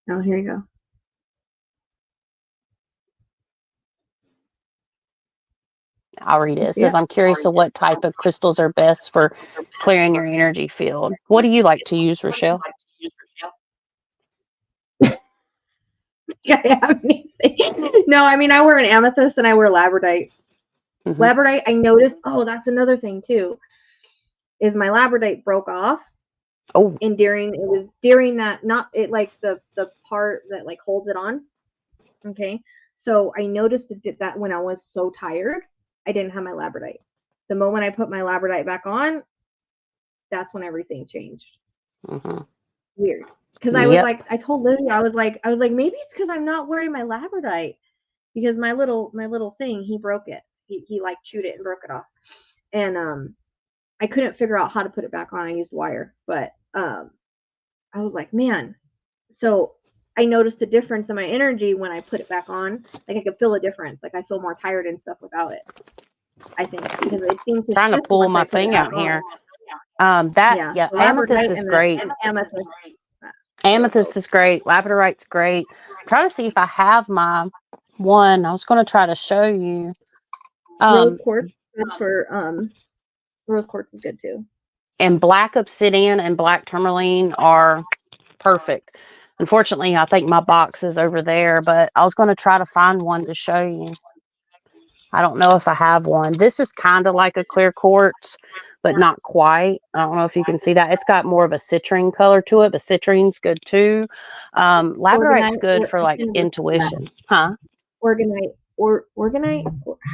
Oh, here you go. I'll read it. It says, I'm curious of what type of crystals are best for clearing your energy field. What do you like to use, Rochelle? I have anything. No, I mean, I wear an amethyst and I wear labradorite. Mm-hmm. Labradorite, I noticed. Oh, that's another thing too. Is my labradorite broke off. Oh. And during that, not it like the part that like holds it on. Okay. So I noticed it did that when I was so tired. I didn't have my labradorite. The moment I put my labradorite back on, that's when everything changed. Mm-hmm. Weird. Because I was like, I told Lily, I was like, maybe it's because I'm not wearing my labradorite, because my little thing, he broke it. He like chewed it and broke it off, and I couldn't figure out how to put it back on. I used wire, but I was like, man. So I noticed a difference in my energy when I put it back on. Like I could feel a difference. Like I feel more tired and stuff without it. I think because it seems to trying to pull my thing out here. Amethyst is great. Amethyst is great. Labradorite's great. I'm trying to see if I have my one. I was going to try to show you. Rose quartz rose quartz is good too. And black obsidian and black tourmaline are perfect. Unfortunately, I think my box is over there, but I was going to try to find one to show you. I don't know if I have one. This is kind of like a clear quartz, but not quite. I don't know if you can see that. It's got more of a citrine color to it, but citrine's good too. Labradorite's good for like intuition. Huh? Organite. How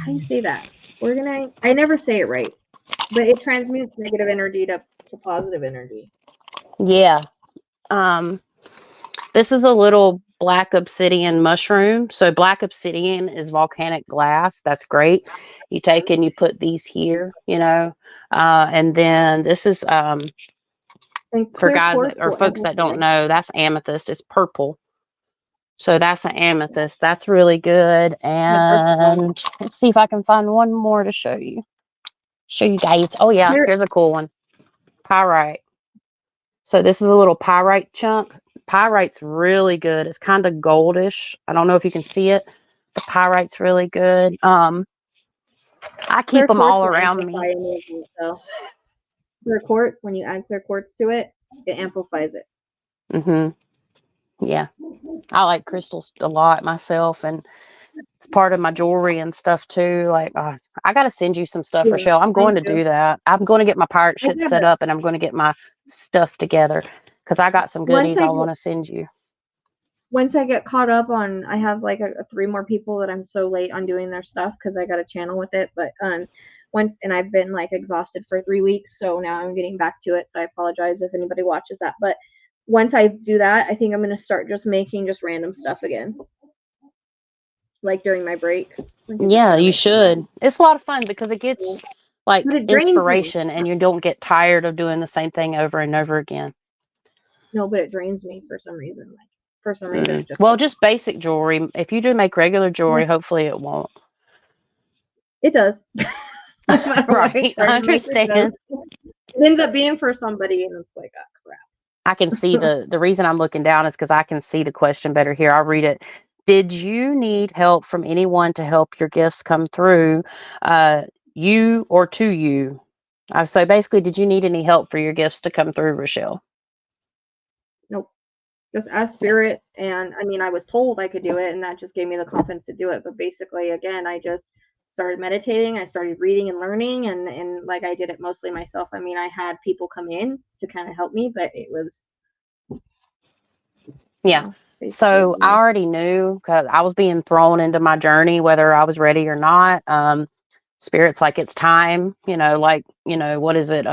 do you say that? Organite. I never say it right, but it transmutes negative energy to positive energy. Yeah. This is a little black obsidian mushroom. So black obsidian is volcanic glass. That's great. You take and you put these here, you know, and then this is for guys or folks that don't know, that's amethyst. It's purple. So that's an amethyst. That's really good. And let's see if I can find one more to show you. Show you guys. Oh yeah, here's a cool one. Pyrite. So this is a little pyrite chunk. Pyrite's really good. It's kind of goldish. I don't know if you can see it. The pyrite's really good. I keep them all around me. Clear quartz, when you add clear quartz to it, it amplifies it. Mm-hmm. Yeah. I like crystals a lot myself, and it's part of my jewelry and stuff too. Like, I got to send you some stuff, Rochelle. I'm going to do that. I'm going to get my pirate ship set up, and I'm going to get my stuff together because I got some goodies I want to send you. Once I get caught up on, I have like 3 more people that I'm so late on doing their stuff because I got a channel with it. But and I've been like exhausted for 3 weeks, so now I'm getting back to it. So I apologize if anybody watches that. But once I do that, I think I'm gonna start just making just random stuff again, like during my break. Yeah, you should. It's a lot of fun because it gets like inspiration, and you don't get tired of doing the same thing over and over again. No, but it drains me for some reason. Like for some reason, just basic jewelry. If you do make regular jewelry, hopefully it won't. It does. Right, I understand. It ends up being for somebody, and it's like, oh crap. I can see the reason I'm looking down is because I can see the question better here. I'll read it. Did you need help from anyone to help your gifts come through, you or to you? So basically, did you need any help for your gifts to come through, Rochelle? Nope. Just ask spirit, and I mean, I was told I could do it, and that just gave me the confidence to do it. But basically, again, I just started meditating. I started reading and learning, and like I did it mostly myself. I mean, I had people come in to kind of help me, but it was So I already knew because I was being thrown into my journey, whether I was ready or not. Spirit's like, it's time, like, what is it?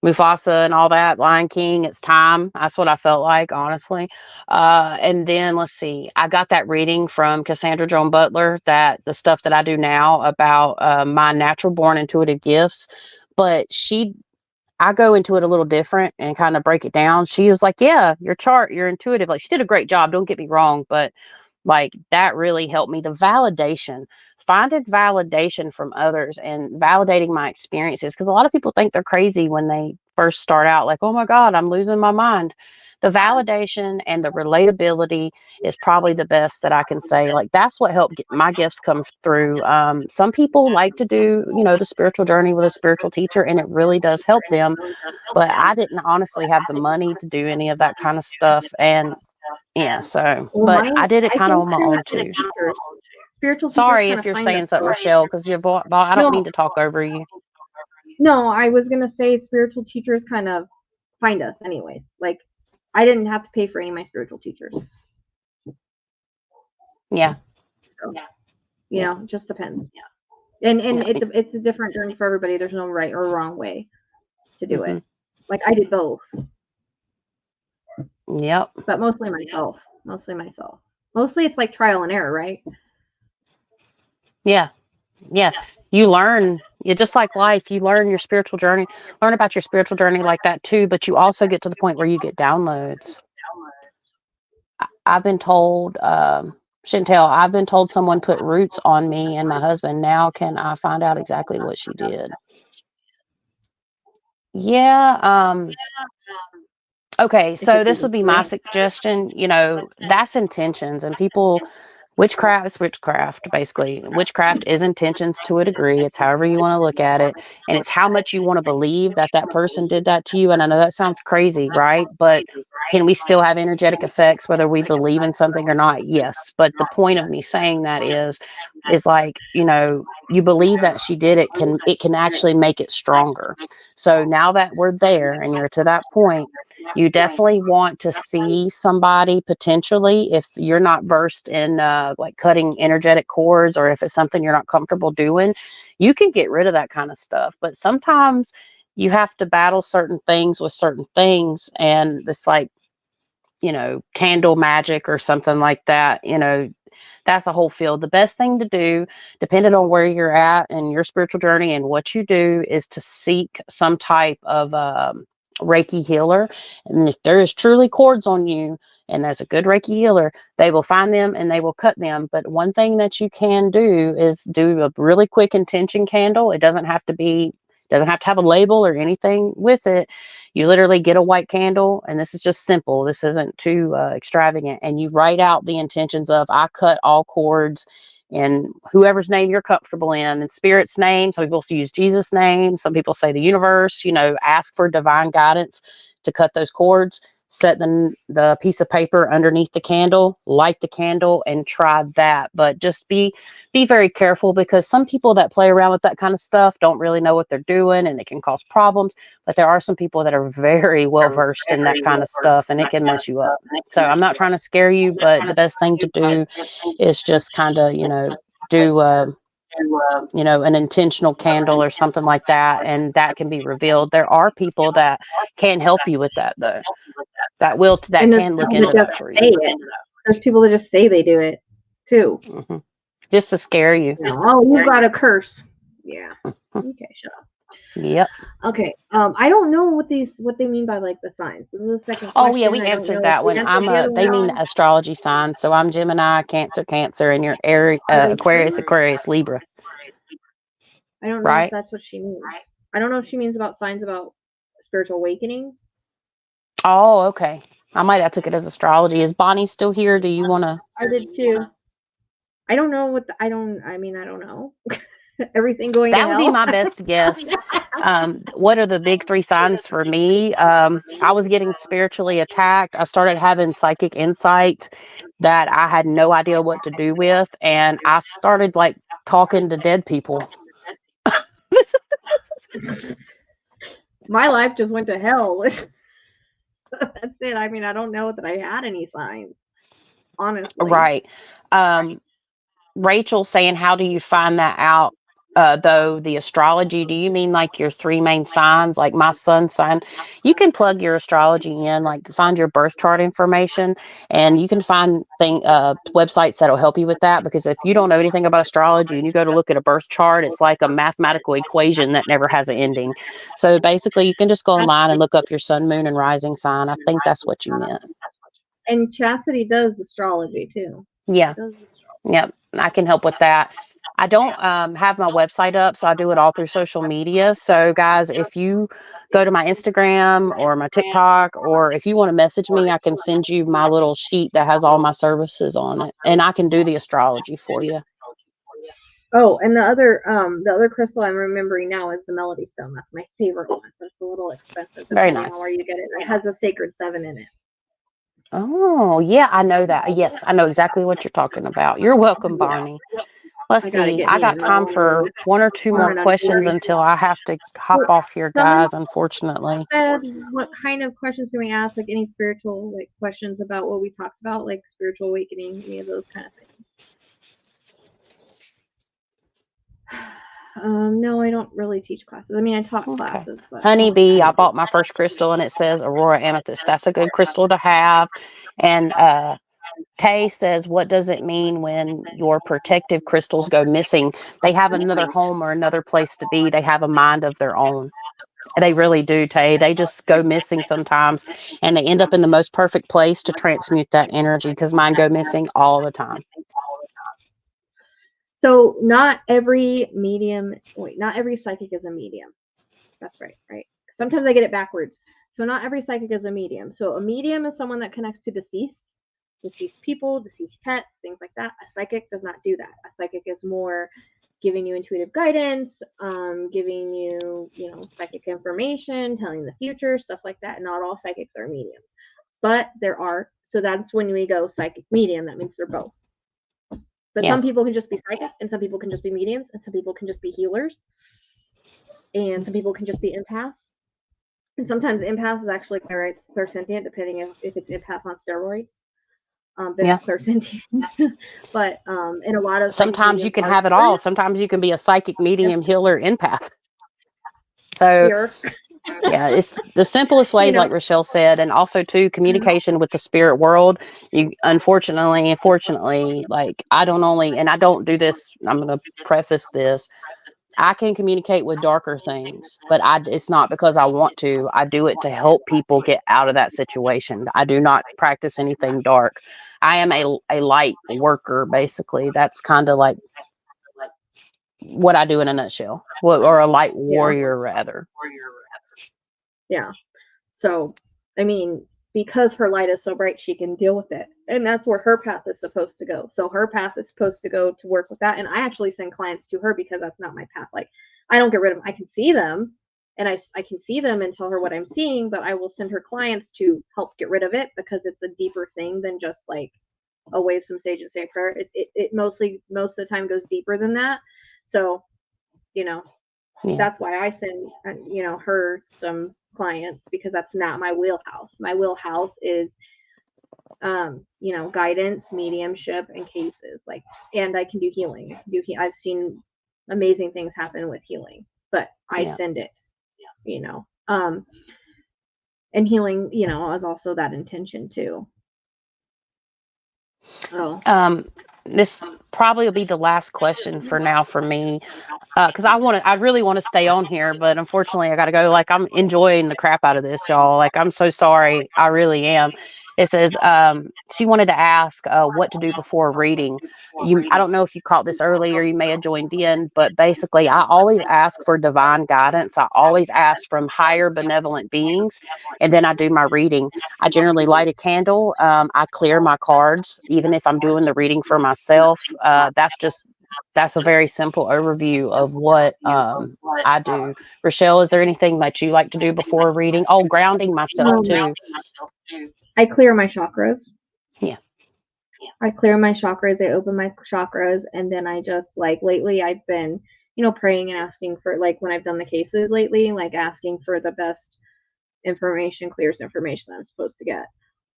Mufasa and all that, Lion King, it's time. That's what I felt like, honestly. And then let's see, I got that reading from Cassandra Joan Butler, that the stuff that I do now about my natural born intuitive gifts, but I go into it a little different and kind of break it down. She was like, yeah, your chart, you're intuitive. Like, she did a great job. Don't get me wrong. But like, that really helped me. The validation, finding validation from others and validating my experiences. Because a lot of people think they're crazy when they first start out, like, oh my God, I'm losing my mind. The validation and the relatability is probably the best that I can say. Like, that's what helped get my gifts come through. Some people like to do, the spiritual journey with a spiritual teacher, and it really does help them. But I didn't honestly have the money to do any of that kind of stuff. And yeah, so, but I did it kind of on my own too. Spiritual. Sorry if you're saying something, Rochelle, because I don't mean to talk over you. No, I was gonna say spiritual teachers kind of find us anyways. Like, I didn't have to pay for any of my spiritual teachers. Yeah. So, it just depends. Yeah. And it's a different journey for everybody. There's no right or wrong way to do it. Like, I did both. Yep. But mostly myself. Mostly it's like trial and error, right? Yeah. Yeah. You learn, just like life, you learn your spiritual journey, learn about your spiritual journey like that too. But you also get to the point where you get downloads. I've been told, Chantel, I've been told someone put roots on me and my husband. Now can I find out exactly what she did? Yeah. Okay, so this would be my suggestion. That's intentions, and people, witchcraft is witchcraft, basically. Witchcraft is intentions to a degree. It's however you want to look at it, and it's how much you want to believe that that person did that to you. And I know that sounds crazy, right? But can we still have energetic effects whether we believe in something or not? Yes. But the point of me saying that is like, you believe that she did it, can actually make it stronger. So now that we're there and you're to that point, you definitely want to see somebody potentially, if you're not versed in like cutting energetic cords, or if it's something you're not comfortable doing, you can get rid of that kind of stuff. But sometimes you have to battle certain things with certain things, and this, like, candle magic or something like that, that's a whole field. The best thing to do, depending on where you're at in your spiritual journey and what you do, is to seek some type of Reiki healer. And if there is truly cords on you and there's a good Reiki healer, they will find them and they will cut them. But one thing that you can do is do a really quick intention candle. It doesn't have to have a label or anything with it. You literally get a white candle, and this is just simple. This isn't too extravagant. And you write out the intentions of, I cut all cords in whoever's name you're comfortable in Spirit's name. Some people use Jesus' name. Some people say the universe, ask for divine guidance to cut those cords. set the piece of paper underneath the candle, light the candle, and try that. But just be very careful, because some people that play around with that kind of stuff don't really know what they're doing, and it can cause problems. But there are some people that are very well versed in that kind of stuff, and it can mess you up. So I'm not trying to scare you, but the best thing to do is just kind of, do an intentional candle or something like that, and that can be revealed. There are people that can help you with that, though. That can look into that for you. There's people that just say they do it too, just to scare you. Oh, you got a curse. Yeah. Okay, shut up. Yep. Okay. I don't know what they mean by like the signs. This is the second question. Oh yeah, we answered that one. They mean the astrology signs. So I'm Gemini, Cancer, and your Aquarius, Libra. I don't know if that's what she means. I don't know if she means about signs about spiritual awakening. Oh, okay. I might have took it as astrology. Is Bonnie still here? Do you want to? I did too. I don't know what I don't know. Everything going that would be my best guess. What are the big 3 signs for me? I was getting spiritually attacked. I started having psychic insight that I had no idea what to do with, and I started like talking to dead people. My life just went to hell. That's it. I mean, I don't know that I had any signs, honestly. Right. Rachel saying, how do you find that out? Though the astrology, do you mean like your 3 main signs, like my sun sign? You can plug your astrology in, like find your birth chart information, and you can find websites that'll help you with that. Because if you don't know anything about astrology and you go to look at a birth chart, it's like a mathematical equation that never has an ending. So basically, you can just go online and look up your sun, moon, and rising sign. I think that's what you meant. And Chasity does astrology too. Yeah. Yep. I can help with that. I don't have my website up, so I do it all through social media. So guys, if you go to my Instagram or my TikTok, or if you want to message me, I can send you my little sheet that has all my services on it, and I can do the astrology for you. Oh, and the other crystal I'm remembering now is the Melody Stone. That's my favorite one, but it's a little expensive. Very nice. Where you get it? It has a Sacred 7 in it. Oh yeah, I know that. Yes, I know exactly what you're talking about. You're welcome, Barney. Let's see. I got time for 1 or 2 more questions until I have to hop off here, guys, unfortunately. What kind of questions can we ask? Like any spiritual questions about what we talked about, like spiritual awakening, any of those kind of things? No, I don't really teach classes. I mean, I taught classes. But Honeybee, I bought my first crystal and it says Aurora Amethyst. That's a good crystal to have. And Tay says, what does it mean when your protective crystals go missing? They have another home or another place to be. They have a mind of their own. They really do, Tay. They just go missing sometimes, and they end up in the most perfect place to transmute that energy, because mine go missing all the time. So not every psychic is a medium. That's right. Sometimes I get it backwards. So not every psychic is a medium. So a medium is someone that connects to deceased people, deceased pets, things like that. A psychic does not do that. A psychic is more giving you intuitive guidance, giving you, psychic information, telling the future, stuff like that. Not all psychics are mediums, but there are. So that's when we go psychic medium. That means they're both. But some people can just be psychic, and some people can just be mediums, and some people can just be healers, and some people can just be empaths. And sometimes empath is actually clairsentient, depending if it's empath on steroids. Clairsentient. But in a lot of sometimes you can have it all. Sometimes you can be a psychic, medium, healer, empath. So yeah, it's the simplest ways, like Rochelle said, and also too, communication with the spirit world. You unfortunately, like I don't do this. I'm going to preface this. I can communicate with darker things, but it's not because I want to. I do it to help people get out of that situation. I do not practice anything dark. I am a light worker, basically. That's kind of like what I do in a nutshell, or a light warrior, rather. Yeah. So, I mean, because her light is so bright, she can deal with it. And that's where her path is supposed to go. So her path is supposed to go to work with that. And I actually send clients to her because that's not my path. Like, I don't get rid of them. I can see them. and I can see them and tell her what I'm seeing, but I will send her clients to help get rid of it because it's a deeper thing than just like a wave some sage and say a prayer. It mostly, most of the time, goes deeper than that. So, you know, that's why I send, you know, her some clients, because that's not my wheelhouse. My wheelhouse is, you know, guidance, mediumship, and cases. Like, and I can do healing. I've seen amazing things happen with healing, but I send it, you know, and healing, you know, is also that intention too. Oh. This probably will be the last question for now for me, because I really want to stay on here, but unfortunately I got to go. Like, I'm enjoying the crap out of this, y'all. Like, I'm so sorry. I really am. It says, she wanted to ask what to do before reading. I don't know if you caught this earlier, you may have joined in, but basically I always ask for divine guidance. I always ask from higher benevolent beings, and then I do my reading. I generally light a candle. I clear my cards, even if I'm doing the reading for myself. That's a very simple overview of what I do. Rochelle, is there anything that you like to do before reading? Oh, grounding myself too. I clear my chakras. Yeah. I clear my chakras. I open my chakras, and then I just, like, lately I've been, you know, praying and asking for, like, when I've done the cases lately, like asking for the best information, clearest information that I'm supposed to get.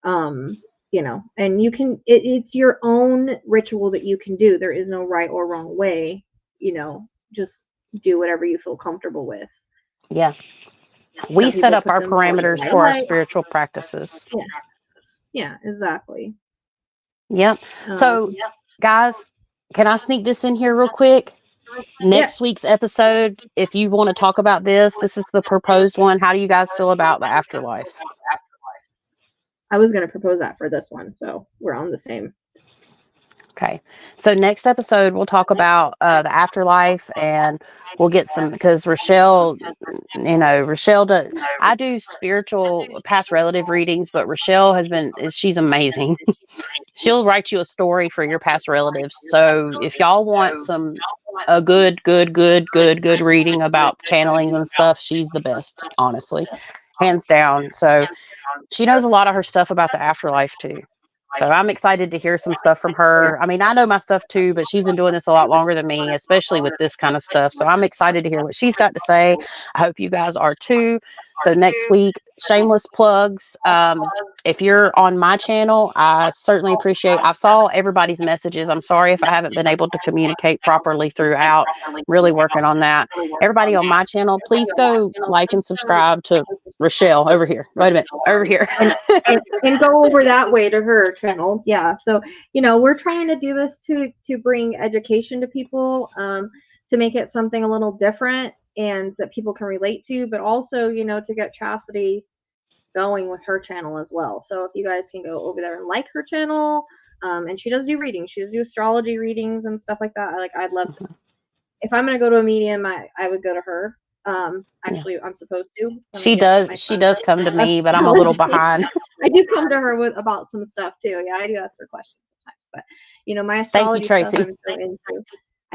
You know, and you can, it's your own ritual that you can do. There is no right or wrong way, you know, just do whatever you feel comfortable with. Yeah. We set up our parameters for our spiritual practices. Yeah. Yeah, exactly. Yep. So, guys, can I sneak this in here real quick? Next week's episode, if you want to talk about this is the proposed one. How do you guys feel about the afterlife? I was going to propose that for this one, so we're on the same. Okay. So next episode, we'll talk about the afterlife, and we'll get some, because Rochelle, you know, I do spiritual past relative readings, but Rochelle she's amazing. She'll write you a story for your past relatives. So if y'all want a good reading about channelings and stuff, she's the best, honestly, hands down. So she knows a lot of her stuff about the afterlife too. So I'm excited to hear some stuff from her. I mean, I know my stuff too, but she's been doing this a lot longer than me, especially with this kind of stuff. So I'm excited to hear what she's got to say. I hope you guys are too. So next week, shameless plugs. If you're on my channel, I certainly appreciate, I saw everybody's messages. I'm sorry if I haven't been able to communicate properly throughout. Really working on that. Everybody on my channel, please go like and subscribe to Rochelle over here. Wait a minute, over here. and go over that way to her channel. Yeah. So, you know, we're trying to do this to bring education to people, to make it something a little different and that people can relate to, but also, you know, to get Chasity going with her channel as well. So if you guys can go over there and like her channel, and she does do readings, she does do astrology readings and stuff like that. Like, I'd love to, if I'm going to go to a medium, I would go to her. Actually, I'm supposed to. She does come to me, but I'm a little behind. I do come to her about some stuff too. Yeah, I do ask her questions sometimes, but you know, my astrology Thank you, stuff I'm so into.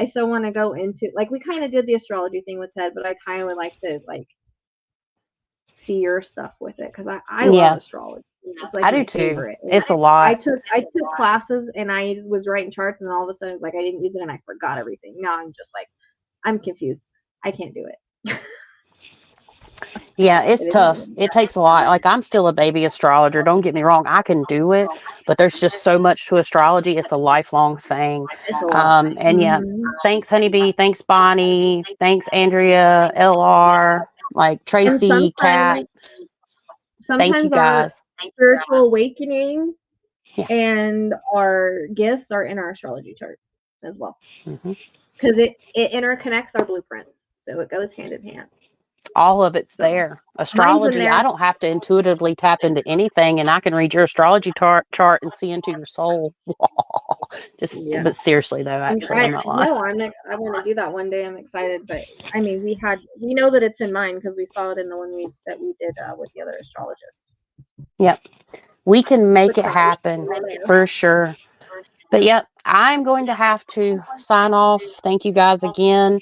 I so want to go into, like, we kind of did the astrology thing with Ted, but I kind of would like to, like, see your stuff with it, because I love astrology. It's like I do too. Favorite. It's a lot. I took classes and I was writing charts, and all of a sudden it was like I didn't use it and I forgot everything. Now I'm just like, I'm confused. I can't do it. Yeah, it's tough. It takes a lot. Like, I'm still a baby astrologer. Don't get me wrong. I can do it, but there's just so much to astrology. It's a lifelong thing. And yeah, thanks, Honeybee. Thanks, Bonnie. Thanks, Andrea, LR, like Tracy, Kat. Thank you, guys. Our spiritual awakening and our gifts are in our astrology chart as well, because it interconnects our blueprints, so it goes hand in hand. All of it's there. Astrology, I don't have to intuitively tap into anything, and I can read your astrology chart and see into your soul. But seriously though, actually, I'm not lying. No, I want to do that one day. I'm excited, but I mean, we know that it's in mine because we saw it in the one that we did with the other astrologists. Yep, we can make it happen for sure. But yep, I'm going to have to sign off. Thank you guys again.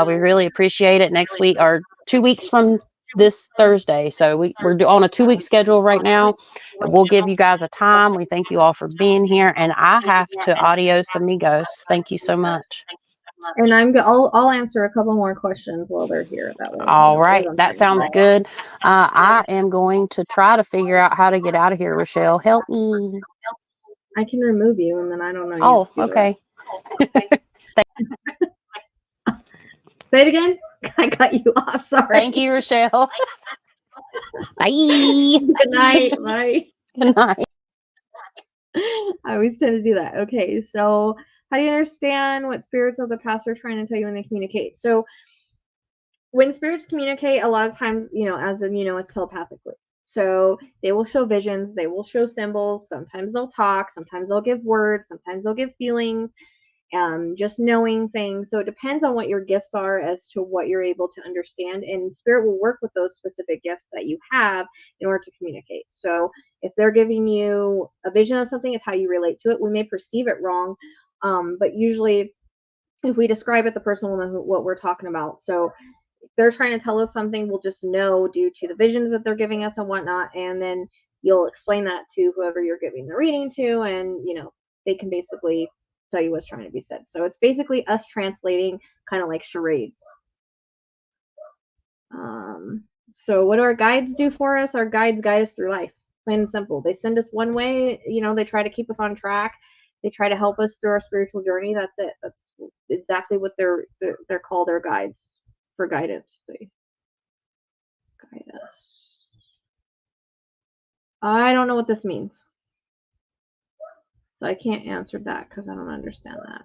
We really appreciate it. Next week, or 2 weeks from this Thursday. So we're on a 2-week schedule right now, and we'll give you guys a time. We thank you all for being here, and I have to adios amigos. Thank you so much. And I'll answer a couple more questions while they're here. That way. All right, that sounds good. I am going to try to figure out how to get out of here. Rochelle, help me. I can remove you, and then I don't know. Oh, okay. Say it again. I cut you off. Sorry. Thank you, Rochelle. Bye. Good night. Bye. Good night. I always tend to do that. Okay, so how do you understand what spirits of the past are trying to tell you when they communicate? So when spirits communicate, a lot of times, as in, it's telepathically. So they will show visions, they will show symbols, sometimes they'll talk, sometimes they'll give words, sometimes they'll give feelings, just knowing things. So it depends on what your gifts are as to what you're able to understand, and spirit will work with those specific gifts that you have in order to communicate. So if they're giving you a vision of something, it's how you relate to it. We may perceive it wrong, but usually if we describe it, the person will know what we're talking about. So if they're trying to tell us something, we'll just know due to the visions that they're giving us and whatnot, and then you'll explain that to whoever you're giving the reading to, and they can basically tell you what's trying to be said. So it's basically us translating, kind of like charades. So what do our guides do for us? Our guides guide us through life, plain and simple. They send us one way, they try to keep us on track. They try to help us through our spiritual journey. That's it. That's exactly what they're called, their guides, for guidance. They guide us. I don't know what this means, so I can't answer that because I don't understand that.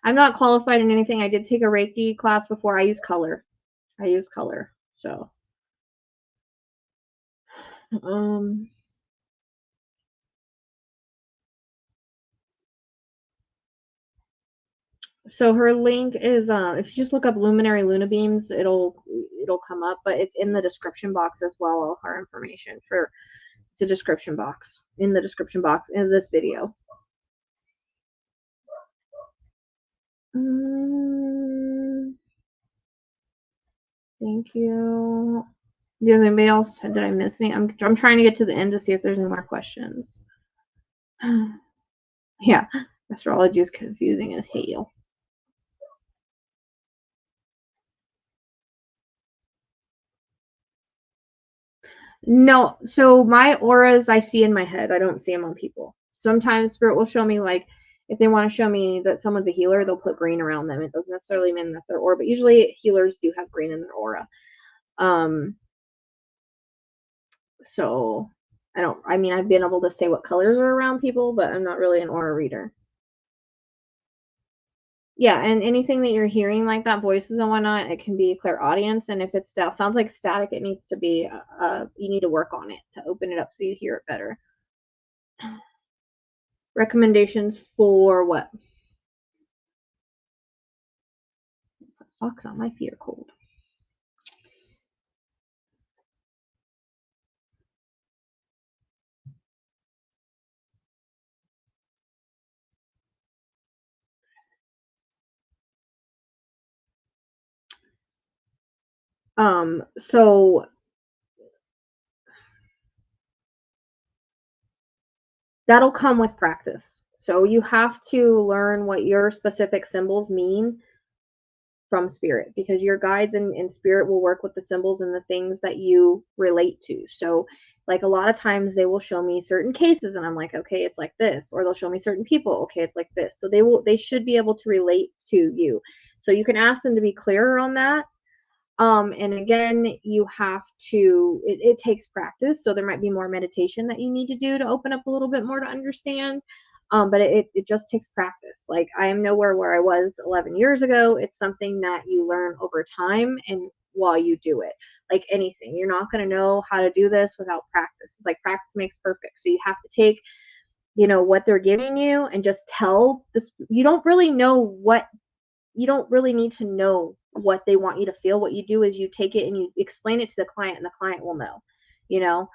I'm not qualified in anything. I did take a Reiki class before. I use color. So so her link is if you just look up Luminary Luna Beams, it'll come up, but it's in the description box as well. All her information for the description box, in the description box in this video. Thank you. Does anybody else? Did I miss any? I'm trying to get to the end to see if there's any more questions. Yeah, astrology is confusing as hell. No, so my auras I see in my head. I don't see them on people. Sometimes spirit will show me, like, if they want to show me that someone's a healer, they'll put green around them. It doesn't necessarily mean that's their aura, but usually healers do have green in their aura. So I've been able to say what colors are around people, but I'm not really an aura reader. Yeah, and anything that you're hearing, like that, voices and whatnot, it can be clairaudience, and if it sounds like static, it needs to be, you need to work on it to open it up so you hear it better. Recommendations for what? Socks on, my feet are cold. So that'll come with practice. So you have to learn what your specific symbols mean from spirit, because your guides and spirit will work with the symbols and the things that you relate to. So like a lot of times they will show me certain cases and I'm like, okay, it's like this, or they'll show me certain people, okay, it's like this. So they should be able to relate to you. So you can ask them to be clearer on that. And again, you have to, it takes practice. So there might be more meditation that you need to do to open up a little bit more to understand. But it just takes practice. Like, I am nowhere where I was 11 years ago. It's something that you learn over time and while you do it. Like anything, you're not going to know how to do this without practice. It's like practice makes perfect. So you have to take, what they're giving you and just tell this. You don't really need to know what they want you to feel. What you do is you take it and you explain it to the client, and the client will know. you know.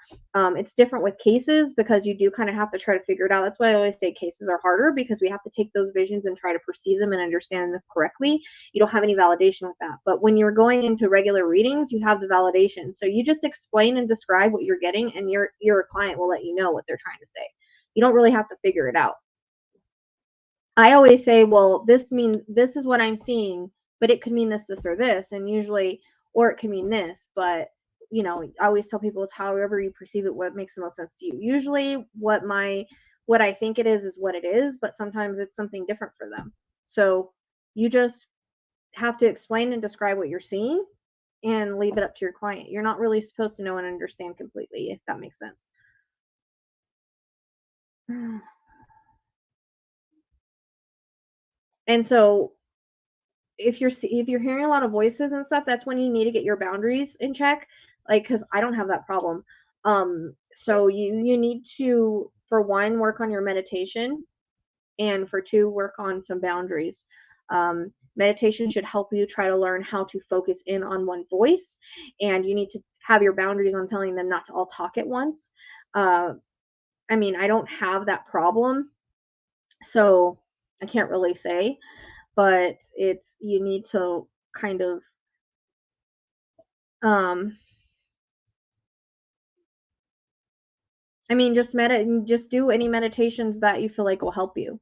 It's different with cases because you do kind of have to try to figure it out. That's why I always say cases are harder, because we have to take those visions and try to perceive them and understand them correctly. You don't have any validation with that. But when you're going into regular readings, you have the validation. So you just explain and describe what you're getting, and your client will let you know what they're trying to say. You don't really have to figure it out. I always say, well, this means this is what I'm seeing, but it could mean this, this, or this. And usually, or it could mean this, but you know, I always tell people it's however you perceive it, what makes the most sense to you. Usually what I think it is what it is, but sometimes it's something different for them. So you just have to explain and describe what you're seeing and leave it up to your client. You're not really supposed to know and understand completely, if that makes sense. And so if you're hearing a lot of voices and stuff, that's when you need to get your boundaries in check. Like, because I don't have that problem. So you need to, for one, work on your meditation, and for two, work on some boundaries. Meditation should help you try to learn how to focus in on one voice, and you need to have your boundaries on telling them not to all talk at once. I mean, I don't have that problem, so I can't really say, but you need to kind of I mean, just do any meditations that you feel like will help you.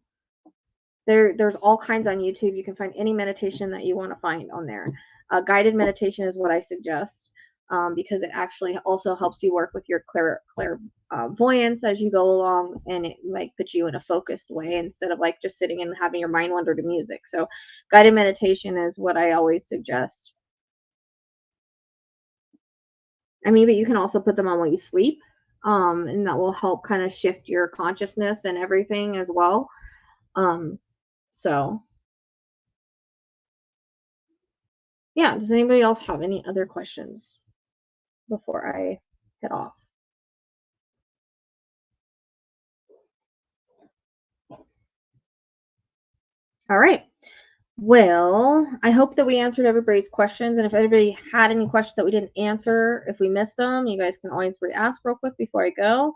There's all kinds on YouTube. You can find any meditation that you want to find on there. Guided meditation is what I suggest, because it actually also helps you work with your clairvoyance as you go along, and it like puts you in a focused way instead of like just sitting and having your mind wander to music. So guided meditation is what I always suggest. I mean, but you can also put them on while you sleep, and that will help kind of shift your consciousness and everything as well. So yeah, does anybody else have any other questions before I head off? All right. Well, I hope that we answered everybody's questions. And if anybody had any questions that we didn't answer, if we missed them, you guys can always re-ask real quick before I go.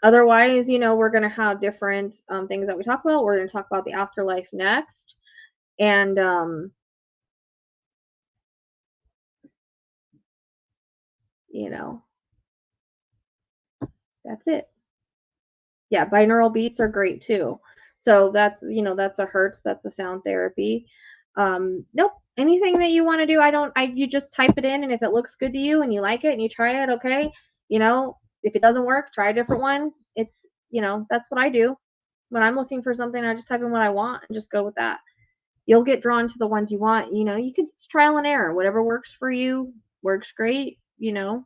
Otherwise, you know, we're going to have different things that we talk about. We're going to talk about the afterlife next. And you know, that's it. Yeah, binaural beats are great too. So that's, you know, that's a hertz, that's a sound therapy. Nope, anything that you want to do, you just type it in, and if it looks good to you and you like it and you try it, okay. You know, if it doesn't work, try a different one. It's, you know, that's what I do. When I'm looking for something, I just type in what I want and just go with that. You'll get drawn to the ones you want. You know, you could trial and error. Whatever works for you works great, you know.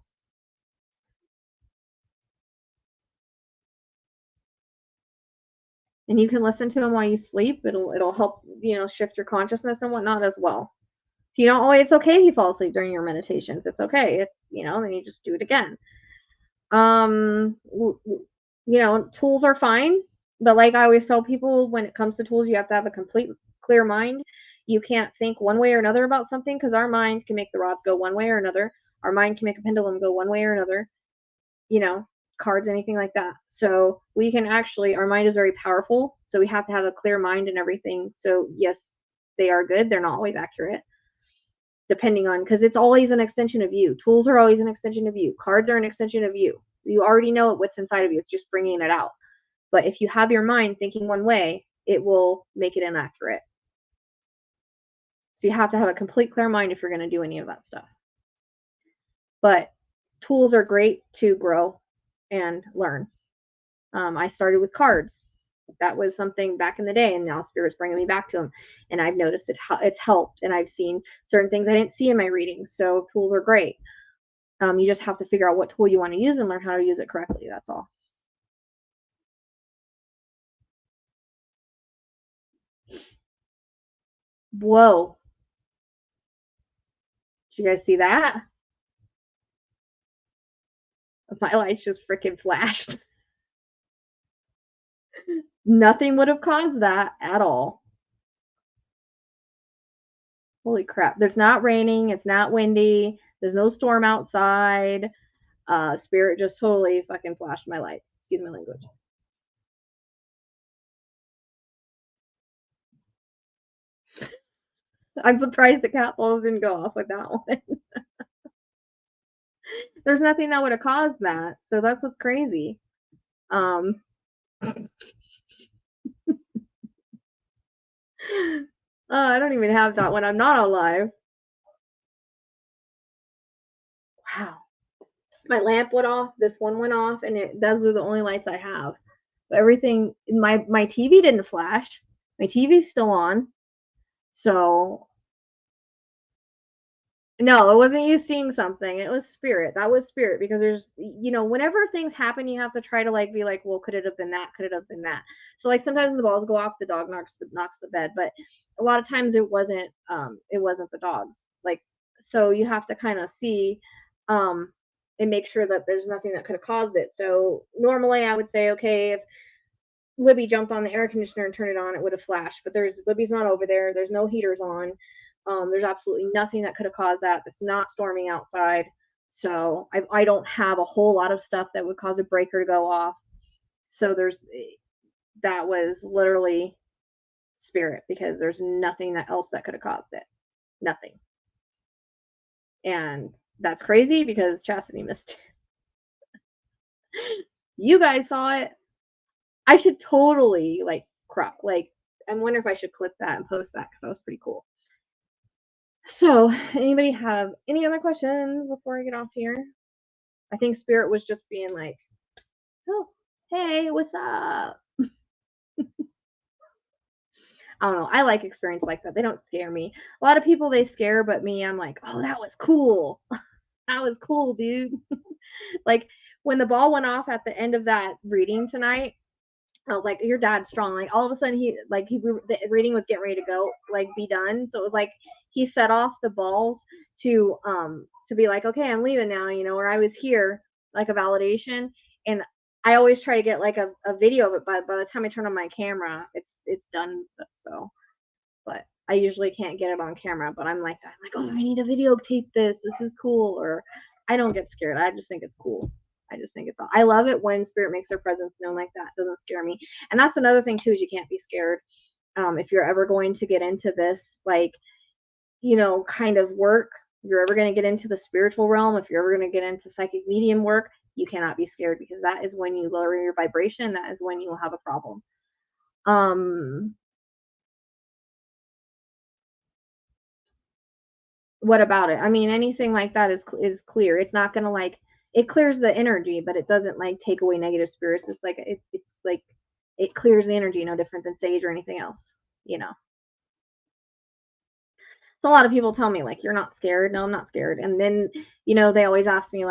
And you can listen to them while you sleep. It'll help, you know, shift your consciousness and whatnot as well. So you don't always, it's okay if you fall asleep during your meditations. It's okay. It's, you know, then you just do it again. You know, tools are fine, but like I always tell people, when it comes to tools, you have to have a complete clear mind. You can't think one way or another about something, because our mind can make the rods go one way or another. Our mind can make a pendulum go one way or another. You know, cards, anything like that. So we can actually, our mind is very powerful. So we have to have a clear mind and everything. So yes, they are good. They're not always accurate, depending on, because it's always an extension of you. Tools are always an extension of you. Cards are an extension of you. You already know what's inside of you. It's just bringing it out. But if you have your mind thinking one way, it will make it inaccurate. So you have to have a complete clear mind if you're going to do any of that stuff. But tools are great to grow and learn. I started with cards. That was something back in the day, and now Spirit's bringing me back to them. And I've noticed it's helped, and I've seen certain things I didn't see in my readings. So tools are great. You just have to figure out what tool you want to use and learn how to use it correctly. That's all. Whoa. Did you guys see that? My lights just freaking flashed. Nothing would have caused that at all. Holy crap. There's not raining. It's not windy. There's no storm outside. Spirit just totally fucking flashed my lights. Excuse my language. I'm surprised the cat balls didn't go off with that one. There's nothing that would have caused that. So that's what's crazy. I don't even have that when I'm not on live. Wow. My lamp went off. This one went off, and those are the only lights I have. But everything, my TV didn't flash. My TV's still on. So no, it wasn't you seeing something. It was spirit. That was spirit, because there's, whenever things happen, you have to try to be like, well, could it have been that? Could it have been that? So sometimes the balls go off, the dog knocks the bed, but a lot of times it wasn't the dogs. So you have to kind of see and make sure that there's nothing that could have caused it. So normally I would say, okay, if Libby jumped on the air conditioner and turned it on, it would have flashed. But Libby's not over there. There's no heaters on. There's absolutely nothing that could have caused that. It's not storming outside. So I don't have a whole lot of stuff that would cause a breaker to go off. So that was literally spirit, because there's nothing else that could have caused it. Nothing. And that's crazy, because Chasity missed it. You guys saw it. I should totally crop. I wonder if I should clip that and post that, because that was pretty cool. So, anybody have any other questions before I get off here? I think spirit was just being like, oh, hey, what's up? I don't know. I like experience like that. They don't scare me. A lot of people, they scare, but me, I'm like, oh, that was cool. That was cool, dude. When the ball went off at the end of that reading tonight, I was like, your dad's strong. All of a sudden the reading was getting ready to go, be done. So it was he set off the balls to be like, okay, I'm leaving now, or I was here, a validation. And I always try to get a video of it, but by the time I turn on my camera, it's done. So, but I usually can't get it on camera, but I'm like, oh, I need to videotape this. This is cool. Or I don't get scared. I just think it's cool. I love it when spirit makes their presence known like that. It doesn't scare me. And that's another thing too, is you can't be scared. If you're ever going to get into this, kind of work, if you're ever going to get into the spiritual realm, if you're ever going to get into psychic medium work, you cannot be scared, because that is when you lower your vibration. That is when you will have a problem. What about it? I mean, anything like that is clear. It's not going to it clears the energy, but it doesn't take away negative spirits. It's it clears the energy, no different than sage or anything else, So a lot of people tell me you're not scared. No, I'm not scared. And then, they always ask me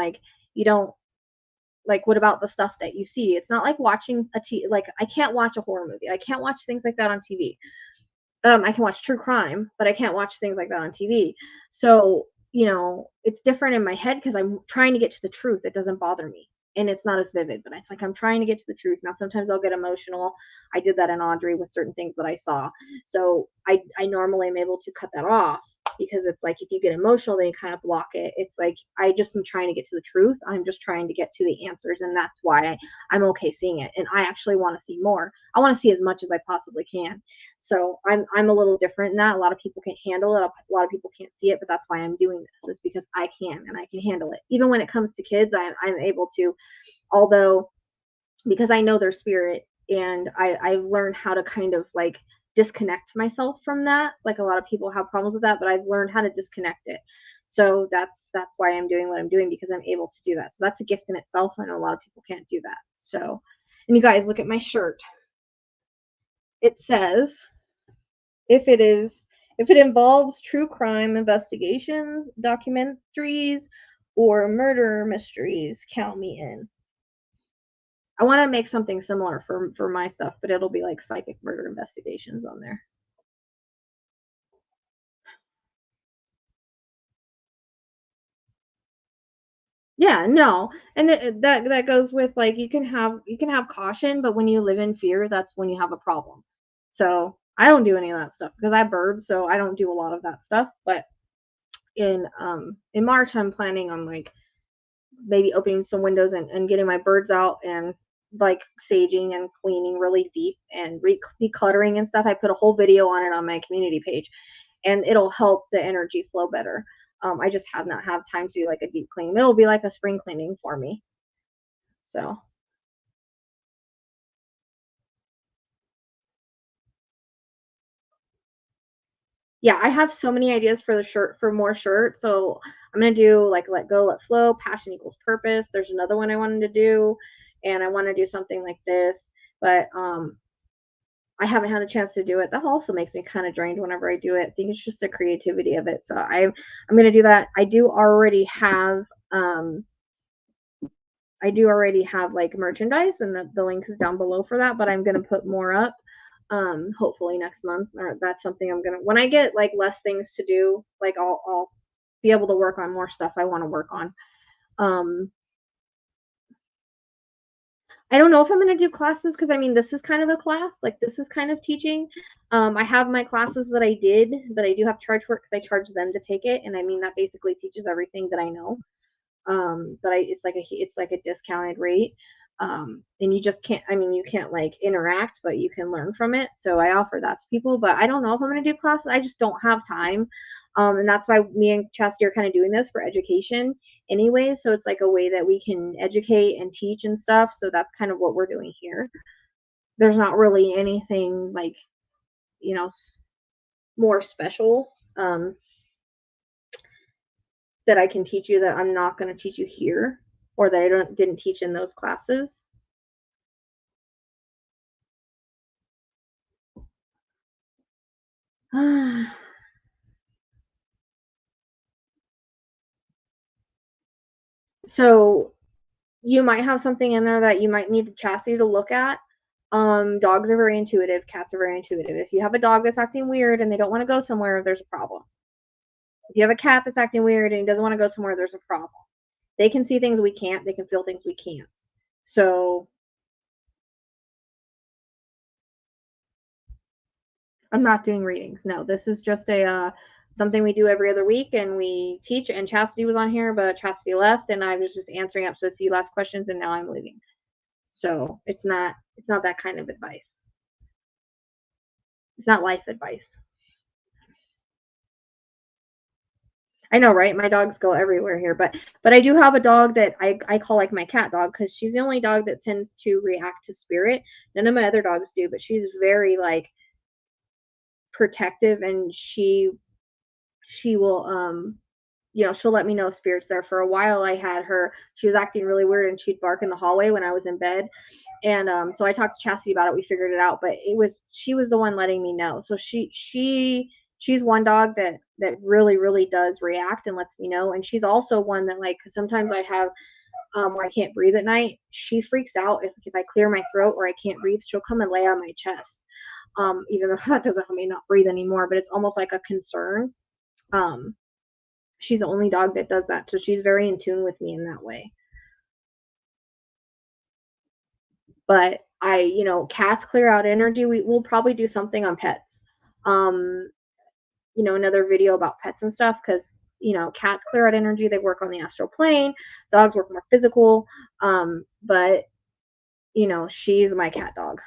you don't what about the stuff that you see? It's not like watching I can't watch a horror movie. I can't watch things like that on TV. I can watch true crime, but I can't watch things like that on TV. So, it's different in my head, because I'm trying to get to the truth. It doesn't bother me. And it's not as vivid, but it's I'm trying to get to the truth. Now, sometimes I'll get emotional. I did that in Audrey with certain things that I saw. So I normally am able to cut that off, because it's if you get emotional, then you kind of block it. It's I just am trying to get to the truth. I'm just trying to get to the answers. And that's why I'm okay seeing it. And I actually want to see more. I want to see as much as I possibly can. So I'm a little different in that. A lot of people can't handle it. A lot of people can't see it, but that's why I'm doing this, is because I can, and I can handle it. Even when it comes to kids, I'm able to, although, because I know their spirit, and I've learned how to kind of disconnect myself from that. A lot of people have problems with that, but I've learned how to disconnect it. So that's why I'm doing what I'm doing, because I'm able to do that. So that's a gift in itself. I know a lot of people can't do that. So, and you guys, look at my shirt. It says, if it involves true crime investigations, documentaries, or murder mysteries, count me in. I want to make something similar for my stuff, but it'll be psychic murder investigations on there. Yeah, no. And that goes with you can have caution, but when you live in fear, that's when you have a problem. So I don't do any of that stuff because I have birds, so I don't do a lot of that stuff. But in March, I'm planning on like maybe opening some windows and getting my birds out and like saging and cleaning really deep and decluttering and stuff. I put a whole video on it on my community page, and it'll help the energy flow better. I just have not had time to do like a deep clean. It'll be like a spring cleaning for me. So yeah, I have so many ideas for the shirt, for more shirts. So I'm gonna do like let go, let flow, passion equals purpose. There's another one I wanted to do, and I want to do something like this, but I haven't had the chance to do it. That also makes me kind of drained whenever I do it. I think it's just the creativity of it. So I'm gonna do that. I do already have like merchandise, and the link is down below for that, but I'm gonna put more up hopefully next month. Or that's something I'm gonna, when I get like less things to do, like I'll be able to work on more stuff I want to work on. I don't know if I'm going to do classes because I mean, this is kind of a class, like this is kind of teaching. I have my classes that I did that I do have to charge for because I charge them to take it. And I mean, that basically teaches everything that I know. But it's like a discounted rate. And you just can't, I mean, you can't like interact, but you can learn from it. So I offer that to people, but I don't know if I'm going to do classes. I just don't have time. And that's why me and Chasity are kind of doing this for education anyway. So it's like a way that we can educate and teach and stuff. So that's kind of what we're doing here. There's not really anything like, you know, more special that I can teach you that I'm not going to teach you here, or that I didn't teach in those classes. So you might have something in there that you might need the Chasity to look at. Dogs are very intuitive. Cats are very intuitive. If you have a dog that's acting weird and they don't want to go somewhere, there's a problem. If you have a cat that's acting weird and he doesn't want to go somewhere, there's a problem. They can see things we can't. They can feel things we can't. So I'm not doing readings. No, this is just a something we do every other week, and we teach. And Chasity was on here, but Chasity left, and I was just answering up to a few last questions, and now I'm leaving. So it's not that kind of advice. It's not life advice. I know, right? My dogs go everywhere here, but I do have a dog that I call like my cat dog because she's the only dog that tends to react to spirit. None of my other dogs do, but she's very like protective, and she will you know, she'll let me know spirits there. For a while I had her, she was acting really weird and she'd bark in the hallway when I was in bed. And so I talked to Chasity about it. We figured it out, but she was the one letting me know. So she's one dog that really does react and lets me know. And she's also one that, like, cause sometimes I have where I can't breathe at night. She freaks out if I clear my throat or I can't breathe. She'll come and lay on my chest. Even though that doesn't help me not breathe anymore, but it's almost like a concern. She's the only dog that does that. So she's very in tune with me in that way. But you know, cats clear out energy. We'll probably do something on pets. You know, another video about pets and stuff, because, you know, cats clear out energy. They work on the astral plane. Dogs work more physical. But, you know, she's my cat dog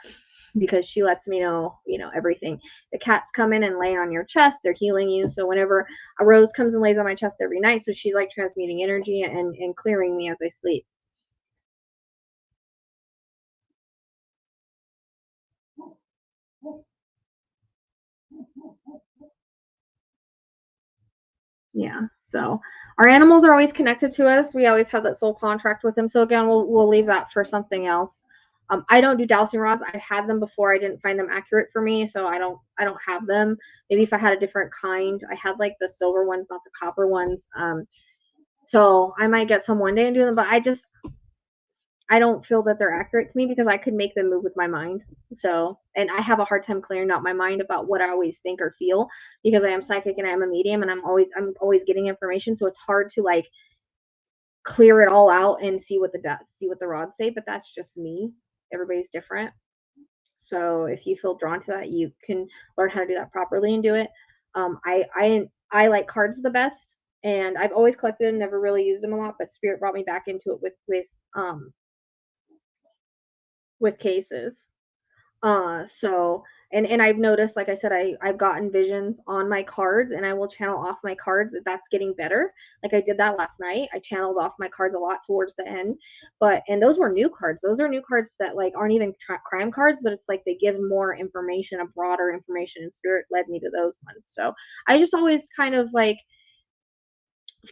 because she lets me know, you know, everything. The cats come in and lay on your chest. They're healing you. So whenever a Rose comes and lays on my chest every night, so she's like transmuting energy and clearing me as I sleep. Yeah, so our animals are always connected to us. We always have that soul contract with them. So again, we'll leave that for something else. I don't do dowsing rods. I've had them before. I didn't find them accurate for me, so I don't have them. Maybe if I had a different kind. I had like the silver ones, not the copper ones. So I might get some one day and do them, but I don't feel that they're accurate to me because I could make them move with my mind. So, and I have a hard time clearing out my mind about what I always think or feel because I am psychic and I'm a medium and I'm always getting information. So it's hard to like clear it all out and see what the rods say, but that's just me. Everybody's different. So if you feel drawn to that, you can learn how to do that properly and do it. I like cards the best, and I've always collected them, never really used them a lot, but Spirit brought me back into it with cases. So and I've noticed, like I said, I've gotten visions on my cards, and I will channel off my cards. That's getting better. Like I did that last night. I channeled off my cards a lot towards the end, and those were new cards. Those are new cards that like aren't even crime cards, but it's like they give more information, a broader information, and Spirit led me to those ones. So I just always kind of like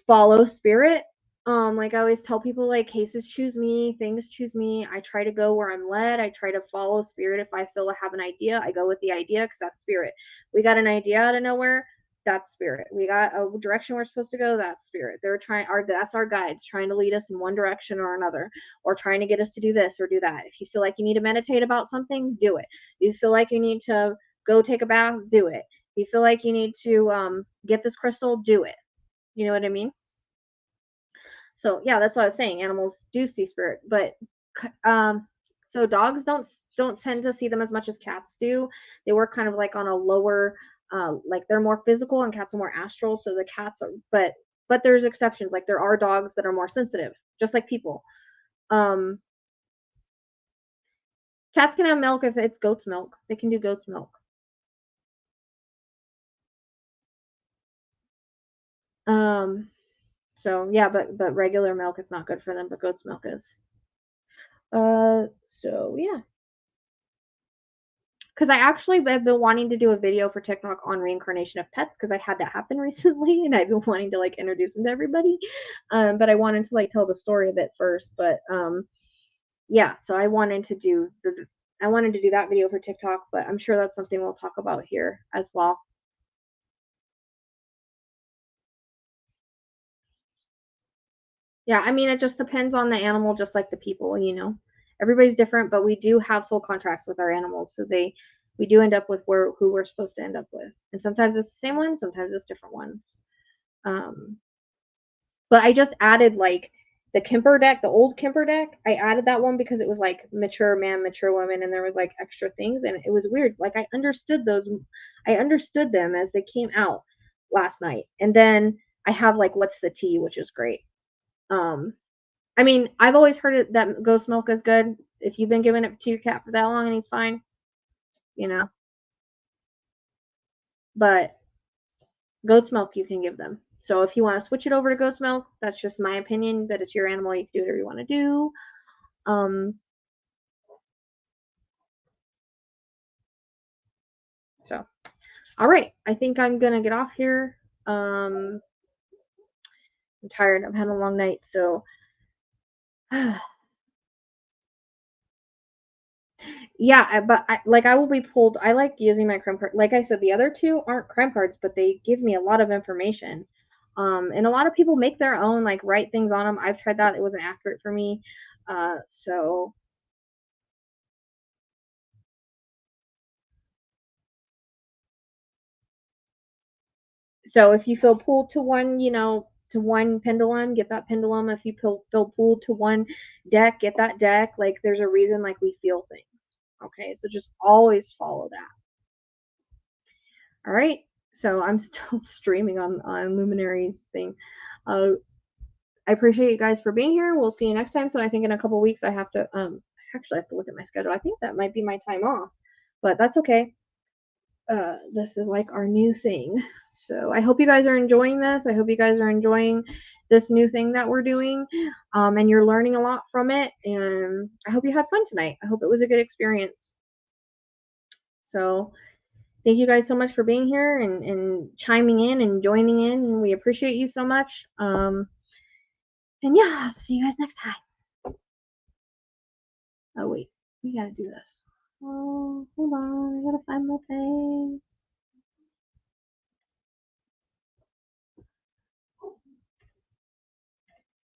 follow Spirit. Like I always tell people, like, cases choose me, things choose me. I try to go where I'm led. I try to follow Spirit. If I feel I have an idea, I go with the idea because that's Spirit. We got an idea out of nowhere, that's Spirit. We got a direction we're supposed to go, that's Spirit. That's our guides trying to lead us in one direction or another, or trying to get us to do this or do that. If you feel like you need to meditate about something, do it. If you feel like you need to go take a bath, do it. If you feel like you need to get this crystal, do it. You know what I mean? So yeah, that's what I was saying. Animals do see spirit, but so dogs don't tend to see them as much as cats do. They work kind of like on a lower, like they're more physical and cats are more astral. So the cats are, but there's exceptions. Like there are dogs that are more sensitive, just like people. Cats can have milk if it's goat's milk. They can do goat's milk. So yeah, but regular milk, it's not good for them, but goat's milk is. So yeah. Because I actually have been wanting to do a video for TikTok on reincarnation of pets because I had that happen recently, and I've been wanting to like introduce them to everybody. But I wanted to like tell the story of it first. But yeah, so I wanted to do that video for TikTok, but I'm sure that's something we'll talk about here as well. Yeah, I mean, it just depends on the animal, just like the people, you know. Everybody's different, but we do have soul contracts with our animals, so we do end up with who we're supposed to end up with. And sometimes it's the same ones, sometimes it's different ones. But I just added like the Kemper deck, the old Kemper deck. I added that one because it was like mature man, mature woman, and there was like extra things, and it was weird. Like I understood them as they came out last night. And then I have like what's the tea, which is great. I mean, I've always heard it that ghost milk is good. If you've been giving it to your cat for that long and he's fine, you know. But goat's milk you can give them. So if you want to switch it over to goat's milk, that's just my opinion, but it's your animal. You can do whatever you want to do. So, all right. I think I'm going to get off here. I'm tired. I've had a long night, so yeah, but I will be pulled. I like using my crime card. Like I said, the other two aren't crime cards, but they give me a lot of information. And a lot of people make their own, like write things on them. I've tried that. It wasn't accurate for me. So if you feel pulled to one, to one pendulum, get that pendulum. If you feel pulled to one deck, get that deck. Like there's a reason like we feel things. Okay, so just always follow that. All right, so I'm still streaming on Luminary's thing. I appreciate you guys for being here. We'll see you next time. So I think in a couple weeks I have to actually I have to look at my schedule. I think that might be my time off, but that's okay. This is like our new thing. So I hope you guys are enjoying this. I hope you guys are enjoying this new thing that we're doing, and you're learning a lot from it. And I hope you had fun tonight. I hope it was a good experience. So thank you guys so much for being here and chiming in and joining in. We appreciate you so much. And yeah, see you guys next time. Oh wait, we gotta do this. Oh, hold on, I gotta find my thing.